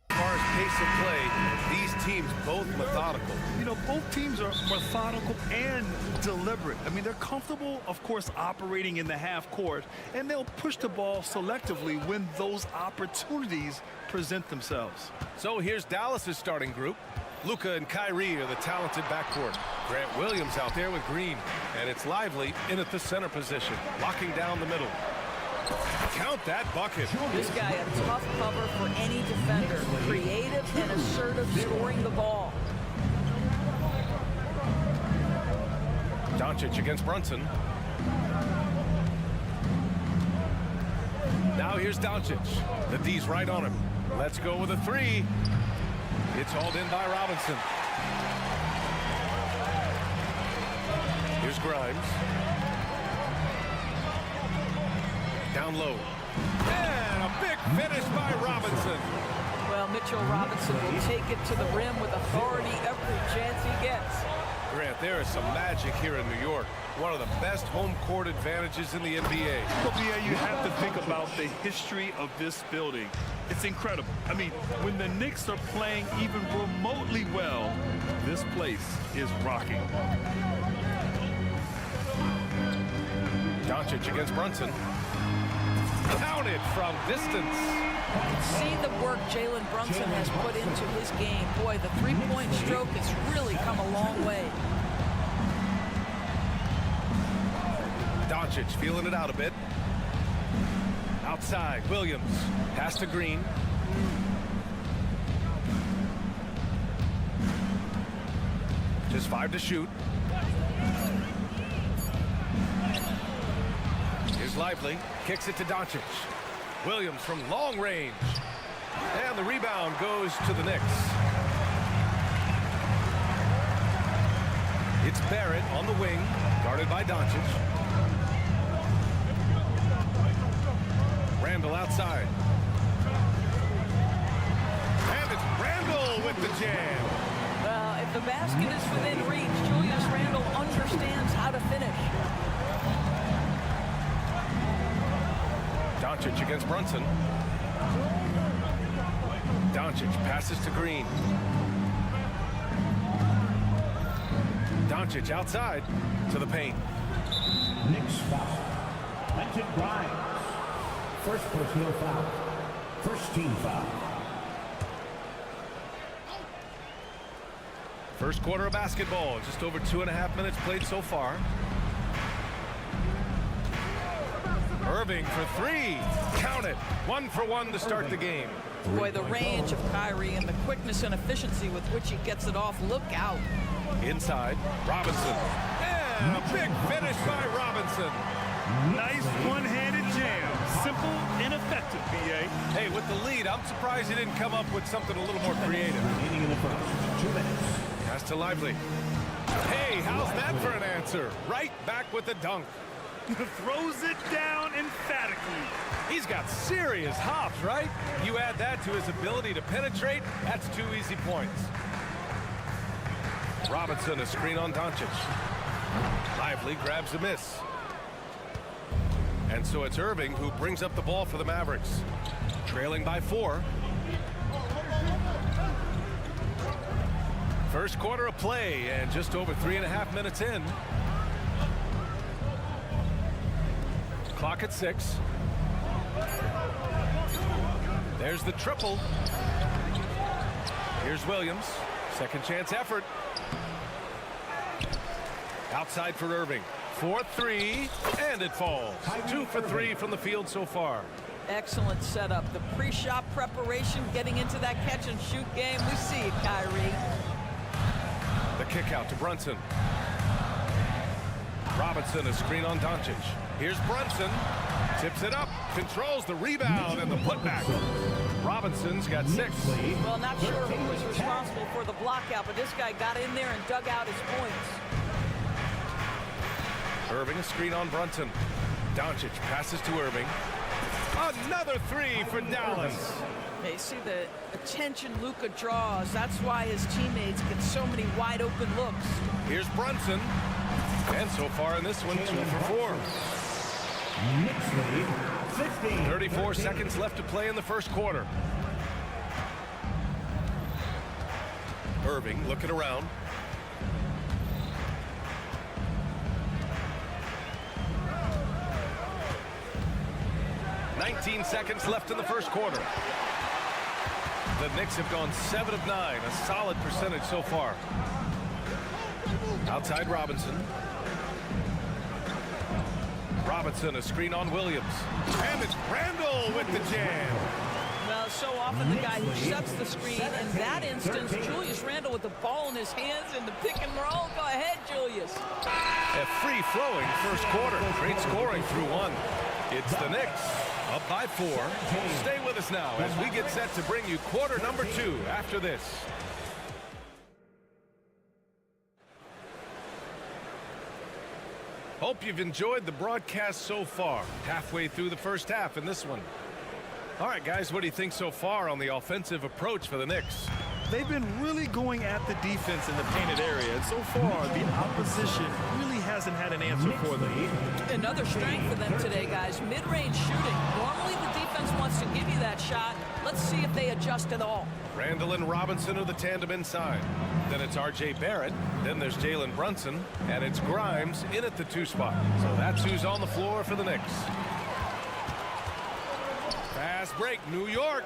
As far as pace of play, these teams both methodical. You know, both teams are methodical and deliberate. I mean, they're comfortable, of course, operating in the half court, and they'll push the ball selectively when those opportunities present themselves. So here's Dallas's starting group. Luka and Kyrie are the talented backcourt. Grant Williams out there with Green. And it's Lively in at the center position, locking down the middle. Count that bucket. This guy a tough cover for any defender. Creative and assertive scoring the ball. Doncic against Brunson. Now here's Doncic. The D's right on him. Let's go with a three. It's hauled in by Robinson. Here's Grimes. Down low. And a big finish by Robinson. Well, Mitchell Robinson will take it to the rim with authority every chance he gets. Grant, there is some magic here in New York. One of the best home court advantages in the NBA. Well, BA, you have to think about the history of this building. It's incredible. I mean, when the Knicks are playing even remotely well, this place is rocking. Doncic against Brunson. Counted from distance. See the work Jalen Brunson has put into his game. Boy, the three-point stroke has really come a long way. Doncic feeling it out a bit. Outside, Williams. Pass to Green. Just 5 to shoot. Here's Lively. Kicks it to Doncic. Williams from long range. And the rebound goes to the Knicks. It's Barrett on the wing, guarded by Doncic. Randall outside. And it's Randall with the jam. Well, if the basket is within reach, Julius Randle understands how to finish. Doncic against Brunson. Doncic passes to Green. Doncic outside to the paint. Knicks foul. Quentin Grimes. First personal foul. First team foul. First quarter of basketball. Just over 2.5 minutes played so far. Irving for three. Count it. 1 for 1 to start the game. Boy, the range of Kyrie and the quickness and efficiency with which he gets it off. Look out. Inside, Robinson. And a big finish by Robinson. Nice one-handed jam. Simple and effective, BA. Hey, with the lead, I'm surprised he didn't come up with something a little more creative. Remaining in the first. 2 minutes. Pass to Lively. Hey, how's that for an answer? Right back with the dunk. Throws it down emphatically. He's got serious hops, right? You add that to his ability to penetrate, that's 2 easy points. Robinson, a screen on Doncic. Lively grabs a miss. And so it's Irving who brings up the ball for the Mavericks. Trailing by 4. First quarter of play and just over 3.5 minutes in. Clock at 6. There's the triple. Here's Williams. Second chance effort. Outside for Irving. 4-3, and it falls. 2 for 3 from the field so far. Excellent setup. The pre-shot preparation, getting into that catch-and-shoot game. We see it, Kyrie. The kick out to Brunson. Robinson, a screen on Doncic. Here's Brunson. Tips it up. Controls the rebound and the putback. Robinson's got 6. Well, not sure who was responsible for the blockout, but this guy got in there and dug out his points. Irving, a screen on Brunson. Doncic passes to Irving. Another 3 for Dallas. You see the attention Luka draws. That's why his teammates get so many wide open looks. Here's Brunson. And so far in this one, 2 for 4. 34 seconds left to play in the first quarter. Irving looking around. Seconds left in the first quarter. The Knicks have gone 7 of 9, a solid percentage so far. Outside Robinson. Robinson, a screen on Williams. And it's Randall with the jam. Well, so often the guy who sets the screen. In that instance, Julius Randle with the ball in his hands in the pick and roll. Go ahead, Julius. A free-flowing first quarter. Great scoring through one. It's the Knicks up by 4. Stay with us now as we get set to bring you quarter number 2 after this. Hope you've enjoyed the broadcast so far. Halfway through the first half in this one. All right, guys, what do you think so far on the offensive approach for the Knicks? They've been really going at the defense in the painted area, and so far the opposition really hasn't had an answer for them. Another strength for them today, guys. Mid-range shooting. Normally the defense wants to give you that shot. Let's see if they adjust at all. Randall and Robinson are the tandem inside. Then it's R.J. Barrett. Then there's Jalen Brunson. And it's Grimes in at the 2 spot. So that's who's on the floor for the Knicks. Fast break, New York.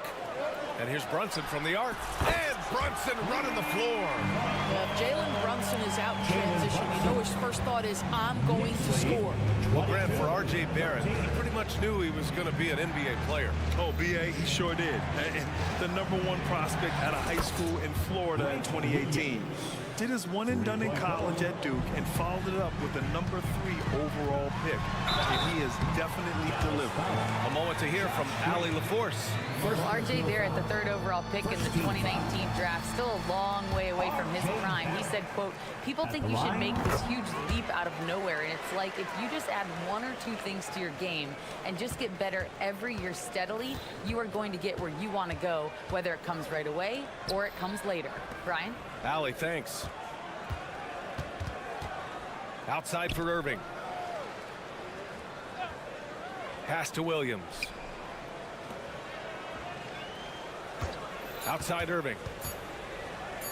And here's Brunson from the arc. And Brunson running the floor. Well, if Jalen Brunson is out in transition, you know his first thought is, I'm going to score. Well, Grant, for R.J. Barrett, he pretty much knew he was going to be an NBA player. Oh, B.A., he sure did. And the #1 prospect out of high school in Florida in 2018. Did his one and done in college at Duke and followed it up with the #3 overall pick. And he has definitely delivered. A moment to hear from Allie LaForce. Well, R.J. Barrett, the 3rd overall pick in the 2019 draft, still a long way away from his prime. He said, quote, people think you should make this huge leap out of nowhere. And it's like if you just add 1 or 2 things to your game and just get better every year steadily, you are going to get where you want to go, whether it comes right away or it comes later. Brian? Allie, thanks. Outside for Irving. Pass to Williams. Outside Irving.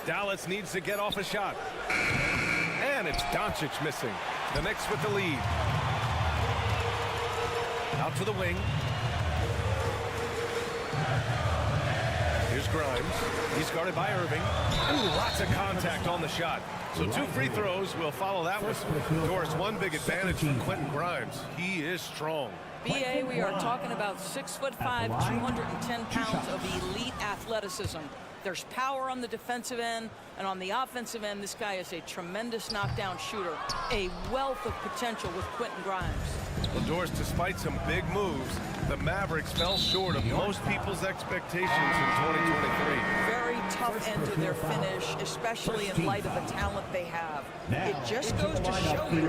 Dallas needs to get off a shot. And it's Doncic missing. The Knicks with the lead. Out to the wing. Here's Grimes. He's guarded by Irving. Ooh, lots of contact on the shot. So 2 free throws will follow that one. Doris, one big advantage for Quentin Grimes. He is strong. B.A., we are talking about 6'5", 210 pounds of elite athleticism. There's power on the defensive end, and on the offensive end, this guy is a tremendous knockdown shooter. A wealth of potential with Quentin Grimes. Well, Doris, despite some big moves, the Mavericks fell short of most people's expectations in 2023. Very tough end to their finish, especially in light of the talent they have. It just goes to show you,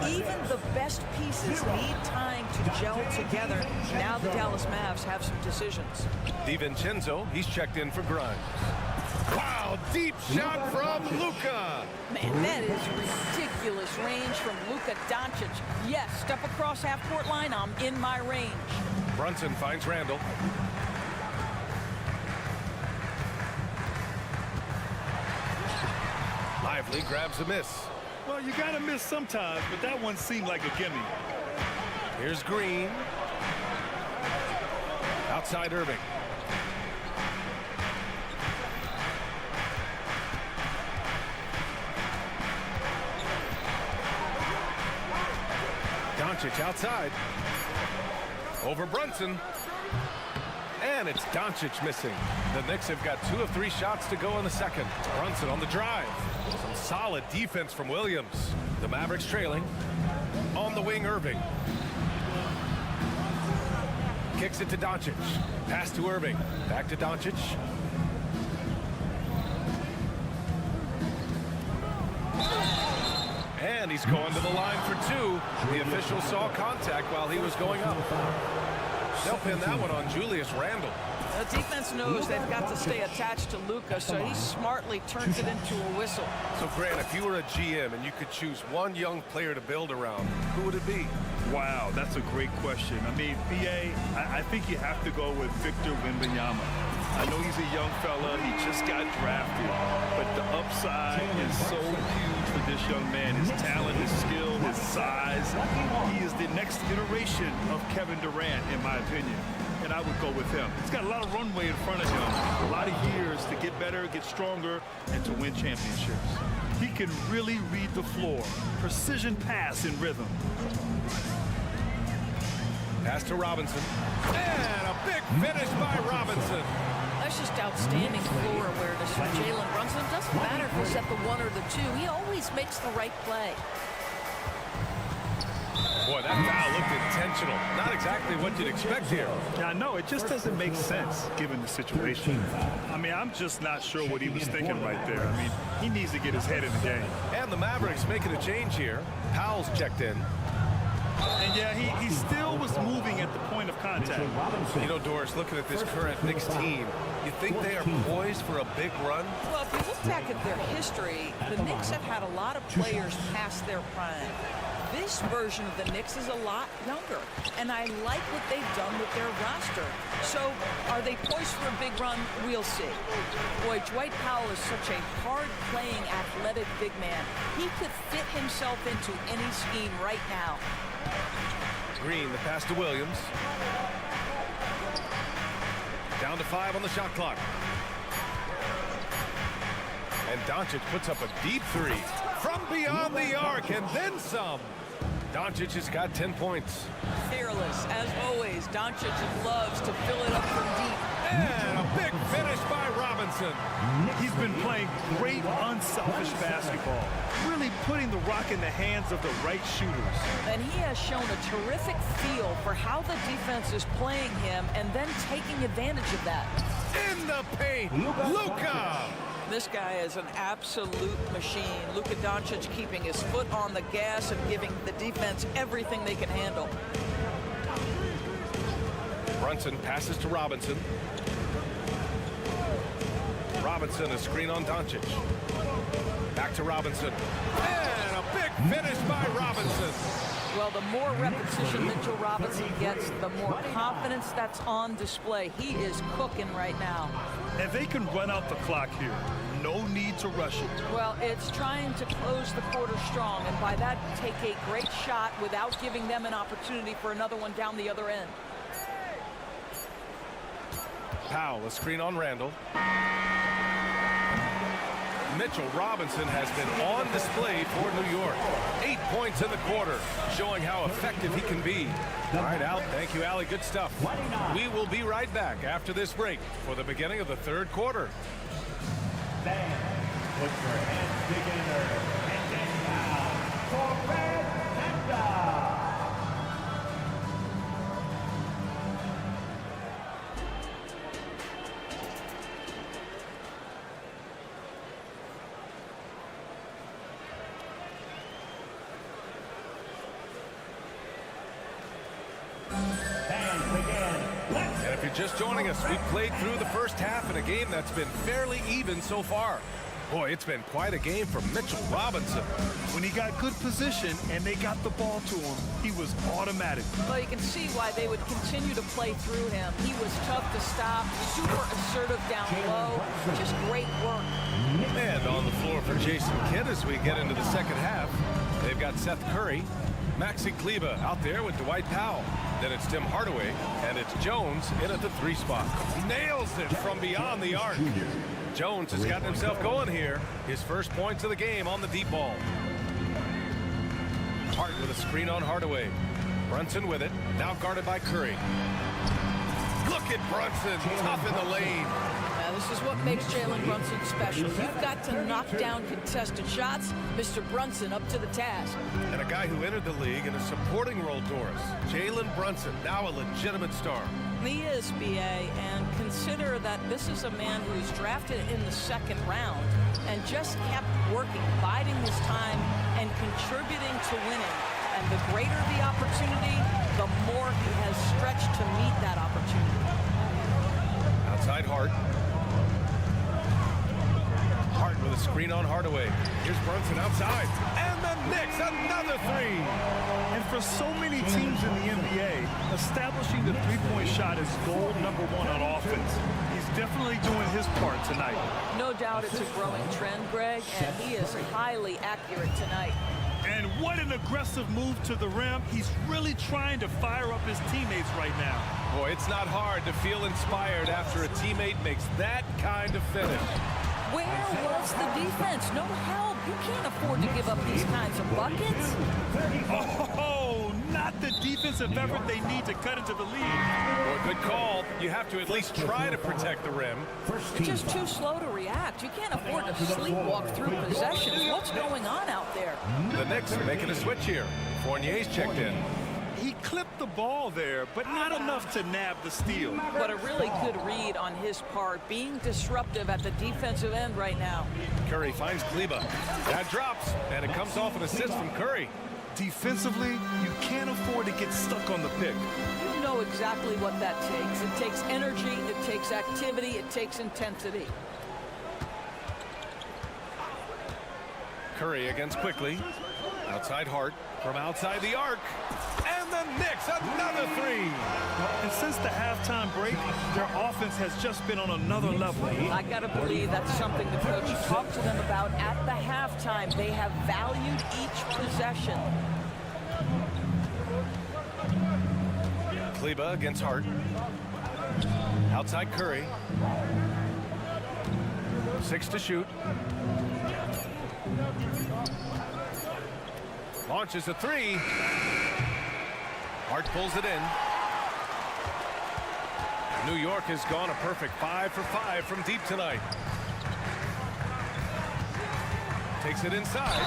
even the best pieces need time to gel together. Now the Dallas Mavs have some decisions. DiVincenzo, he's checked in for Grimes. Wow, deep shot from Luka. Man, that is ridiculous range from Luka Doncic. Yes, step across half-court line, I'm in my range. Brunson finds Randall. Lively grabs a miss. Well, you got to miss sometimes, but that one seemed like a gimme. Here's Green. Outside Irving. Doncic outside. Over Brunson. And it's Doncic missing. The Knicks have got 2 of 3 shots to go in the second. Brunson on the drive. Some solid defense from Williams. The Mavericks trailing. On the wing, Irving. Kicks it to Doncic. Pass to Irving. Back to Doncic. And he's going to the line for 2. The official saw contact while he was going up. They'll pin that one on Julius Randle. The defense knows they've got to stay attached to Luka, so he smartly turns it into a whistle. So, Grant, if you were a GM and you could choose one young player to build around, who would it be? Wow, that's a great question. I mean, BA, I think you have to go with Victor Wembanyama. I know he's a young fella. He just got drafted, but the upside is so huge for this young man. His talent, his skill, his size. He is the next iteration of Kevin Durant, in my opinion. And I would go with him. He's got a lot of runway in front of him, a lot of years to get better, get stronger, and to win championships. He can really read the floor. Precision pass in rhythm. Pass to Robinson. And a big finish by Robinson. That's just outstanding floor awareness from Jalen Brunson. It doesn't matter if he's at the 1 or the 2. He always makes the right play. Boy, that foul looked intentional. Not exactly what you'd expect here. Yeah, I know. It just doesn't make sense given the situation. I mean, I'm just not sure what he was thinking right there. I mean, he needs to get his head in the game. And the Mavericks making a change here. Powell's checked in. And yeah, he still was moving at the point of contact. You know, Doris, looking at this current Knicks team, you think they are poised for a big run? Well, if you look back at their history, the Knicks have had a lot of players past their prime. This version of the Knicks is a lot younger, and I like what they've done with their roster. So, are they poised for a big run? We'll see. Boy, Dwight Powell is such a hard-playing, athletic big man. He could fit himself into any scheme right now. Green, the pass to Williams. Down to 5 on the shot clock. And Doncic puts up a deep 3 from beyond the arc and then some. Doncic has got 10 points. Fearless, as always. Doncic loves to fill it up from deep. And a big finish by Robinson. He's been playing great, unselfish basketball, really putting the rock in the hands of the right shooters. And he has shown a terrific feel for how the defense is playing him and then taking advantage of that. In the paint, Luka! This guy is an absolute machine. Luka Doncic keeping his foot on the gas and giving the defense everything they can handle. Brunson passes to Robinson. Robinson, a screen on Doncic. Back to Robinson. And a big finish by Robinson. Well, the more repetition Mitchell Robinson gets, the more confidence that's on display. He is cooking right now. And they can run out the clock here. No need to rush it. Well, it's trying to close the quarter strong, and by that, take a great shot without giving them an opportunity for another one down the other end. Powell, a screen on Randall. Mitchell Robinson has been on display for New York. 8 points in the quarter, showing how effective he can be. All right, Al. Thank you, Allie. Good stuff. We will be right back after this break for the beginning of the third quarter. Fans, put your hands together and then now for Red Panda. And if you're just joining us, we've played through the first half in a game that's been fairly even so far. Boy, it's been quite a game from Mitchell Robinson. When he got good position and they got the ball to him, he was automatic. Well, you can see why they would continue to play through him. He was tough to stop, super assertive down low, just great work. And on the floor for Jason Kidd as we get into the second half, they've got Seth Curry, Maxi Kleber out there with Dwight Powell. Then it's Tim Hardaway, and it's Jones in at the 3 spot. Nails it from beyond the arc. Jones has gotten himself going here. His first points of the game on the deep ball. Hart with a screen on Hardaway. Brunson with it, now guarded by Curry. Look at Brunson, tough in the lane. Now, this is what makes Jalen Brunson special. You've got to knock down contested shots. Mr. Brunson up to the task. And a guy who entered the league in a supporting role, Doris. Jalen Brunson, now a legitimate star. He is, BA, and consider that this is a man who was drafted in the 2nd round and just kept working, biding his time, and contributing to winning. And the greater the opportunity, the more he has stretched to meet that opportunity. Now Outside Hart. Hart with a screen on Hardaway. Here's Brunson outside. And the Knicks, another three. And for so many teams in the NBA, establishing the three-point shot is goal number one on offense. He's definitely doing his part tonight. No doubt it's a growing trend, Greg, and he is highly accurate tonight. And what an aggressive move to the rim. He's really trying to fire up his teammates right now. Boy, it's not hard to feel inspired after a teammate makes that kind of finish. Where was the defense? No help. You can't afford to give up these kinds of buckets. Oh, not the defensive effort they need to cut into the lead. Boy, good call. You have to at least try to protect the rim. You're just too slow to react. You can't afford to sleepwalk through possessions. What's going on out there? The Knicks are making a switch here. Fournier's checked in. He clipped the ball there, but not enough to nab the steal. But a really good read on his part, being disruptive at the defensive end right now. Curry finds Kleber. That drops, and it comes off an assist from Curry. Defensively, you can't afford to get stuck on the pick. You know exactly what that takes. It takes energy, it takes activity, it takes intensity. Curry against Quickly. Outside Hart from outside the arc. And the Knicks, another three. And since the halftime break, their offense has just been on another level. I got to believe that's something the coach talked to them about at the halftime. They have valued each possession. Kleber against Hart. Outside Curry. 6 to shoot. Launches a three. Hart pulls it in. New York has gone a perfect 5 for 5 from deep tonight. Takes it inside.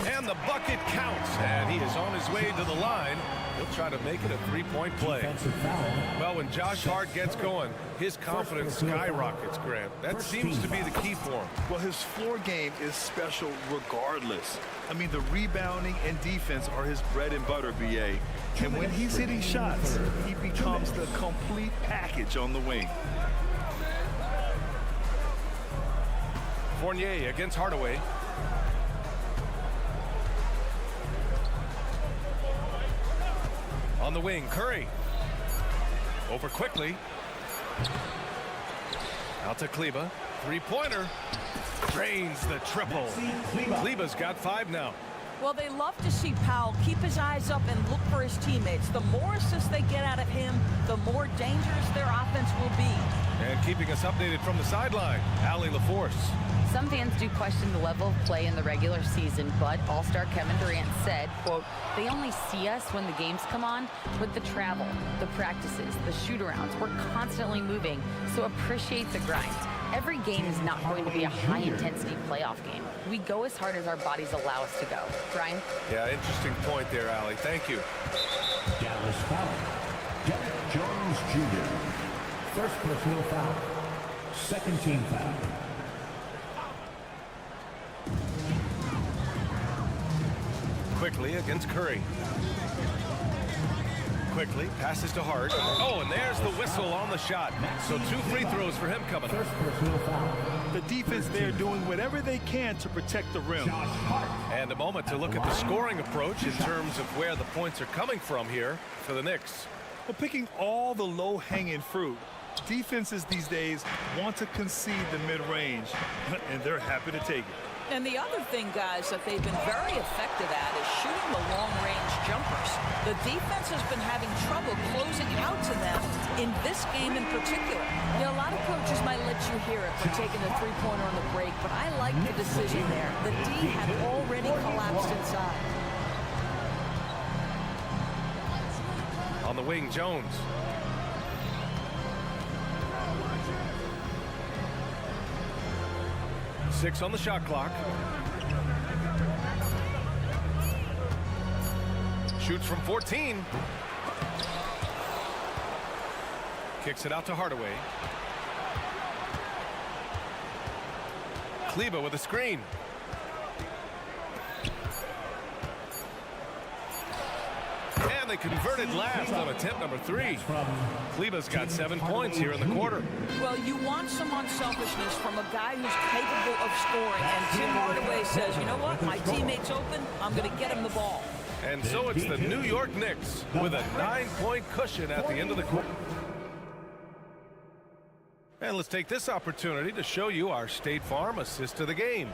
And the bucket counts. And he is on his way to the line. He'll try to make it a three-point play. Well, when Josh Hart gets going, his confidence skyrockets, Grant. That seems to be the key for him. Well, his floor game is special regardless. I mean, the rebounding and defense are his bread and butter, BA. And when he's hitting shots, he becomes the complete package on the wing. Fournier against Hardaway. On the wing, Curry. Over Quickly. Out to Kleber. Three-pointer. Drains the triple. Kleber's got 5 now. Well, they love to see Powell keep his eyes up and look for his teammates. The more assists they get out of him, the more dangerous their offense will be. And keeping us updated from the sideline, Allie LaForce. Some fans do question the level of play in the regular season, but All-Star Kevin Durant said, quote, "They only see us when the games come on, but the travel, the practices, the shoot-arounds, we're constantly moving, so appreciate the grind. Every game is not going to be a high-intensity playoff game. We go as hard as our bodies allow us to go." Brian? Yeah, interesting point there, Allie. Thank you. Dallas foul. Derek Jones Jr. First personal foul. Second team foul. Quickly against Curry. Quickly passes to Hart. Oh, and there's the whistle on the shot. So 2 free throws for him coming up. The defense there doing whatever they can to protect the rim. And a moment to look at the scoring approach in terms of where the points are coming from here for the Knicks. Well, picking all the low-hanging fruit, defenses these days want to concede the mid-range, and they're happy to take it. And the other thing, guys, that they've been very effective at is shooting the long-range jumpers. The defense has been having trouble closing out to them in this game in particular. You know, a lot of coaches might let you hear it for taking the three-pointer on the break, but I like the decision there. The D had already collapsed inside. On the wing, Jones. Six on the shot clock. Shoots from 14. Kicks it out to Hardaway. Kleber with a screen. And they converted last on attempt number 3. Kleba's got 7 points here in the quarter. Well, you want some unselfishness from a guy who's capable of scoring. And Tim Hardaway says, you know what? My teammate's open. I'm going to get him the ball. And so it's the New York Knicks with a 9-point cushion at the end of the quarter. And let's take this opportunity to show you our State Farm assist to the game.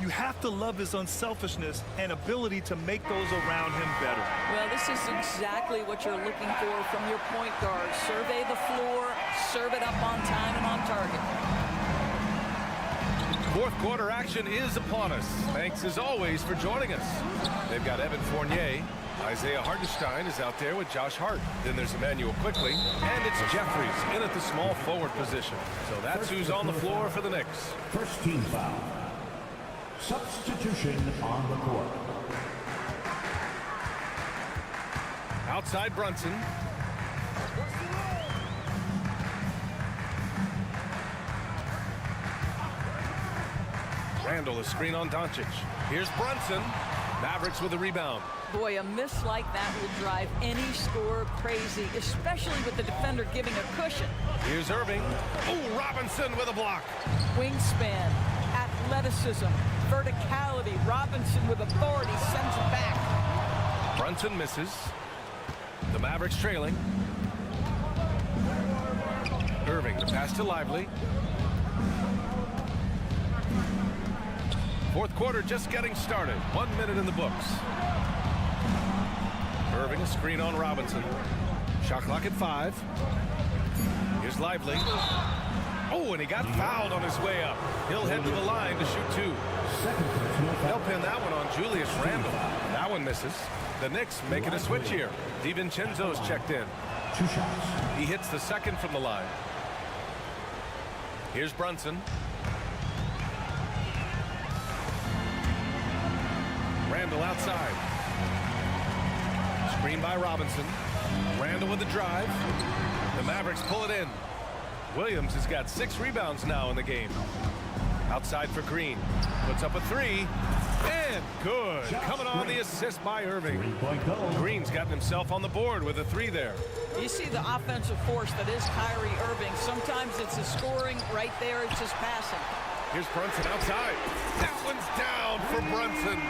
You have to love his unselfishness and ability to make those around him better. Well, this is exactly what you're looking for from your point guard. Survey the floor, serve it up on time and on target. Fourth quarter action is upon us. Thanks as always for joining us. They've got Evan Fournier. Isaiah Hartenstein is out there with Josh Hart. Then there's Emmanuel Quickly. And it's Jeffries in at the small forward position. So that's who's on the floor for the Knicks. First team foul. Substitution on the court. Outside Brunson. Randall, a screen on Doncic. Here's Brunson. Mavericks with a rebound. Boy, a miss like that will drive any scorer crazy, especially with the defender giving a cushion. Here's Irving. Oh, Robinson with a block. Wingspan, athleticism, verticality. Robinson with authority sends it back. Brunson misses. The Mavericks trailing. Irving, the pass to Lively. Fourth quarter just getting started. 1 minute in the books. Irving, a screen on Robinson. Shot clock at 5. Here's Lively. Oh, and he got fouled on his way up. He'll head to the line to shoot 2. They'll pin that one on Julius Randle. That one misses. The Knicks making a switch here. DiVincenzo's checked in. 2 shots. He hits the second from the line. Here's Brunson. Randle outside. Screen by Robinson. Randle with the drive. The Mavericks pull it in. Williams has got 6 rebounds now in the game. Outside for Green. Puts up a 3. And good. Coming on the assist by Irving. Green's gotten himself on the board with a 3 there. You see the offensive force that is Kyrie Irving. Sometimes it's his scoring. Right there, it's his passing. Here's Brunson outside. That one's down for Brunson.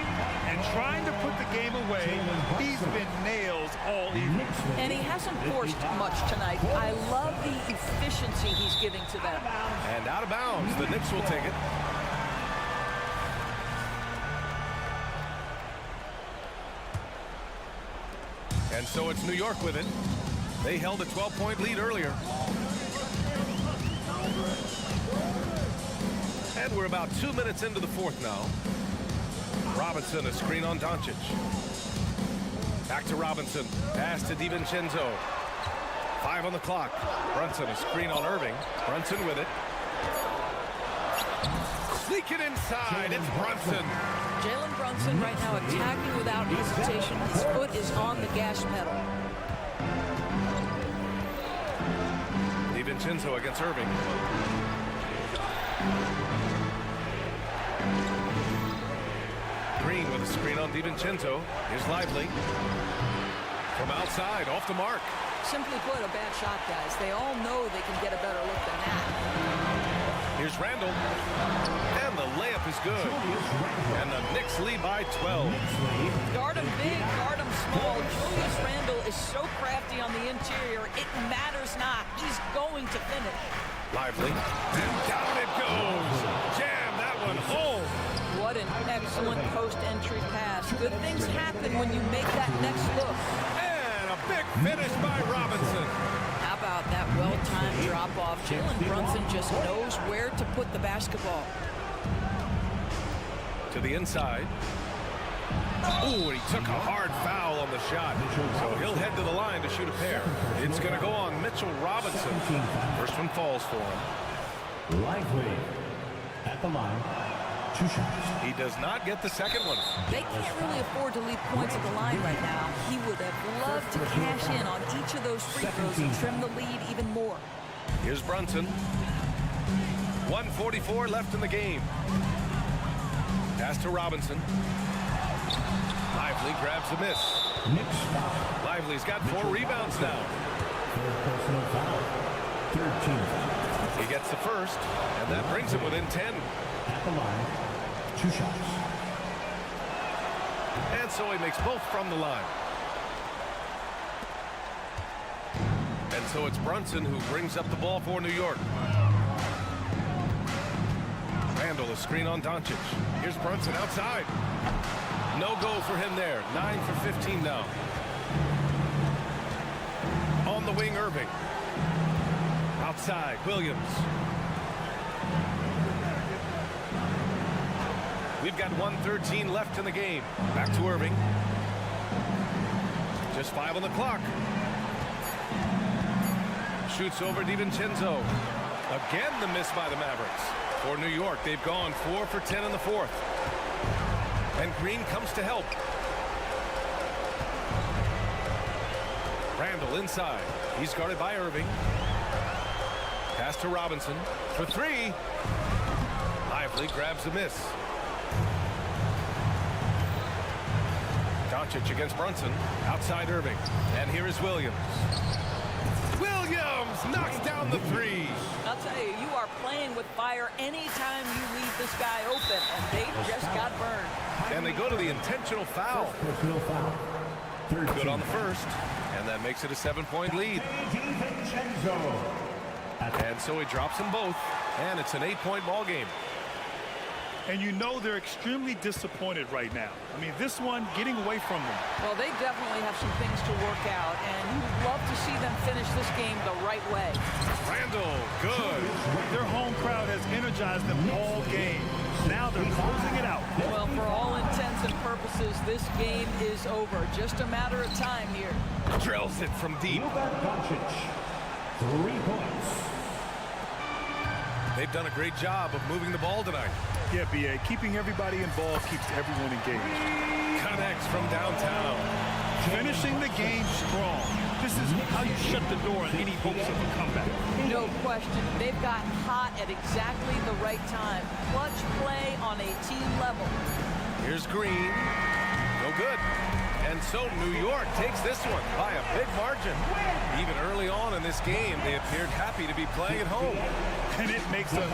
And trying to put the game away, he's been nails all evening. And he hasn't forced much tonight. I love the efficiency he's giving to them. And out of bounds, the Knicks will take it. And so it's New York with it. They held a 12-point lead earlier. And we're about 2 minutes into the fourth now. Robinson, a screen on Doncic. Back to Robinson. Pass to DiVincenzo. 5 on the clock. Brunson, a screen on Irving. Brunson with it. Sneak it inside. It's Brunson. Jalen Brunson right now attacking without hesitation. His foot is on the gas pedal. DiVincenzo against Irving. Green with a screen on DiVincenzo. Here's Lively. From outside, off the mark. Simply put, a bad shot, guys. They all know they can get a better look than that. Here's Randall. And the layup is good. And the Knicks lead by 12. Guard him big, guard him small. Julius Randle is so crafty on the interior, it matters not. He's going to finish. Lively. And down it goes. Jam that one home. What an excellent post-entry pass. Good things happen when you make that next look. And a big finish by Robinson. How about that well-timed drop-off? Jalen Brunson just knows where to put the basketball. To the inside. Ooh, and he took a hard foul on the shot. So he'll head to the line to shoot a pair. It's going to go on Mitchell Robinson. First one falls for him. Lively at the line. 2 shots. He does not get the second one. They can't really afford to leave points at the line right now. He would have loved to cash in on each of those free throws and trim the lead even more. Here's Brunson. 1:44 left in the game. Pass to Robinson. Lively grabs a miss. Knicks foul. Lively's got 4 rebounds now. Third personal foul. Third team foul. He gets the first, and that brings him within 10. At the line, 2 shots. And so he makes both from the line. And so it's Brunson who brings up the ball for New York. Randall, a screen on Doncic. Here's Brunson outside. No go for him there. 9 for 15 now. On the wing, Irving. Outside, Williams. We've got 1:13 left in the game. Back to Irving. Just 5 on the clock. Shoots over DiVincenzo. Again, the miss by the Mavericks. For New York, they've gone 4 for 10 in the fourth. And Green comes to help. Randall inside. He's guarded by Irving. Pass to Robinson for 3. Lively grabs the miss. Doncic against Brunson. Outside Irving. And here is Williams. Williams knocks down the 3. I'll tell you, you are playing with fire anytime you leave this guy open, and they just got burned. And they go to the intentional foul. Personal foul. Third Good team on the first, and that makes it a 7-point lead. And so he drops them both, and it's an 8-point ball game. And you know they're extremely disappointed right now. I mean, this one getting away from them. Well, they definitely have some things to work out, and you would love to see them finish this game the right way. Randall, good. Their home crowd has energized them all game. Now they're closing it out. Well, for all intents and purposes, this game is over. Just a matter of time here. Drills it from deep. Doncic, 3 points. They've done a great job of moving the ball tonight. Yeah, B.A. Keeping everybody involved keeps everyone engaged. Connects from downtown. Finishing the game strong. This is how you shut the door on any hopes of a comeback. No question. They've gotten hot at exactly the right time. Clutch play on a team level. Here's Green. No good. And so New York takes this one by a big margin. Even early on in this game, they appeared happy to be playing at home. And it makes them...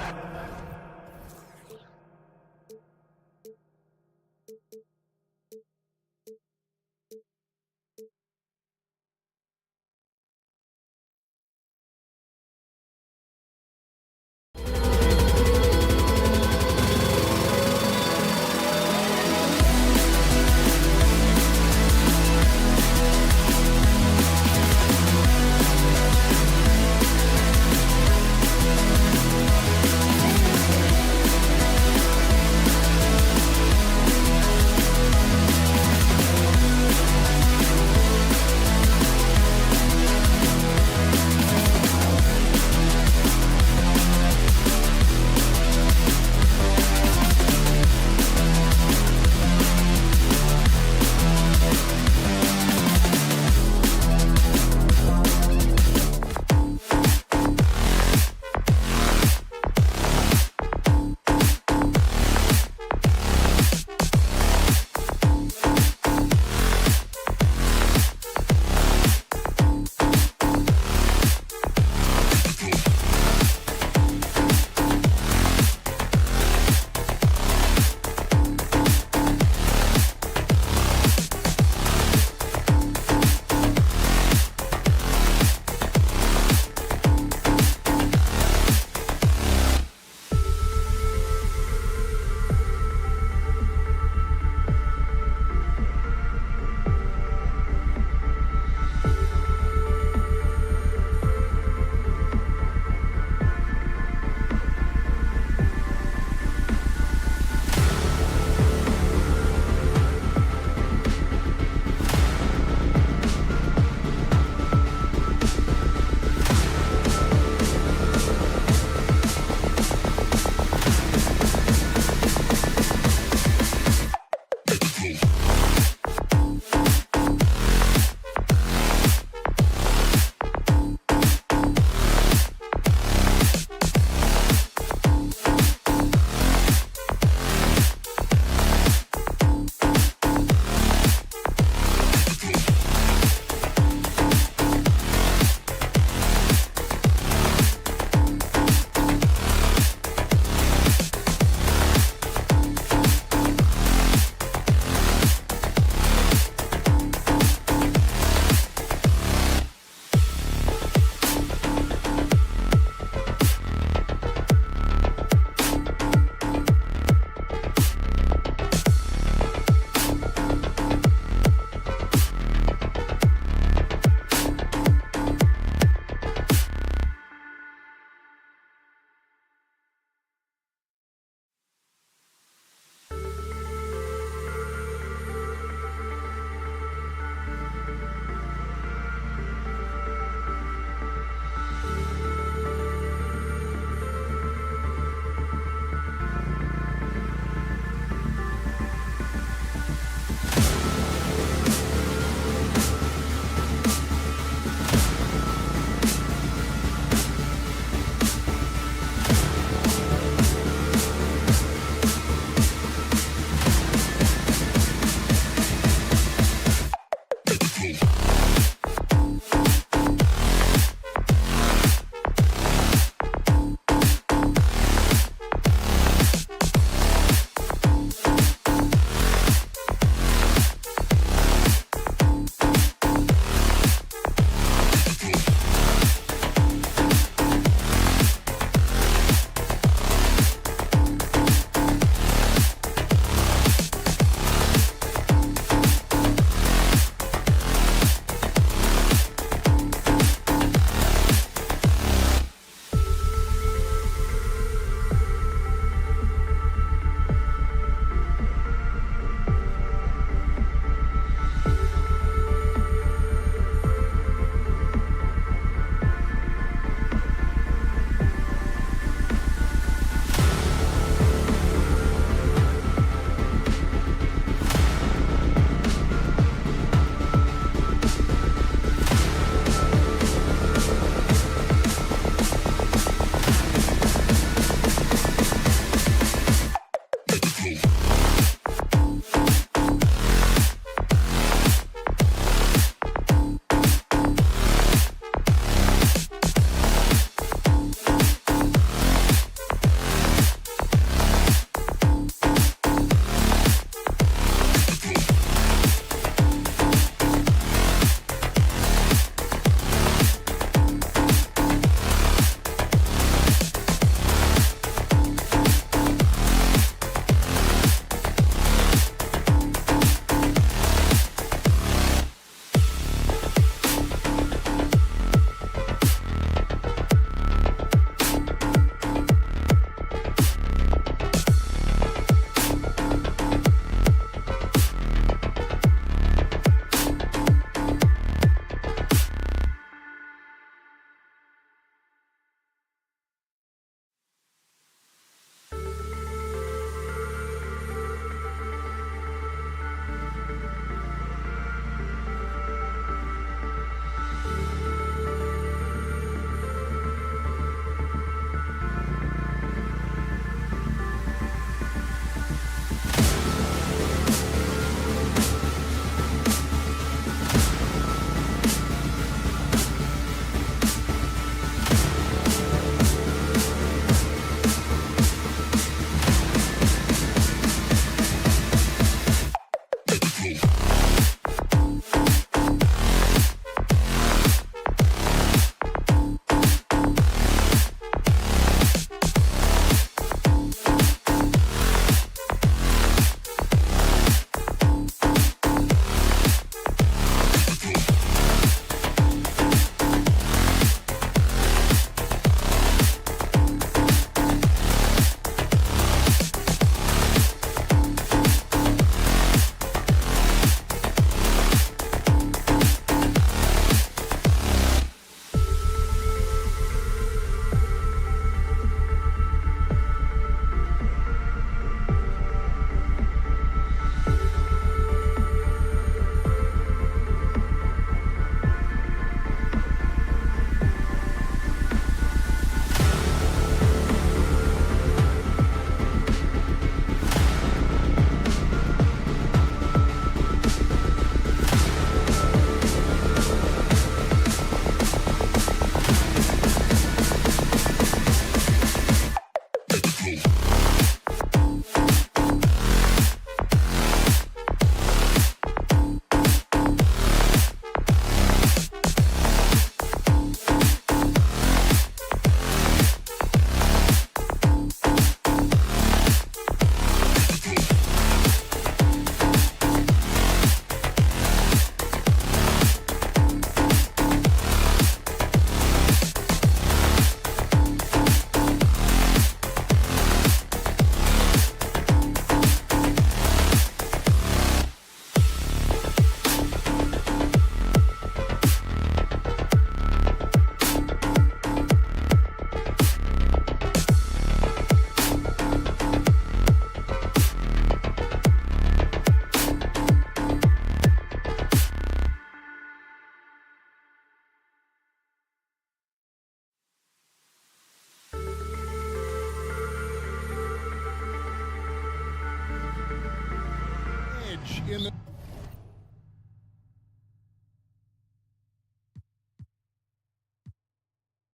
in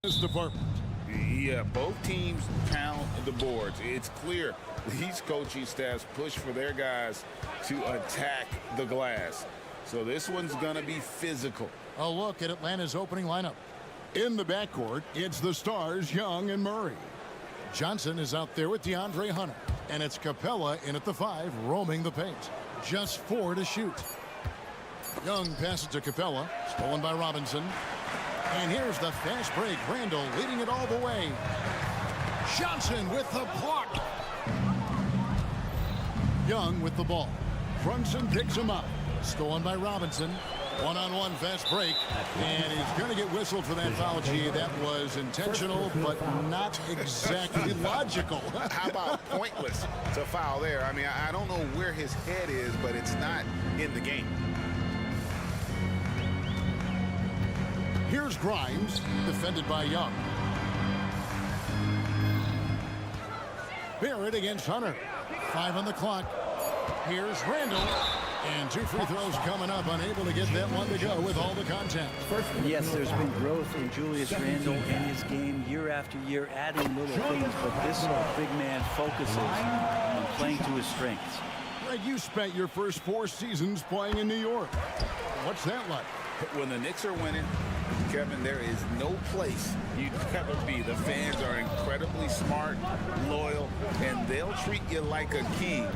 this department. Yeah, both teams pound the boards. It's clear these coaching staffs push for their guys to attack the glass. So this one's going to be physical. A look at Atlanta's opening lineup. In the backcourt, it's the stars, Young and Murray. Johnson is out there with DeAndre Hunter. And it's Capella in at the 5, roaming the paint. Just 4 to shoot. Young passes to Capella, stolen by Robinson. And here's the fast break. Randall leading it all the way. Johnson with the block. Young with the ball. Brunson picks him up. Stolen by Robinson. One-on-one fast break. And he's going to get whistled for that foul. Gee, that was intentional, but not exactly logical. How about pointless to foul there? I mean, I don't know where his head is, but it's not in the game. Here's Grimes, defended by Young. Barrett against Hunter. 5 on the clock. Here's Randall. And 2 free throws coming up, unable to get that one to go with all the contact. Yes, there's been growth in Julius Randle in his game year after year, adding little things, but this big man focuses on playing to his strengths. Greg, you spent your first 4 seasons playing in New York. What's that like? When the Knicks are winning, Kevin, there is no place you'd ever be. The fans are incredibly smart, loyal, and they'll treat you like a king.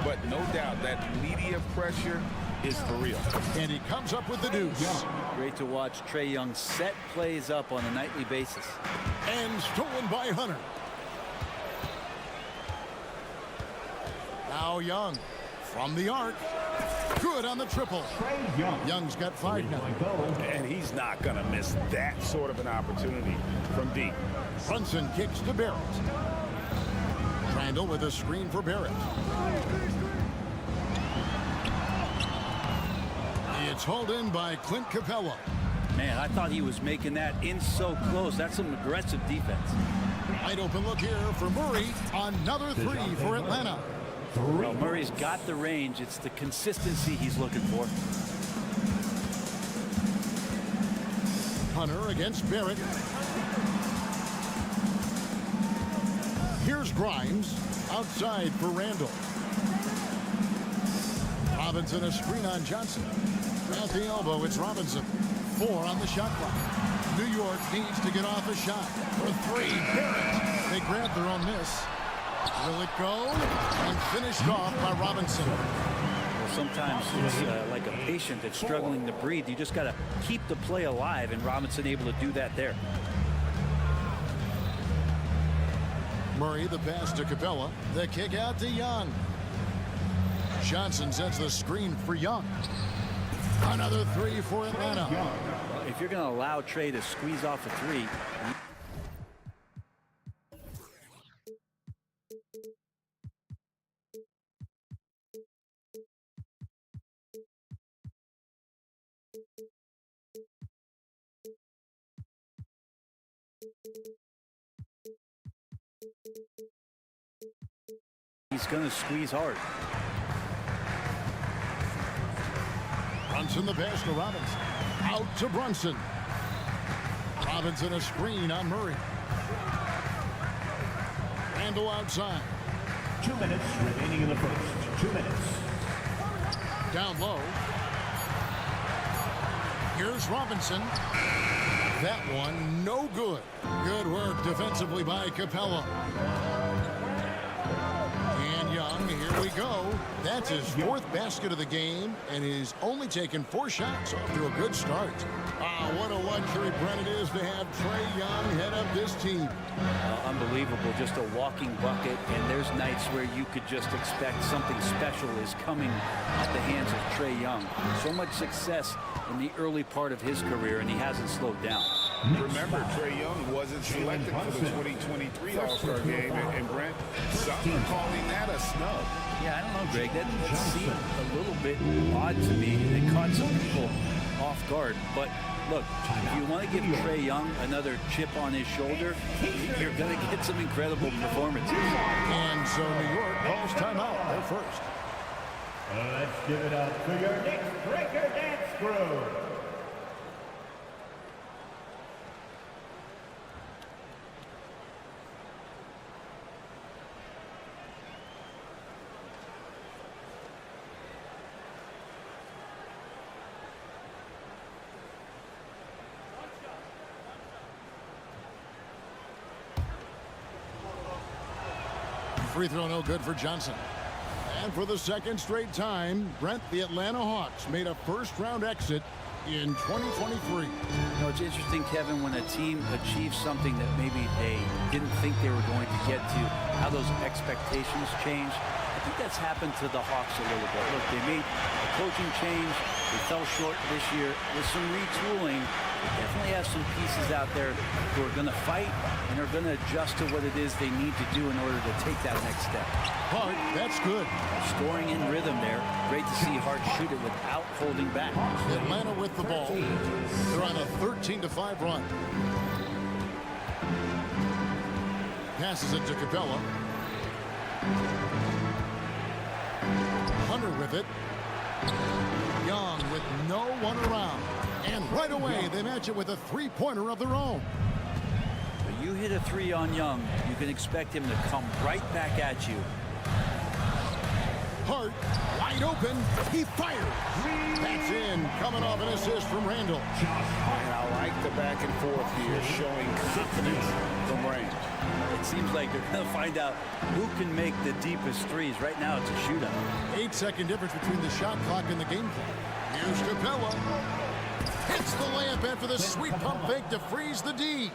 But no doubt that media pressure is for real. And he comes up with the deuce. Great to watch Trae Young set plays up on a nightly basis. And stolen by Hunter. Now Young from the arc. Good on the triple. Young's got 5 now. And he's not going to miss that sort of an opportunity from deep. Brunson kicks to Barrett. Randall with a screen for Barrett. It's hauled in by Clint Capella. Man, I thought he was making that in so close. That's some aggressive defense. Wide open look here for Murray. Another 3 for Atlanta. Well, Murray's got the range. It's the consistency he's looking for. Hunter against Barrett. Here's Grimes outside for Randall. Robinson a screen on Johnson. At the elbow, it's Robinson. 4 on the shot clock. New York needs to get off a shot. For 3, Barrett. They grab their own miss. Will it go? And finished off by Robinson. Well, sometimes it's like a patient that's struggling to breathe. You just got to keep the play alive, and Robinson able to do that there. Murray the pass to Capella. The kick out to Young. Johnson sets the screen for Young. Another 3 for Atlanta. If you're going to allow Trae to squeeze off a 3, he's going to squeeze hard. Brunson the pass to Robinson. Out to Brunson. Robinson a screen on Murray. Randall outside. 2 minutes remaining in the first. 2 minutes. Down low. Here's Robinson. That one no good. Good work defensively by Capella. And Young, here we go. That's his 4th basket of the game, and he's only taken 4 shots off to a good start. What a luxury, Brent, it is to have Trae Young head up this team. Unbelievable, just a walking bucket, and there's nights where you could just expect something special is coming at the hands of Trae Young. So much success in the early part of his career, and he hasn't slowed down. Remember, Trae Young wasn't selected for the 2023 All-Star game, and Brent, some are calling that a snub. Yeah, I don't know, Greg. That seemed a little bit odd to me. It caught some people off guard. But look, if you want to give Trae Young another chip on his shoulder, you're going to get some incredible performances. And so New York calls timeout. They're first. Let's give it up for your Knicks Breaker Dance Crew. Free throw no good for Johnson. And for the second straight time, Brent, the Atlanta Hawks made a first-round exit in 2023. You know, it's interesting, Kevin, when a team achieves something that maybe they didn't think they were going to get to, how those expectations change. I think that's happened to the Hawks a little bit. Look, they made a coaching change. They fell short this year with some retooling. They definitely have some pieces out there who are going to fight and are going to adjust to what it is they need to do in order to take that next step. Hart, that's good. Scoring in rhythm there. Great to see Hart shoot it without holding back. Atlanta with the ball. They're on a 13-5 run. Passes it to Capella. Hunter with it. Young with no one around. And right away, they match it with a three-pointer of their own. When you hit a three on Young, you can expect him to come right back at you. Hart, wide open. He fires. That's in. Coming off an assist from Randall. And I like the back and forth here, showing confidence from range. It seems like they're going to find out who can make the deepest threes. Right now, it's a shootout. 8-second difference between the shot clock and the game clock. Here's Capella. Hits the layup after the sweet pump fake to freeze the D.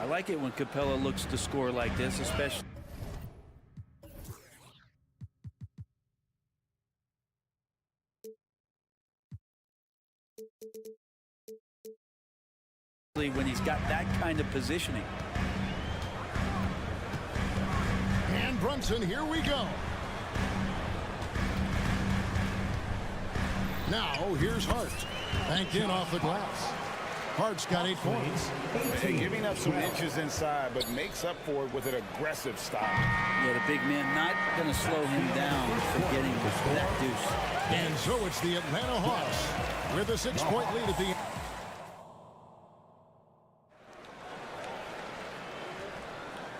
I like it when Capella looks to score like this, especially when he's got that kind of positioning. And Brunson, here we go. Now, here's Hart. Banked in off the glass. Hart's got 8 points. And giving up some inches inside, but makes up for it with an aggressive stop. Yeah, the big man not going to slow him down for getting that deuce. And so it's the Atlanta Hawks with a 6-point lead at the end.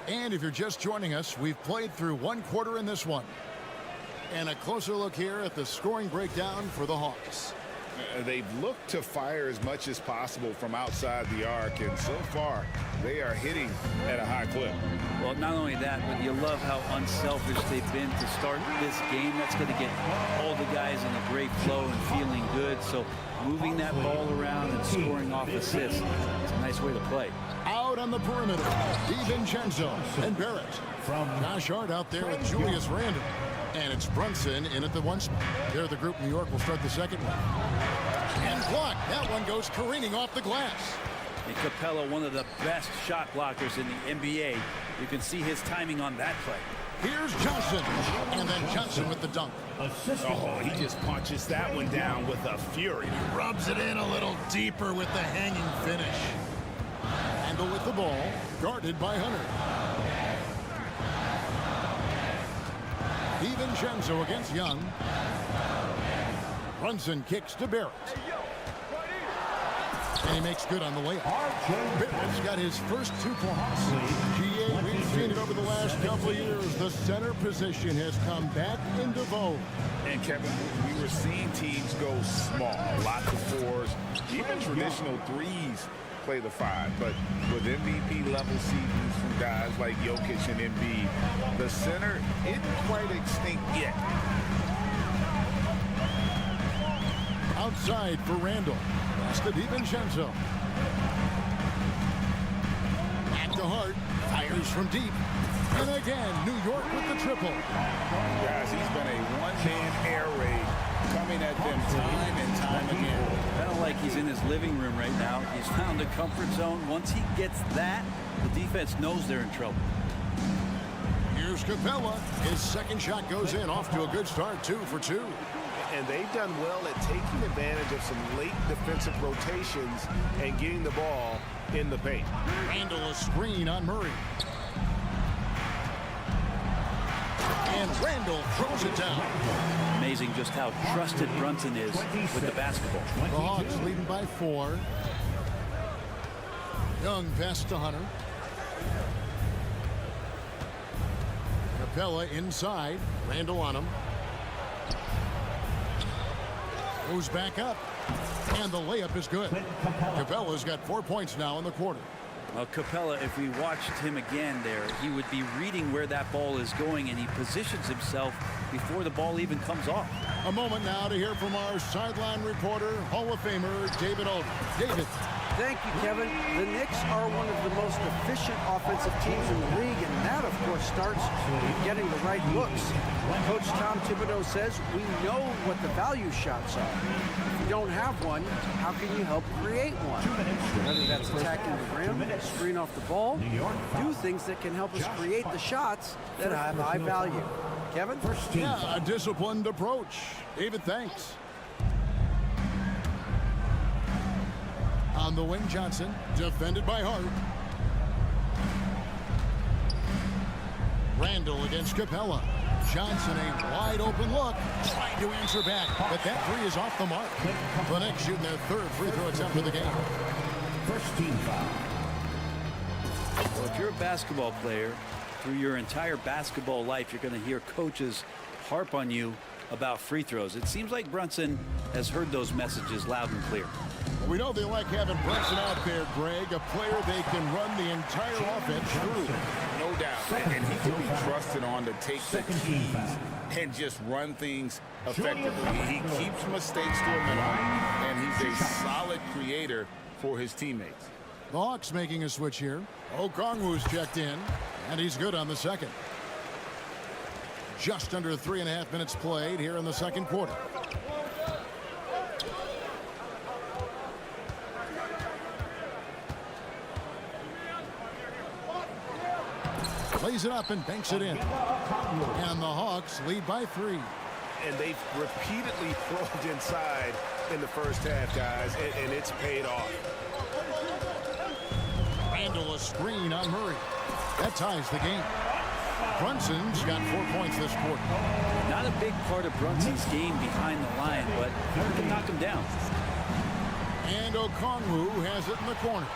And if you're just joining us, we've played through one quarter in this one. And a closer look here at the scoring breakdown for the Hawks. They've looked to fire as much as possible from outside the arc, and so far they are hitting at a high clip. Well, not only that, but you love how unselfish they've been to start this game. That's going to get all the guys in a great flow and feeling good. So moving that ball around and scoring off assists, it's a nice way to play. Out on the perimeter, DiVincenzo and Barrett. Josh Hart out there with Julius Randle. And it's Brunson in at the one spot. There, the group New York will start the second one. And blocked. That one goes careening off the glass. And Capella, one of the best shot blockers in the NBA. You can see his timing on that play. Here's Johnson. And then Johnson with the dunk. Oh, he just punches that one down with a fury. Rubs it in a little deeper with the hanging finish. Randle with the ball, guarded by Hunter. DiVincenzo against Young. Brunson kicks to Barrett. And he makes good on the layup. Barrett's got his first 2 points. GA, we've seen it over the last couple of years. The center position has come back into vogue. And Kevin, we were seeing teams go small, lots of fours, even traditional threes play the 5, but with MVP level seasons from guys like Jokic and Embiid, the center isn't quite extinct yet. Outside for Randall. That's to DiVincenzo. Back to Hart. Fires from deep. And again, New York with the triple. Guys, he's been a one-man air raid coming at them time and time again. Kind of like he's in his living room right now. He's found a comfort zone. Once he gets that, the defense knows they're in trouble. Here's Capella. His second shot goes in, off to a good start, 2 for 2. And they've done well at taking advantage of some late defensive rotations and getting the ball in the paint. Randall a screen on Murray. And Randall throws it down. Amazing just how trusted Brunson is with the basketball. The Hawks leading by 4. Young pass to Hunter. Capella inside. Randall on him. Goes back up. And the layup is good. Capella's got 4 points now in the quarter. Well, Capella, if we watched him again there, he would be reading where that ball is going, and he positions himself before the ball even comes off. A moment now to hear from our sideline reporter, Hall of Famer David Aldridge. David. Thank you, Kevin. The Knicks are one of the most efficient offensive teams in the league, and that, of course, starts with getting the right looks. Coach Tom Thibodeau says we know what the value shots are. If you don't have one, how can you help create one? Whether that's attacking the rim, screen off the ball, do things that can help us create the shots that have high value. Kevin? Yeah, a disciplined approach. David, thanks. On the wing, Johnson, defended by Hart. Randall against Capella. Johnson, a wide open look, trying to answer back, but that three is off the mark. The Knicks shooting their 3rd free throw attempt of the game. First team foul. Well, if you're a basketball player, through your entire basketball life, you're going to hear coaches harp on you about free throws. It seems like Brunson has heard those messages loud and clear. We know they like having Brunson out there, Greg, a player they can run the entire offense through. No doubt. And he can be trusted on to take the keys and just run things effectively. He keeps mistakes to a minimum, and he's a solid creator for his teammates. The Hawks making a switch here. Okongwu's checked in, and he's good on the second. Just under 3.5 minutes played here in the second quarter. Plays it up and banks it in. And the Hawks lead by 3. And they've repeatedly probed inside in the first half, guys, and it's paid off. Randall a screen on Murray. That ties the game. Brunson's got 4 points this quarter. Not a big part of Brunson's game behind the line, but he can knock him down. And Okongwu has it in the corner.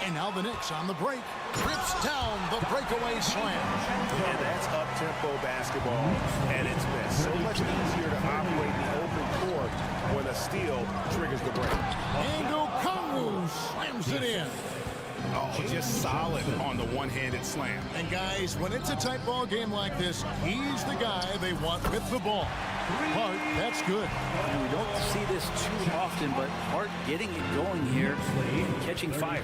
And now the Knicks on the break. Rips down the breakaway slam. And that's up-tempo basketball at its best. So much easier to operate the open court when a steal triggers the break. And Okongwu slams it in. Oh, just solid on the one-handed slam. And guys, when it's a tight ball game like this, he's the guy they want with the ball. Hart, that's good. And we don't see this too often, but Hart getting it going here and catching fire.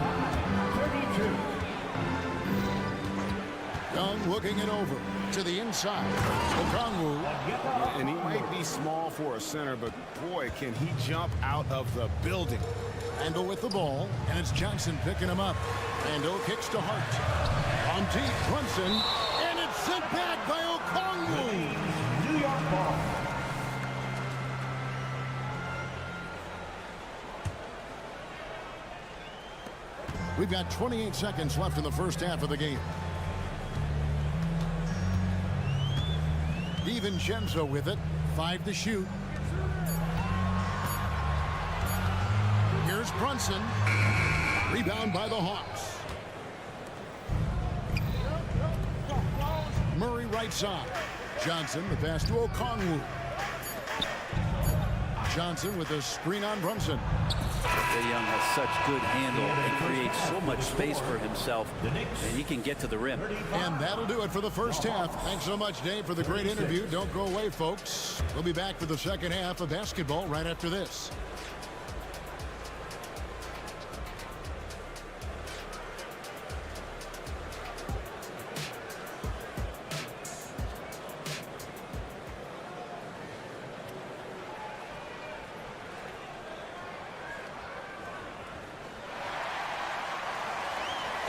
Young looking it over to the inside. Okongwu. And he might be small for a center, but boy, can he jump out of the building. Randall with the ball, and it's Johnson picking him up. Randall kicks to Hart. On deep, Brunson, and it's sent back by Okongwu. New York ball. We've got 28 seconds left in the first half of the game. DiVincenzo with it. 5 to shoot. Here's Brunson. Rebound by the Hawks. Murray right side. Johnson, the pass to Okongwu. Johnson with a screen on Brunson. Trae Young has such good handle and creates so much space for himself, and he can get to the rim. And that'll do it for the first half. Thanks so much, Dave, for the great interview. Don't go away, folks. We'll be back for the second half of basketball right after this.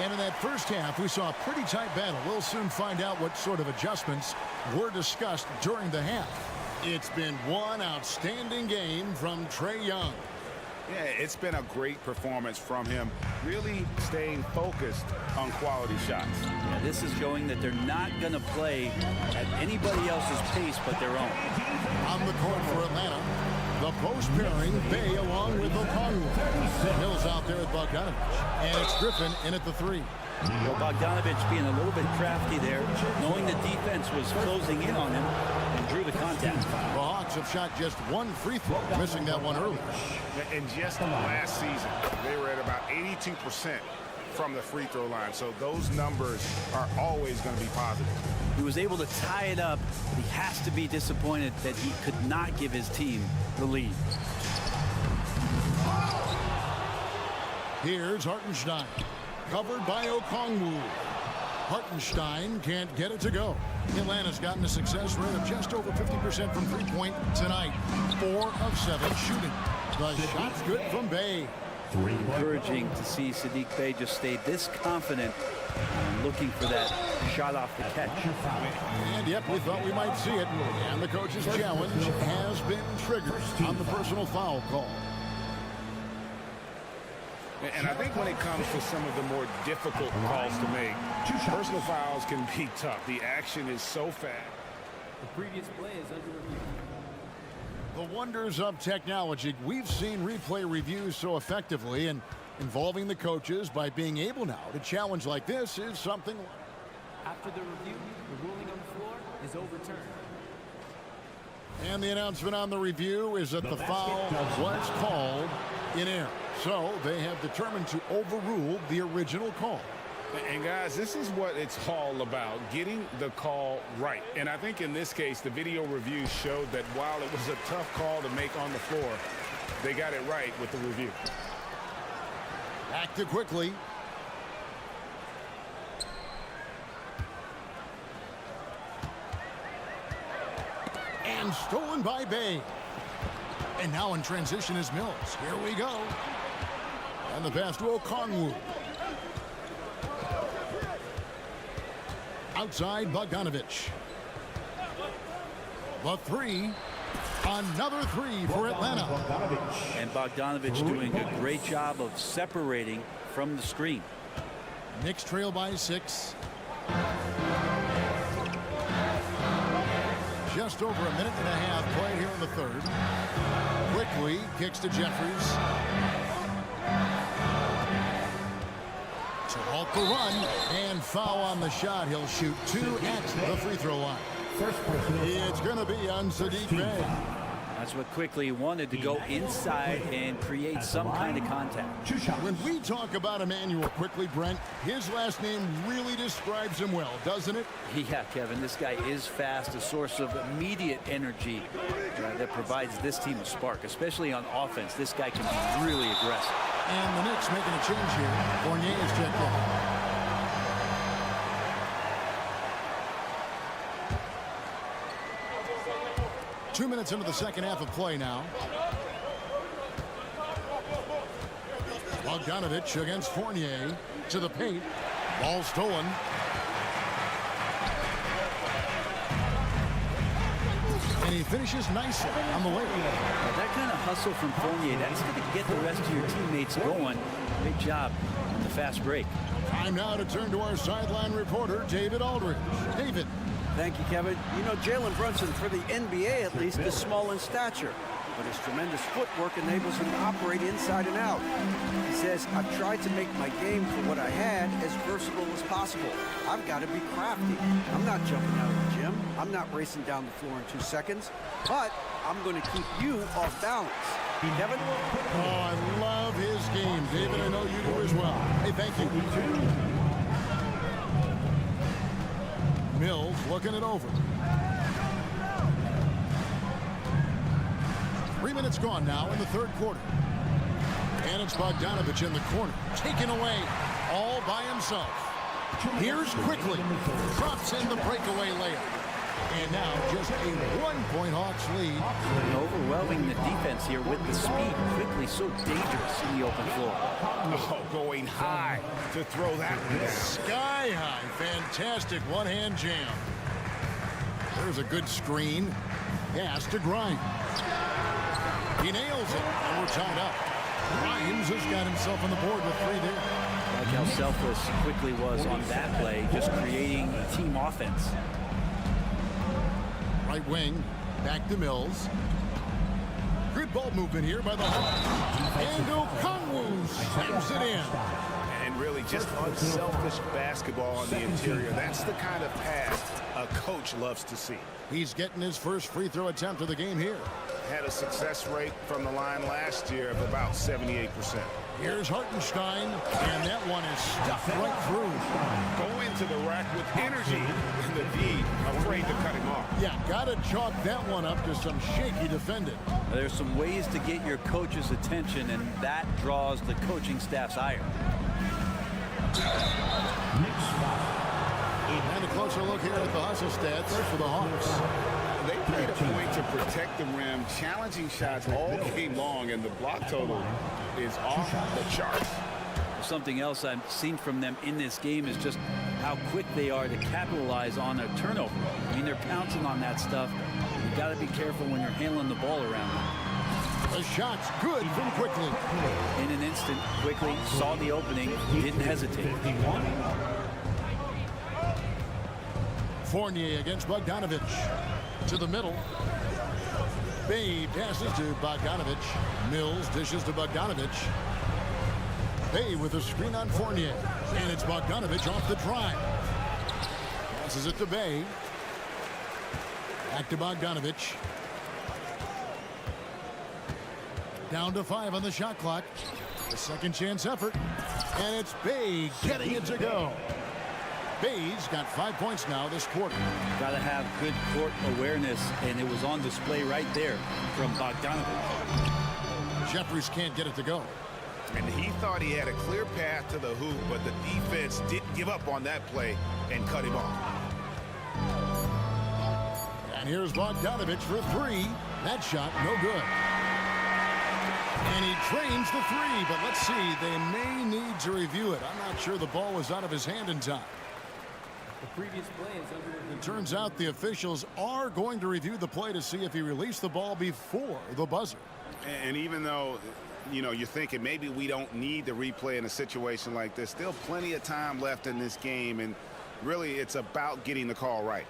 And in that first half, we saw a pretty tight battle. We'll soon find out what sort of adjustments were discussed during the half. It's been one outstanding game from Trae Young. Yeah, it's been a great performance from him, really staying focused on quality shots. Yeah, this is showing that they're not going to play at anybody else's pace but their own. On the court for Atlanta, the post pairing, Bay along with Okongwu. Mills out there with Bogdanovich, and it's Griffin in at the 3. Well, Bogdanovich being a little bit crafty there, knowing the defense was closing in on him, and drew the contact. The Hawks have shot just one free throw, missing that one early. In just last season, they were at about 82% from the free throw line, so those numbers are always going to be positive. He was able to tie it up, but he has to be disappointed that he could not give his team the lead. Here's Hartenstein, covered by Okongwu. Hartenstein can't get it to go. Atlanta's gotten a success rate of just over 50% from three-point tonight. 4 of 7 shooting. The shot's good from Bay. Encouraging to see Saddiq Bey just stay this confident and looking for that shot off the catch. And yep, we thought we might see it. And the coach's challenge has been triggered on the personal foul call. And I think when it comes to some of the more difficult calls to make, personal fouls can be tough. The action is so fast. The previous play is under review. The wonders of technology. We've seen replay reviews so effectively, and involving the coaches by being able now to challenge like this is something. After the review, the ruling on the floor is overturned. And the announcement on the review is that the foul was called in air. So they have determined to overrule the original call. And guys, this is what it's all about, getting the call right. And I think in this case, the video review showed that while it was a tough call to make on the floor, they got it right with the review. Back to quickly. And stolen by Bay. And now in transition is Mills. Here we go. And the pass to Okongwu. Outside Bogdanovich. The 3. Another 3 for Atlanta. And Bogdanovich doing a great job of separating from the screen. Knicks trail by 6. Just over a minute and a half played here in the third. Quickly kicks to Jeffries. To halt the run and foul on the shot. He'll shoot 2 at the free throw line. It's going to be on Saddiq Bey. That's what Quickly wanted, to go inside and create some kind of contact. When we talk about Emmanuel Quickly, Brent, his last name really describes him well, doesn't it? Yeah, Kevin, this guy is fast, a source of immediate energy that provides this team a spark, especially on offense. This guy can be really aggressive. And the Knicks making a change here. Fournier is checked in. 2 minutes into the second half of play now. Bogdanovich against Fournier to the paint. Ball stolen. And he finishes nicely on the way. That kind of hustle from Fournier, that's going to get the rest of your teammates going. Great job on the fast break. Time now to turn to our sideline reporter, David Aldridge. David. Thank you, Kevin. You know, Jalen Brunson, for the NBA at least, is small in stature, but his tremendous footwork enables him to operate inside and out. He says, I've tried to make my game for what I had as versatile as possible. I've got to be crafty. I'm not jumping out of the gym. I'm not racing down the floor in 2 seconds, but I'm going to keep you off balance. Kevin? Oh, I love his game. David, I know you do as well. Hey, thank you. Mills looking it over. 3 minutes gone now in the third quarter. And it's Bogdanovich in the corner. Taken away all by himself. Here's Quickly. Drops in the breakaway layup. And now just a 1-point Hawks lead. And overwhelming the defense here with the speed. Quickly so dangerous in the open floor. Oh, going high to throw that one. Sky high. Fantastic one-hand jam. There's a good screen. Pass to Grimes. He nails it, and we're tied up. Grimes has got himself on the board with 3 there. Like how selfless Quickly was on that play, just creating team offense. Right wing, back to Mills. Good ball movement here by the Hawks. And Okongwu slams it in. And really just unselfish basketball on the interior. That's the kind of pass a coach loves to see. He's getting his first free throw attempt of the game here. Had a success rate from the line last year of about 78%. Here's Hartenstein, and that one is stuffed right through. Go into the rack with energy, and the D afraid to cut him off. Yeah, gotta chalk that one up to some shaky defending. There's some ways to get your coach's attention, and that draws the coaching staff's ire. And a closer look here at the hustle stats for the Hawks. They made a point to protect the rim, challenging shots all game long, and the block total is off the charts. Something else I've seen from them in this game is just how quick they are to capitalize on a turnover. I mean, they're pouncing on that stuff. You got to be careful when you're handling the ball around them. The shot's good from Quickly. In an instant, Quickly saw the opening, didn't hesitate. Fournier against Bogdanovich. To the middle. Bay passes to Bogdanovich. Mills dishes to Bogdanovich. Bay with a screen on Fournier. And it's Bogdanovich off the drive. Passes it to Bay. Back to Bogdanovich. Down to 5 on the shot clock. A second chance effort. And it's Bay getting it to go. Bay's got 5 points now this quarter. Got to have good court awareness, and it was on display right there from Bogdanovich. Jeffries can't get it to go. And he thought he had a clear path to the hoop, but the defense didn't give up on that play and cut him off. And here's Bogdanovich for 3. That shot, no good. And he trains the 3, but let's see. They may need to review it. I'm not sure the ball was out of his hand in time. The previous play is under review. It turns out the officials are going to review the play to see if he released the ball before the buzzer. And even though, you know, you're thinking maybe we don't need the replay in a situation like this, still plenty of time left in this game, and really it's about getting the call right.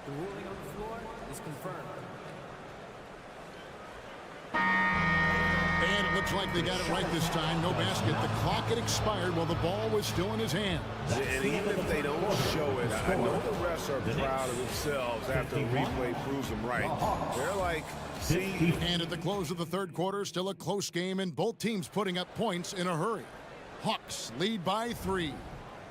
The ruling on the floor is confirmed. And it looks like they got it right this time. No basket. The clock had expired while the ball was still in his hand. And even if they don't show it, I know the refs are proud of themselves after the replay proves them right. They're like, see. And at the close of the third quarter, still a close game, and both teams putting up points in a hurry. Hawks lead by 3.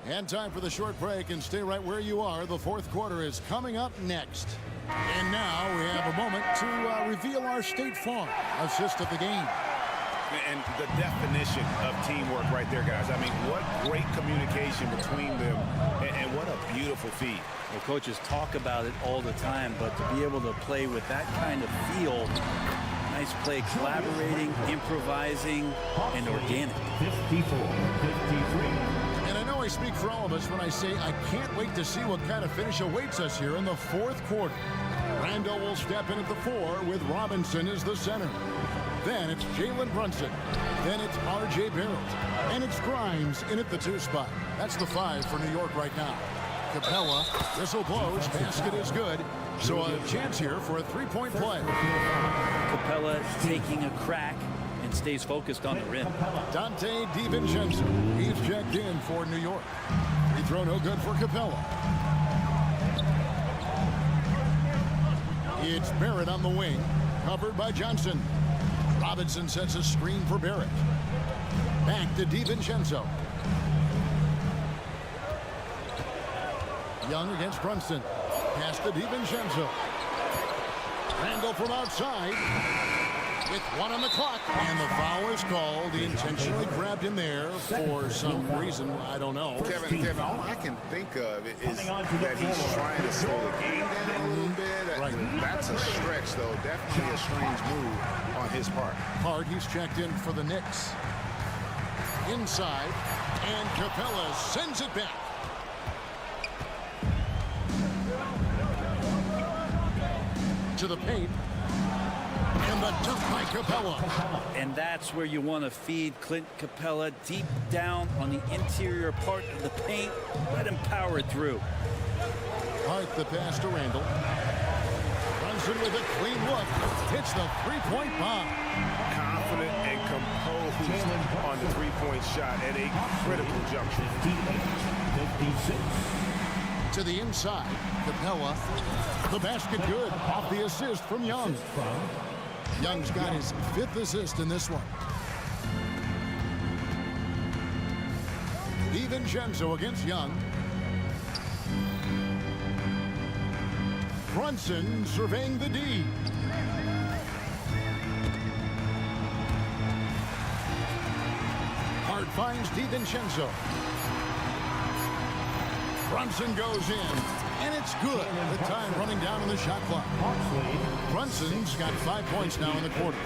And time for the short break, and stay right where you are. The fourth quarter is coming up next. And now we have a moment to reveal our State Farm assist of the game. And the definition of teamwork right there, guys. I mean, what great communication between them, and what a beautiful feed. Well, coaches talk about it all the time, but to be able to play with that kind of feel, nice play, collaborating, improvising, and organic. 54-53. And I know I speak for all of us when I say I can't wait to see what kind of finish awaits us here in the fourth quarter. Randall will step in at the 4 with Robinson as the center. Then it's Jalen Brunson. Then it's R.J. Barrett. And it's Grimes in at the 2 spot. That's the 5 for New York right now. Capella, whistle blows, basket is good. So a chance here for a 3-point play. Capella taking a crack and stays focused on the rim. Dante DiVincenzo. He's checked in for New York. Free throw no good for Capella. It's Barrett on the wing, covered by Johnson. Robinson sets a screen for Barrett. Back to DiVincenzo. Young against Brunson. Pass to DiVincenzo. Randall from outside. With 1 on the clock. And the foul is called. He intentionally grabbed him there for some reason. I don't know. Kevin, all I can think of is that he's trying to slow the game down a little bit. Right. That's a stretch, though. Definitely a strange move on his part. Hard, he's checked in for the Knicks. Inside. And Capella sends it back. To the paint. from the dirt by Capella. And that's where you want to feed Clint Capella, deep down on the interior part of the paint. Let him power it through. Hart the pass to Randall. Brunson with a clean look. Hits the three-point bomb. Confident and composed on the three-point shot at a critical juncture. 56. To the inside, Capella. The basket good. Off the assist from Young. Young's got his 5th assist in this one. DiVincenzo against Young. Brunson surveying the D. Hart finds DiVincenzo. Brunson goes in, and it's good. The time running down on the shot clock. Brunson's got 5 points now in the quarter.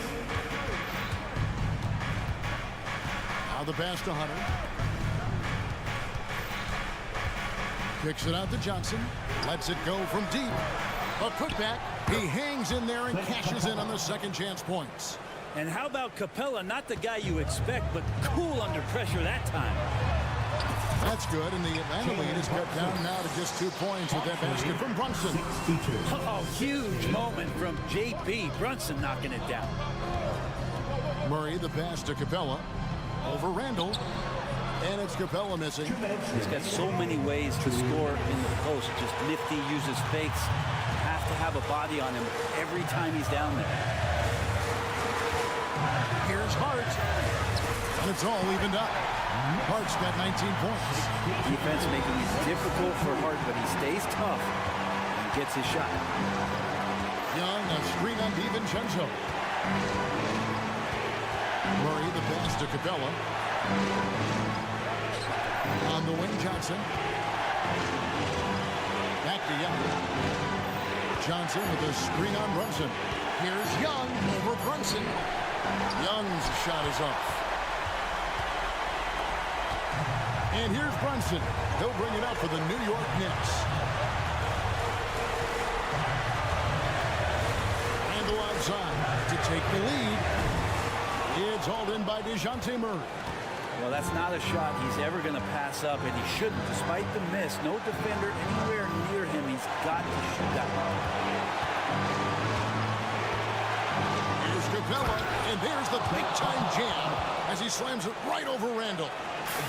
Now the pass to Hunter. Kicks it out to Johnson. Lets it go from deep. A putback. He hangs in there and cashes in on the second chance points. And how about Capella? Not the guy you expect, but cool under pressure that time. That's good, and the Atlanta lead is cut down now to just 2 points with that basket from Brunson. Oh, huge moment from JB. Brunson knocking it down. Murray, the pass to Capella. Over Randall. And it's Capella missing. He's got so many ways to score in the post. Just nifty, uses fakes. Have to have a body on him every time he's down there. Here's Hart. And it's all evened up. Hart's got 19 points. Defense making it difficult for Hart, but he stays tough and gets his shot. Young, a screen on DiVincenzo. Murray, the pass to Capella. On the wing, Johnson. Back to Young. Johnson with a screen on Brunson. Here's Young over Brunson. Young's shot is off. And here's Brunson. He'll bring it up for the New York Knicks. Randall outside to take the lead. It's hauled in by DeJounte Murray. Well, that's not a shot he's ever going to pass up, and he shouldn't. Despite the miss, no defender anywhere near him. He's got to shoot that one. Here's Capella, and there's the big-time jam as he slams it right over Randall.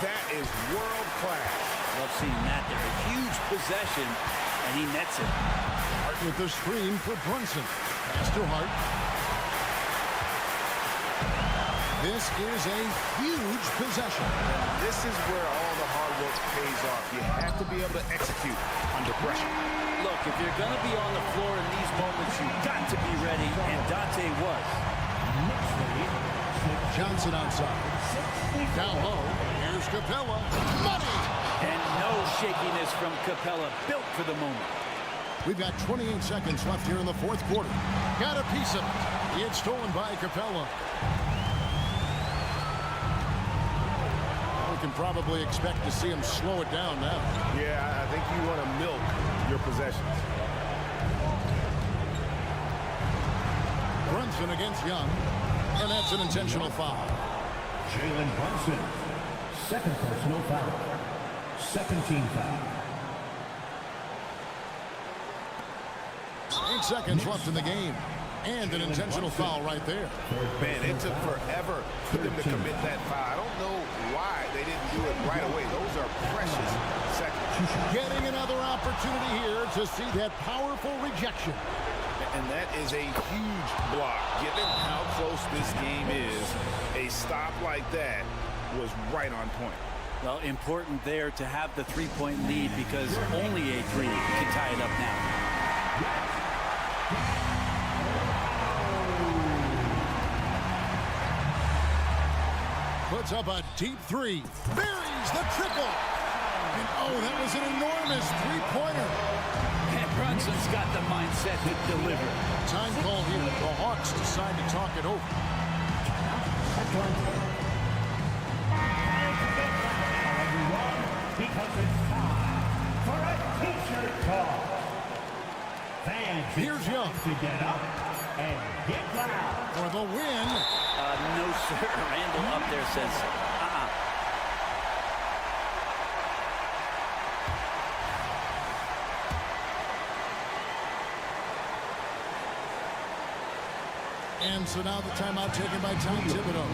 That is world class. Love seeing that. There's a huge possession, and he nets it. Hart with the screen for Brunson. Pass to Hart. This is a huge possession. This is where all the hard work pays off. You have to be able to execute under pressure. Look, if you're going to be on the floor in these moments, you've got to be ready, and Dante was. Johnson outside. Down low. Here's Capella. Money! And no shakiness from Capella. Built for the moment. We've got 28 seconds left here in the fourth quarter. Got a piece of it. It's stolen by Capella. We can probably expect to see him slow it down now. Yeah, I think you want to milk your possessions. Brunson against Young. And that's an intentional foul. Jalen Brunson, second personal foul. Second team foul. 8 seconds left in the game. And an intentional foul right there. Man, it took forever for them to commit that foul. I don't know why they didn't do it right away. Those are precious seconds. Getting another opportunity here to see that powerful rejection. And that is a huge block. Given how close this game is, a stop like that was right on point. Well, important there to have the three-point lead because only a three can tie it up now. Puts up a deep three. Buries the triple. And oh, that was an enormous three-pointer. And Brunson's got the mindset to deliver. Time call here. The Hawks decide to talk it over. Because it's time for a t-shirt call. Fans, here's Young. To get up For the win. No, sir. Randall up there says, And so now the timeout taken by Tom Thibodeau.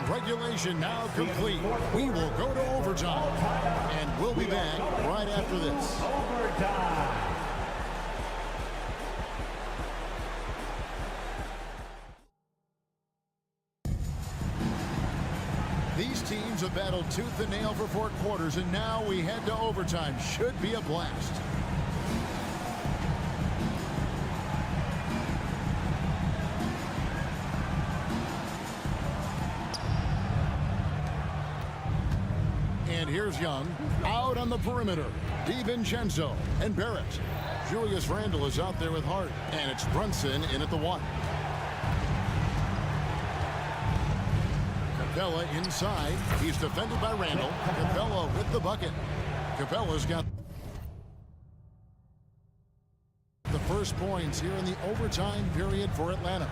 Regulation now complete. We will go to overtime, and we'll be back right after this. These teams have battled tooth and nail for 4 quarters, and now we head to overtime. Should be a blast. And here's Young out on the perimeter. DiVincenzo and Barrett. Julius Randle is out there with Hart. And it's Brunson in at the 1. Capella inside. He's defended by Randle. Capella with the bucket. Capella's got the first points here in the overtime period for Atlanta.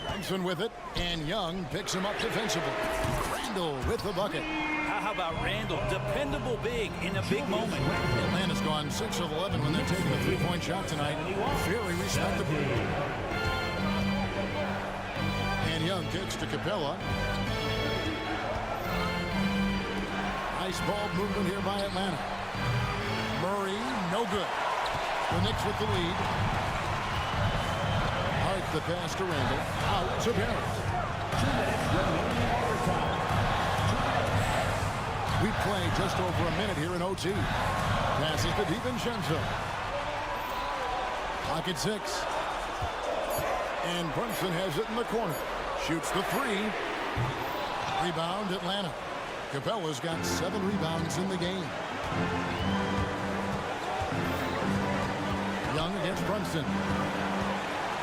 Brunson with it, and Young picks him up defensively. Randle with the bucket. How about Randle? Dependable big in a big moment. Atlanta's gone 6 of 11 when they're taking a 3-point shot tonight. Very respectable. And Young kicks to Capella. Nice ball movement here by Atlanta. Murray, no good. The Knicks with the lead. Hart the pass to Randle. Out to Barrett. 2 minutes remaining overtime. We play just over a minute here in OT. Passes to DiVincenzo. Pocket 6. And Brunson has it in the corner. Shoots the 3. Rebound Atlanta. Capella's got 7 rebounds in the game. Young against Brunson.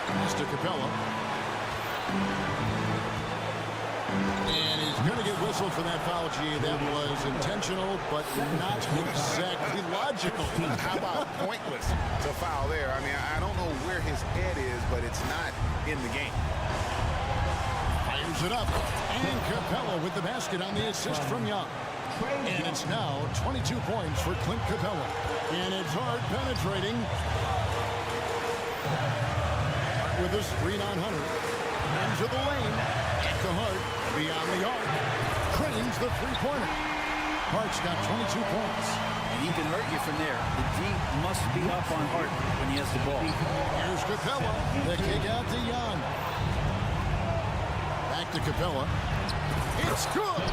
Pass to Capella. And he's going to get whistled for that foul, G. That was intentional, but not exactly logical. How about pointless to foul there? I mean, I don't know where his head is, but it's not in the game. Fires it up. And Capella with the basket on the assist from Young. And it's now 22 points for Clint Capella. And it's Hart penetrating. With his screen on Hunter. Into the lane. To Hart. Beyond the arc. Cranes the 3-pointer. Hart's got 22 points. And he can hurt you from there. The D must be up on Hart when he has the ball. Here's Capella. The kick out to Young. Back to Capella. It's good.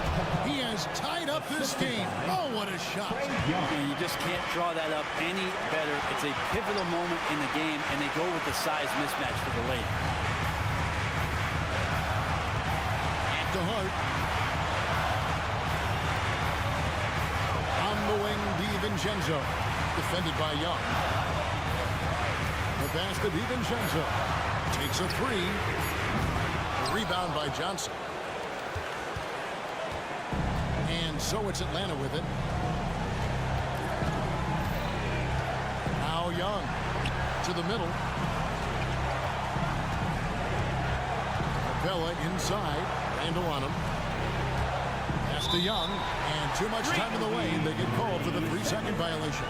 He has tied up this game. Oh, what a shot. And you just can't draw that up any better. It's a pivotal moment in the game, and they go with the size mismatch for the lane. Back to Hart. On the wing, DiVincenzo. Defended by Young. The pass to DiVincenzo. Takes a 3. Rebound by Johnson. And so it's Atlanta with it. Now Young to the middle. Capella inside. Randle on him. Pass to Young. And too much time in the lane. They get called for the 3-second violation.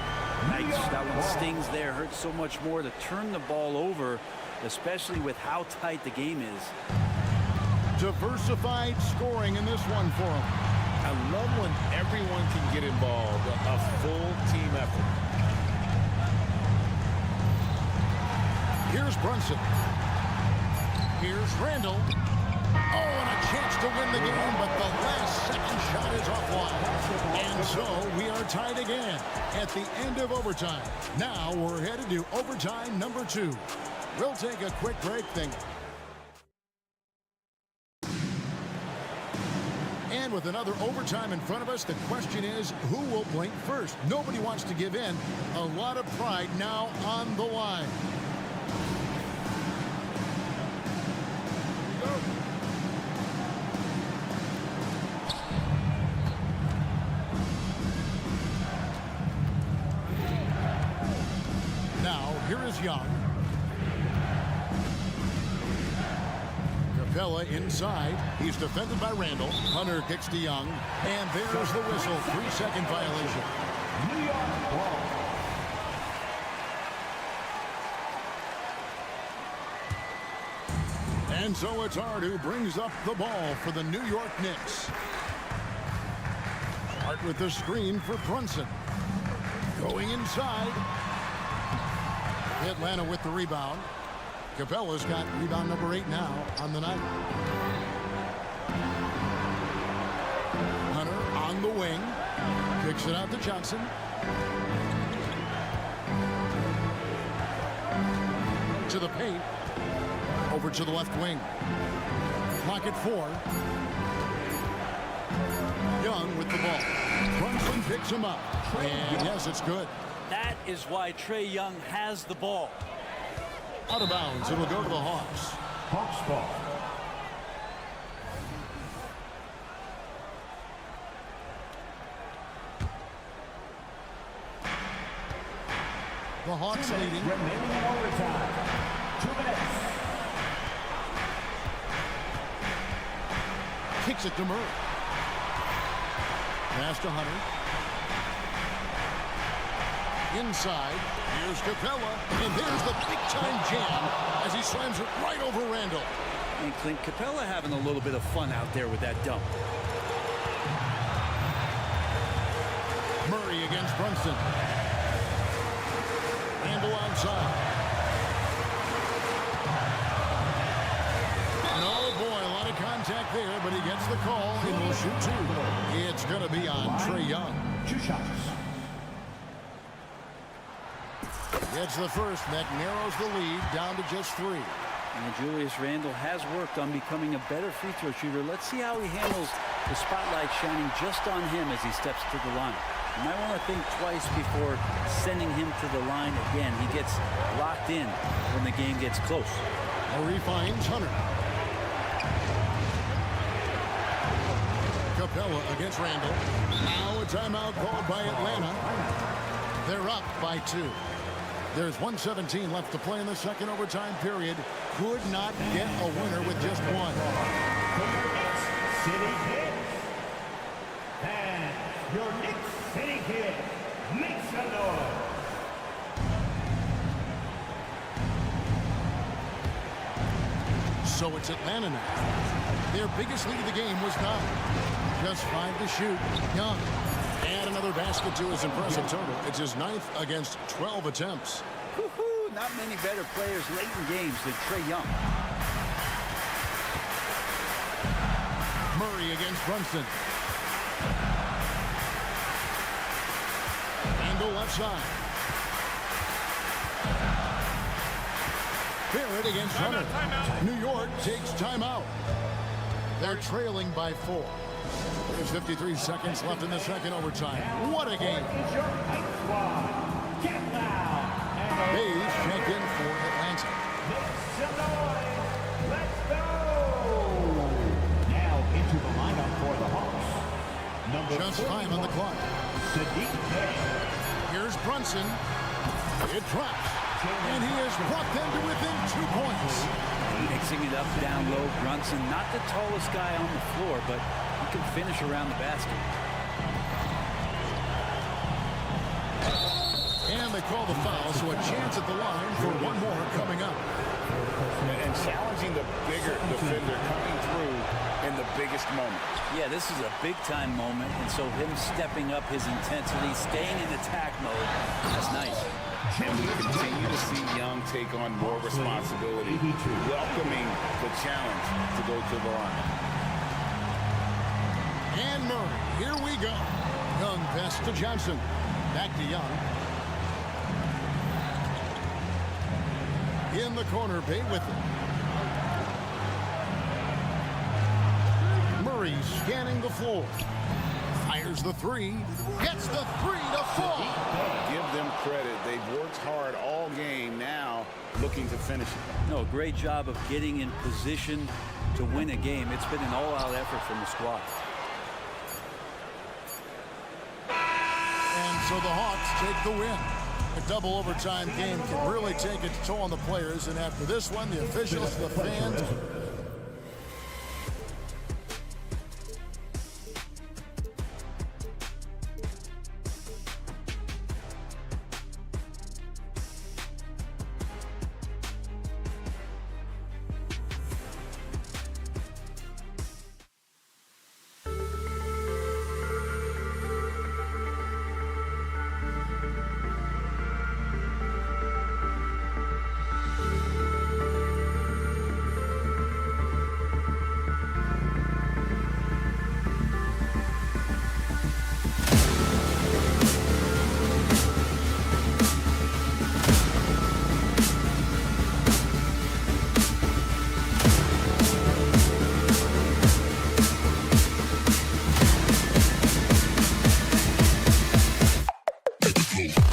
Nice. That one stings there. Hurts so much more to turn the ball over, especially with how tight the game is. Diversified scoring in this one for him. I love when everyone can get involved, a full team effort. Here's Brunson. Here's Randle. Oh, and a chance to win the game, but the last second shot is offline. And so we are tied again at the end of overtime. Now we're headed to overtime number 2. We'll take a quick break. with another overtime in front of us, the question is, who will blink first? Nobody wants to give in. A lot of pride now on the line. Now, here is Young. Capella inside. He's defended by Randall. Hunter kicks to Young. And there's the whistle. 3-second violation. New York ball. And so it's Hart who brings up the ball for the New York Knicks. Hart with the screen for Brunson. Going inside. Atlanta with the rebound. Capella's got rebound number 8 now on the night. Hunter on the wing. Kicks it out to Johnson. To the paint. Over to the left wing. Clock at 4. Young with the ball. Brunson picks him up. And yes, it's good. That is why Trae Young has the ball. Out of bounds. It'll go to the Hawks. Hawks ball. The Hawks leading. Remaining in overtime. 2 minutes. Kicks it to Murray. Pass to Hunter. Inside. Here's Capella. And there's the big-time jam as he slams it right over Randall. And Clint, Capella having a little bit of fun out there with that dump. Murray against Brunson. Randall outside. And oh boy, a lot of contact there, but he gets the call and will shoot 2. It's going to be on Trae Young. 2 shots. Gets the first. That narrows the lead down to just 3. And Julius Randle has worked on becoming a better free throw shooter. Let's see how he handles the spotlight shining just on him as he steps to the line. You might want to think twice before sending him to the line again. He gets locked in when the game gets close. Murray finds Hunter. Capella against Randall. Now a timeout called by Atlanta. They're up by 2. There's 1:17 left to play in the second overtime period. Could not get a winner with just 1. City Kid. And your Knicks City Kid makes a noise. So it's Atlanta now. Their biggest lead of the game was 9. Just 5 to shoot. Young. And another basket to his impressive total. It's his 9th against 12 attempts. Woo-hoo, not many better players late in games than Trae Young. Murray against Brunson. Randall left side. Barrett against Hunter. New York takes timeout. They're trailing by 4. There's 53 seconds left in the second overtime. What a game. Hayes checked in for Atlanta. Let's go. Now into the lineup for the Hawks. Number Just 5 on the clock. Here's Brunson. It drops. And he has brought them to within 2 points. Mixing it up down low. Brunson, not the tallest guy on the floor, but he can finish around the basket. And they call the foul, so a chance at the line for one more coming up. And challenging the bigger defender coming through in the biggest moment. Yeah, this is a big-time moment, and so him stepping up his intensity, staying in attack mode, that's nice. And we continue to see Young take on more responsibility, welcoming the challenge to go to the line. And Murray, here we go. Young pass to Johnson. Back to Young. In the corner, Bay with it. Murray scanning the floor. Fires the three. Gets the three to fall. Give them credit. They've worked hard all game, now looking to finish it. No, great job of getting in position to win a game. It's been an all-out effort from the squad. And so the Hawks take the win. A double overtime game can really take its toll on the players, and after this one, the officials, the fans, Cool.